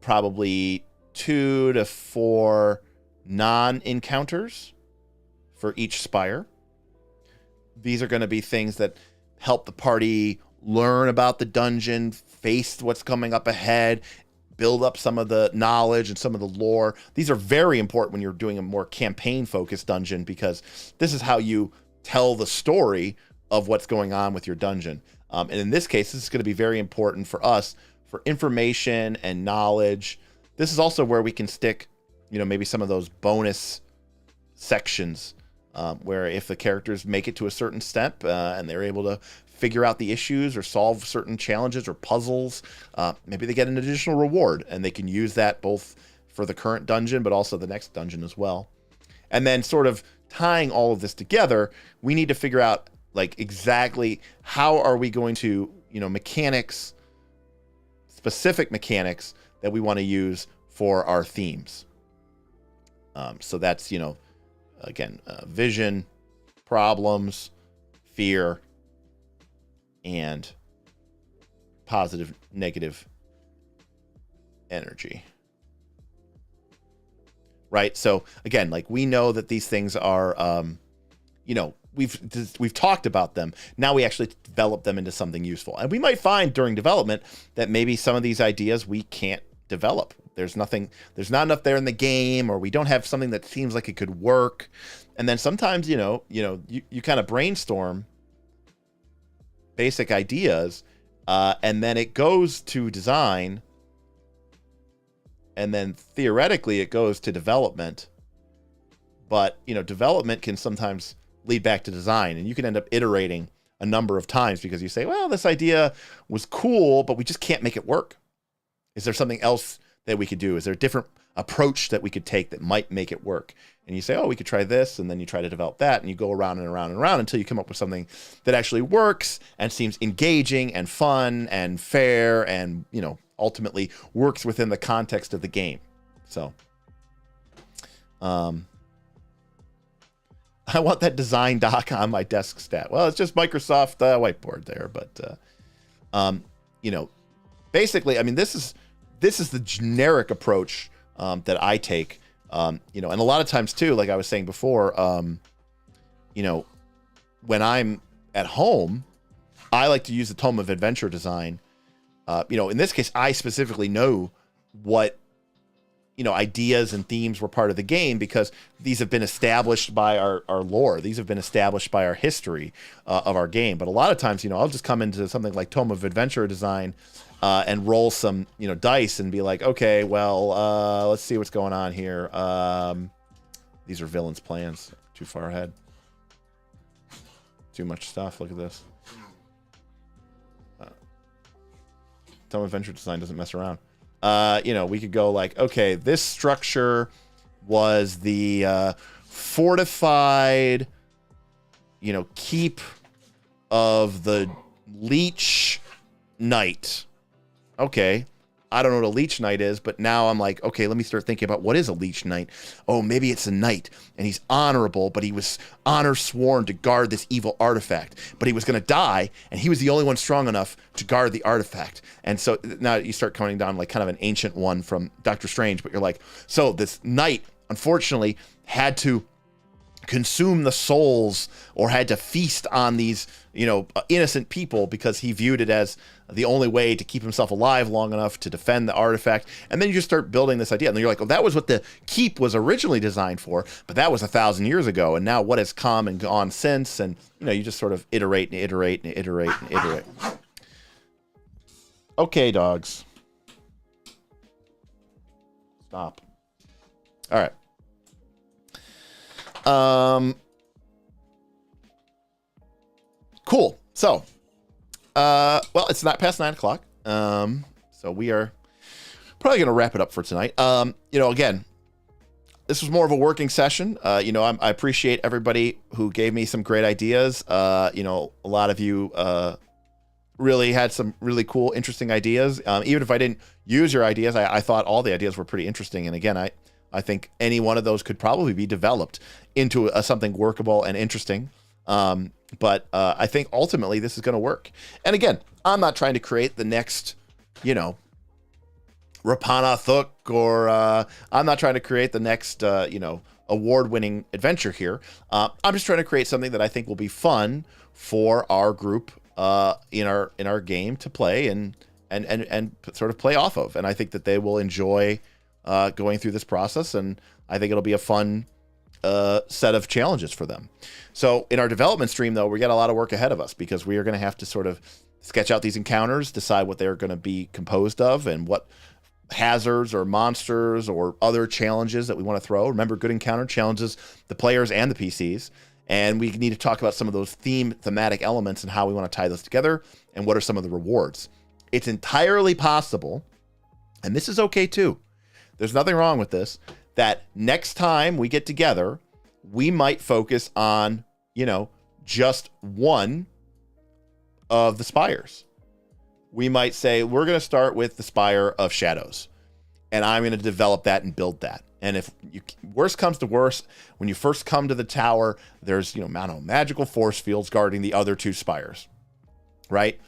probably 2 to 4 non-encounters for each spire. These are going to be things that help the party learn about the dungeon, face what's coming up ahead, build up some of the knowledge and some of the lore. These are very important when you're doing a more campaign-focused dungeon, because this is how you tell the story of what's going on with your dungeon. And in this case, this is going to be very important for us for information and knowledge. This is also where we can stick, maybe some of those bonus sections, where if the characters make it to a certain step and they're able to figure out the issues or solve certain challenges or puzzles, maybe they get an additional reward, and they can use that both for the current dungeon, but also the next dungeon as well. And then sort of tying all of this together, we need to figure out like exactly how are we going to, mechanics, specific mechanics that we want to use for our themes. So that's, again, vision, problems, fear, and positive, negative energy. Right? So again, like we know that these things are, we've talked about them. Now we actually develop them into something useful. And we might find during development that maybe some of these ideas we can't develop. There's not enough there in the game, or we don't have something that seems like it could work. And then sometimes, you kind of brainstorm basic ideas, and then it goes to design, and then theoretically it goes to development. But, development can sometimes lead back to design, and you can end up iterating a number of times because you say, well, this idea was cool, but we just can't make it work. Is there something else that we could do? Is there a different approach that we could take that might make it work? And you say, oh, we could try this, and then you try to develop that, and you go around and around and around until you come up with something that actually works and seems engaging and fun and fair and, ultimately works within the context of the game. So, I want that design doc on my desk stat. Well, it's just Microsoft whiteboard there, but basically, I mean, this is the generic approach that I take. And a lot of times too, like I was saying before, when I'm at home, I like to use the Tome of Adventure design. In this case, I specifically know what ideas and themes were part of the game because these have been established by our lore. These have been established by our history of our game. But a lot of times, I'll just come into something like Tome of Adventure design and roll some, dice and be like, okay, well, let's see what's going on here. These are villains' plans. Too far ahead. Too much stuff. Look at this. Tome of Adventure design doesn't mess around. We could go like, okay, this structure was the fortified, keep of the Leech Knight. Okay, I don't know what a Leech Knight is, but now I'm like, okay, let me start thinking about what is a Leech Knight. Oh, maybe it's a knight, and he's honorable, but he was honor sworn to guard this evil artifact. But he was going to die, and he was the only one strong enough to guard the artifact. And so now you start coming down like kind of an ancient one from Doctor Strange, but you're like, so this knight, unfortunately, had to consume the souls or had to feast on these, innocent people because he viewed it as the only way to keep himself alive long enough to defend the artifact. And then you just start building this idea. And then you're like, well, that was what the keep was originally designed for, but that was 1,000 years ago. And now what has come and gone since? And, you just sort of iterate and iterate and iterate and iterate. Okay, dogs. Stop. All right. Cool. So, well, it's not past 9 o'clock. So we are probably going to wrap it up for tonight. Again, this was more of a working session. I appreciate everybody who gave me some great ideas. A lot of you, really had some really cool, interesting ideas. Even if I didn't use your ideas, I thought all the ideas were pretty interesting. And again, I think any one of those could probably be developed into something workable and interesting. But I think ultimately this is going to work. And again, I'm not trying to create the next, Rapana Thuk, or I'm not trying to create the next, award-winning adventure here. I'm just trying to create something that I think will be fun for our group in our game to play and sort of play off of. And I think that they will enjoy going through this process, and I think it'll be a fun set of challenges for them. So in our development stream, though, we got a lot of work ahead of us because we are going to have to sort of sketch out these encounters, decide what they're going to be composed of, and what hazards or monsters or other challenges that we want to throw. Remember, good encounter challenges the players and the PCs. And we need to talk about some of those thematic elements and how we want to tie those together and what are some of the rewards. It's entirely possible, and this is okay too, there's nothing wrong with this, that next time we get together, we might focus on, just one of the spires. We might say, we're going to start with the Spire of Shadows, and I'm going to develop that and build that. And if worst comes to worst, when you first come to the tower, there's, magical force fields guarding the other 2 spires, right?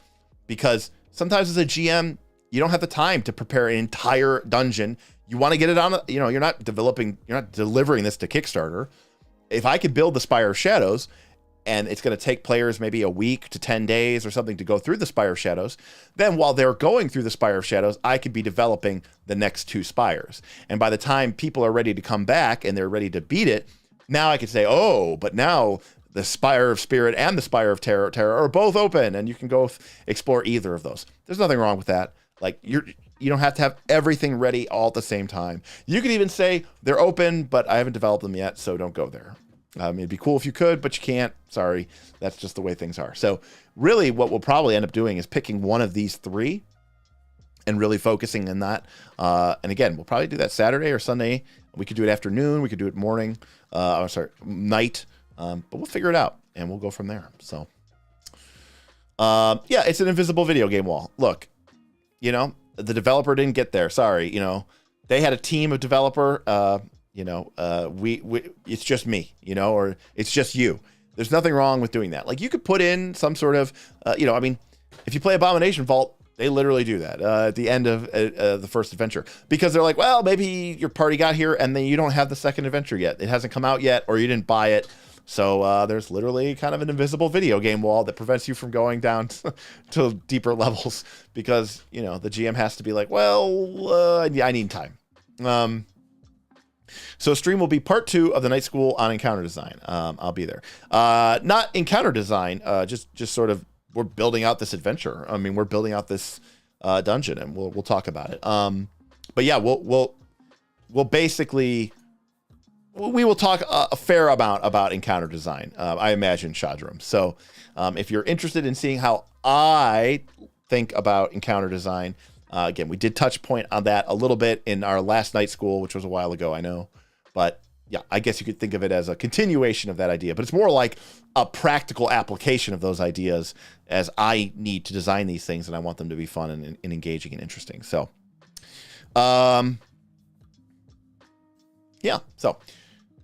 Because sometimes as a GM, you don't have the time to prepare an entire dungeon. You want to get it on, you're not delivering this to Kickstarter. If I could build the Spire of Shadows, and it's going to take players maybe a week to 10 days or something to go through the Spire of Shadows, then while they're going through the Spire of Shadows, I could be developing the next 2 spires. And by the time people are ready to come back and they're ready to beat it, now I could say, oh, but now the Spire of Spirit and the Spire of Terror are both open, and you can go explore either of those. There's nothing wrong with that. Like, you don't have to have everything ready all at the same time. You could even say they're open, but I haven't developed them yet, so don't go there. It'd be cool if you could, but you can't. Sorry, that's just the way things are. So really what we'll probably end up doing is picking one of these 3 and really focusing on that. And again, we'll probably do that Saturday or Sunday. We could do it afternoon. We could do it morning. Night. But we'll figure it out, and we'll go from there. So, yeah, it's an invisible video game wall. Look, the developer didn't get there. Sorry, they had a team of developer. It's just me, or it's just you. There's nothing wrong with doing that. Like, you could put in some sort of, if you play Abomination Vault, they literally do that at the end of the first adventure, because they're like, well, maybe your party got here and then you don't have the second adventure yet. It hasn't come out yet, or you didn't buy it. So there's literally kind of an invisible video game wall that prevents you from going down to deeper levels, because, the GM has to be like, well, I need time. So stream will be part 2 of the night school on encounter design. I'll be there. Not encounter design, just sort of, we're building out this adventure. I mean, we're building out this dungeon, and we'll talk about it. But yeah, we'll basically, we will talk a fair amount about encounter design. I imagine, Shadram. So if you're interested in seeing how I think about encounter design, again, we did touch point on that a little bit in our last night school, which was a while ago, I know. But yeah, I guess you could think of it as a continuation of that idea, but it's more like a practical application of those ideas, as I need to design these things and I want them to be fun and engaging and interesting. So, yeah. So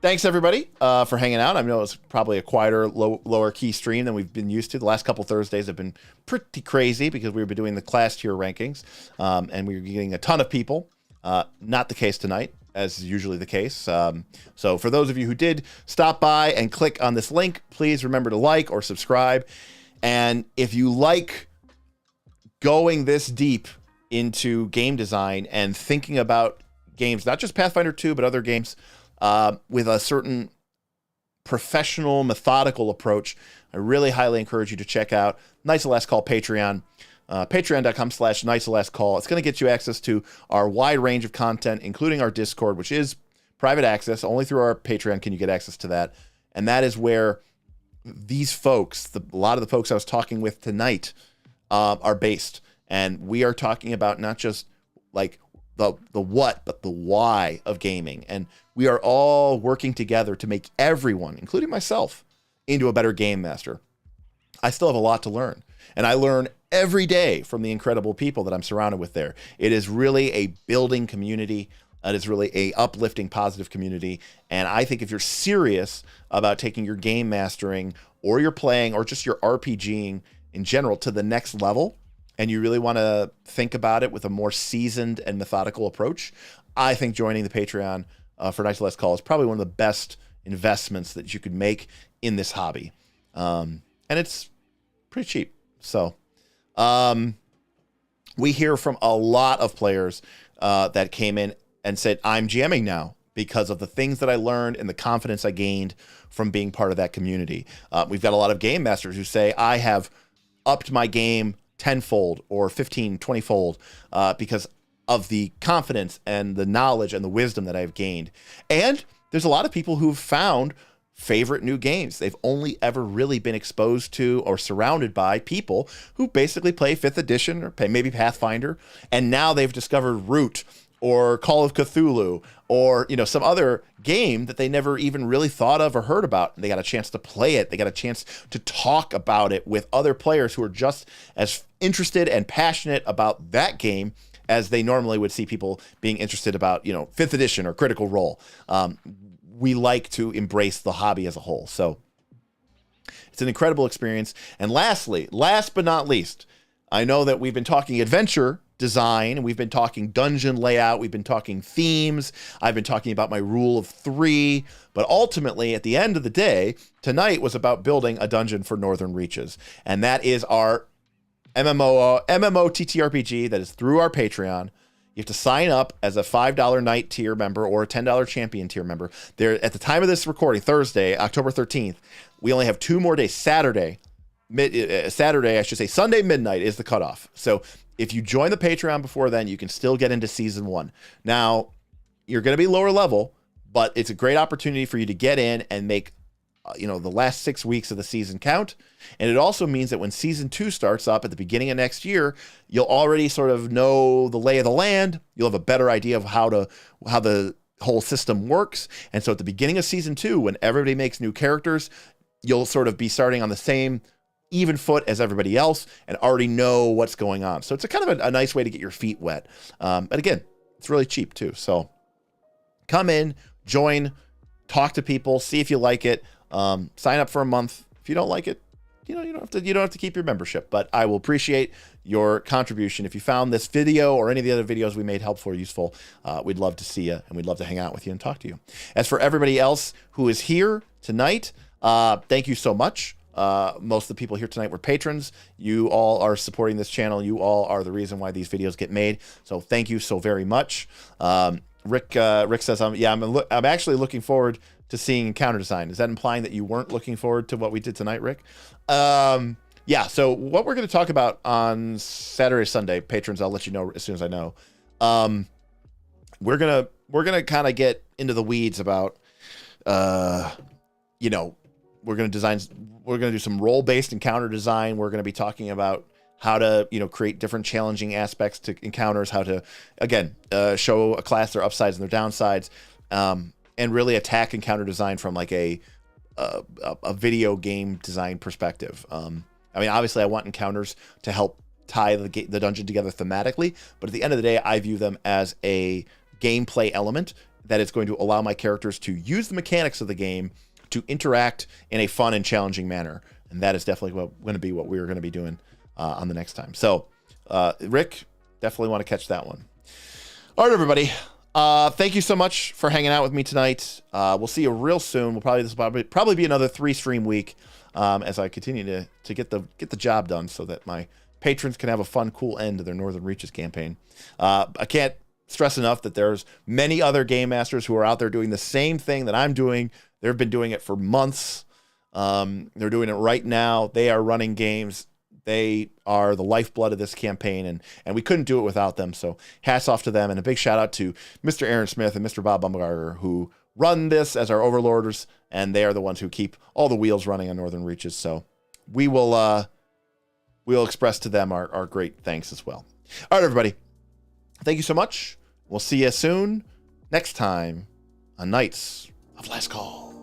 thanks everybody for hanging out. I know it's probably a quieter, lower key stream than we've been used to. The last couple Thursdays have been pretty crazy because we've been doing the class tier rankings, and we were getting a ton of people. Not the case tonight, as is usually the case. So for those of you who did stop by and click on this link, please remember to like or subscribe. And if you like going this deep into game design and thinking about games, not just Pathfinder 2, but other games, with a certain professional, methodical approach, I really highly encourage you to check out Knights of the Last Call Patreon. Patreon.com/Knights of the Last Call. It's going to get you access to our wide range of content, including our Discord, which is private access. Only through our Patreon can you get access to that. And that is where these folks, a lot of the folks I was talking with tonight, are based. And we are talking about not just like the what, but the why of gaming. And we are all working together to make everyone, including myself, into a better game master. I still have a lot to learn. And I learn every day from the incredible people that I'm surrounded with there. It is really a building community. It is really a uplifting, positive community. And I think if you're serious about taking your game mastering or your playing or just your RPGing in general to the next level, and you really want to think about it with a more seasoned and methodical approach, I think joining the Patreon for Knights of the Last Call is probably one of the best investments that you could make in this hobby. And it's pretty cheap. So we hear from a lot of players that came in and said, I'm GMing now because of the things that I learned and the confidence I gained from being part of that community. We've got a lot of game masters who say, I have upped my game tenfold or 15, 20-fold because of the confidence and the knowledge and the wisdom that I've gained. And there's a lot of people who've found favorite new games. They've only ever really been exposed to or surrounded by people who basically play 5th edition or maybe Pathfinder, and now they've discovered Root or Call of Cthulhu or some other game that they never even really thought of or heard about. They got a chance to play it. They got a chance to talk about it with other players who are just as interested and passionate about that game as they normally would see people being interested about, 5th edition or Critical Role. We like to embrace the hobby as a whole. So it's an incredible experience. And lastly, last but not least, I know that we've been talking adventure design, we've been talking dungeon layout, we've been talking themes, I've been talking about my rule of 3, but ultimately at the end of the day, tonight was about building a dungeon for Northern Reaches, and that is our MMO TTRPG that is through our Patreon. You have to sign up as a $5 night tier member or a $10 champion tier member. There, at the time of this recording, Thursday, October 13th, we only have 2 more days. Sunday midnight is the cutoff. So if you join the Patreon before then, you can still get into season 1. Now, you're going to be lower level, but it's a great opportunity for you to get in and make, the last 6 weeks of the season count. And it also means that when season 2 starts up at the beginning of next year, you'll already sort of know the lay of the land. You'll have a better idea of how the whole system works. And so at the beginning of season 2, when everybody makes new characters, you'll sort of be starting on the same even foot as everybody else and already know what's going on. So it's a kind of a nice way to get your feet wet. But again, it's really cheap too. So come in, join, talk to people, see if you like it. Sign up for a month. If you don't like it, you don't have to keep your membership, but I will appreciate your contribution. If you found this video or any of the other videos we made helpful or useful, we'd love to see you and we'd love to hang out with you and talk to you. As for everybody else who is here tonight, thank you so much. Most of the people here tonight were patrons. You all are supporting this channel. You all are the reason why these videos get made. So thank you so very much. Rick says, I'm actually looking forward to seeing Encounter Design. Is that implying that you weren't looking forward to what we did tonight, Rick? Yeah, so what we're going to talk about on Saturday, Sunday, patrons, I'll let you know as soon as I know. We're gonna kind of get into the weeds about, we're going to do some role-based encounter design. We're going to be talking about how to, create different challenging aspects to encounters, how to, again, show a class their upsides and their downsides, and really attack encounter design from like a video game design perspective. Obviously I want encounters to help tie the dungeon together thematically, but at the end of the day, I view them as a gameplay element that is going to allow my characters to use the mechanics of the game to interact in a fun and challenging manner. And that is definitely going to be what we're going to be doing on the next time. So, Rick, definitely want to catch that one. All right, everybody. Thank you so much for hanging out with me tonight. This will probably be another 3-stream week as I continue to get the job done so that my patrons can have a fun, cool end to their Northern Reaches campaign. I can't stress enough that there's many other game masters who are out there doing the same thing that I'm doing. They've been doing it for months. They're doing it right now. They are running games. They are the lifeblood of this campaign, and we couldn't do it without them. So hats off to them, and a big shout out to Mr. Aaron Smith and Mr. Bob Bumgarger, who run this as our overlords, and they are the ones who keep all the wheels running on Northern Reaches. So we'll express to them our great thanks as well. All right, everybody. Thank you so much. We'll see you soon next time on Knights of Last Call.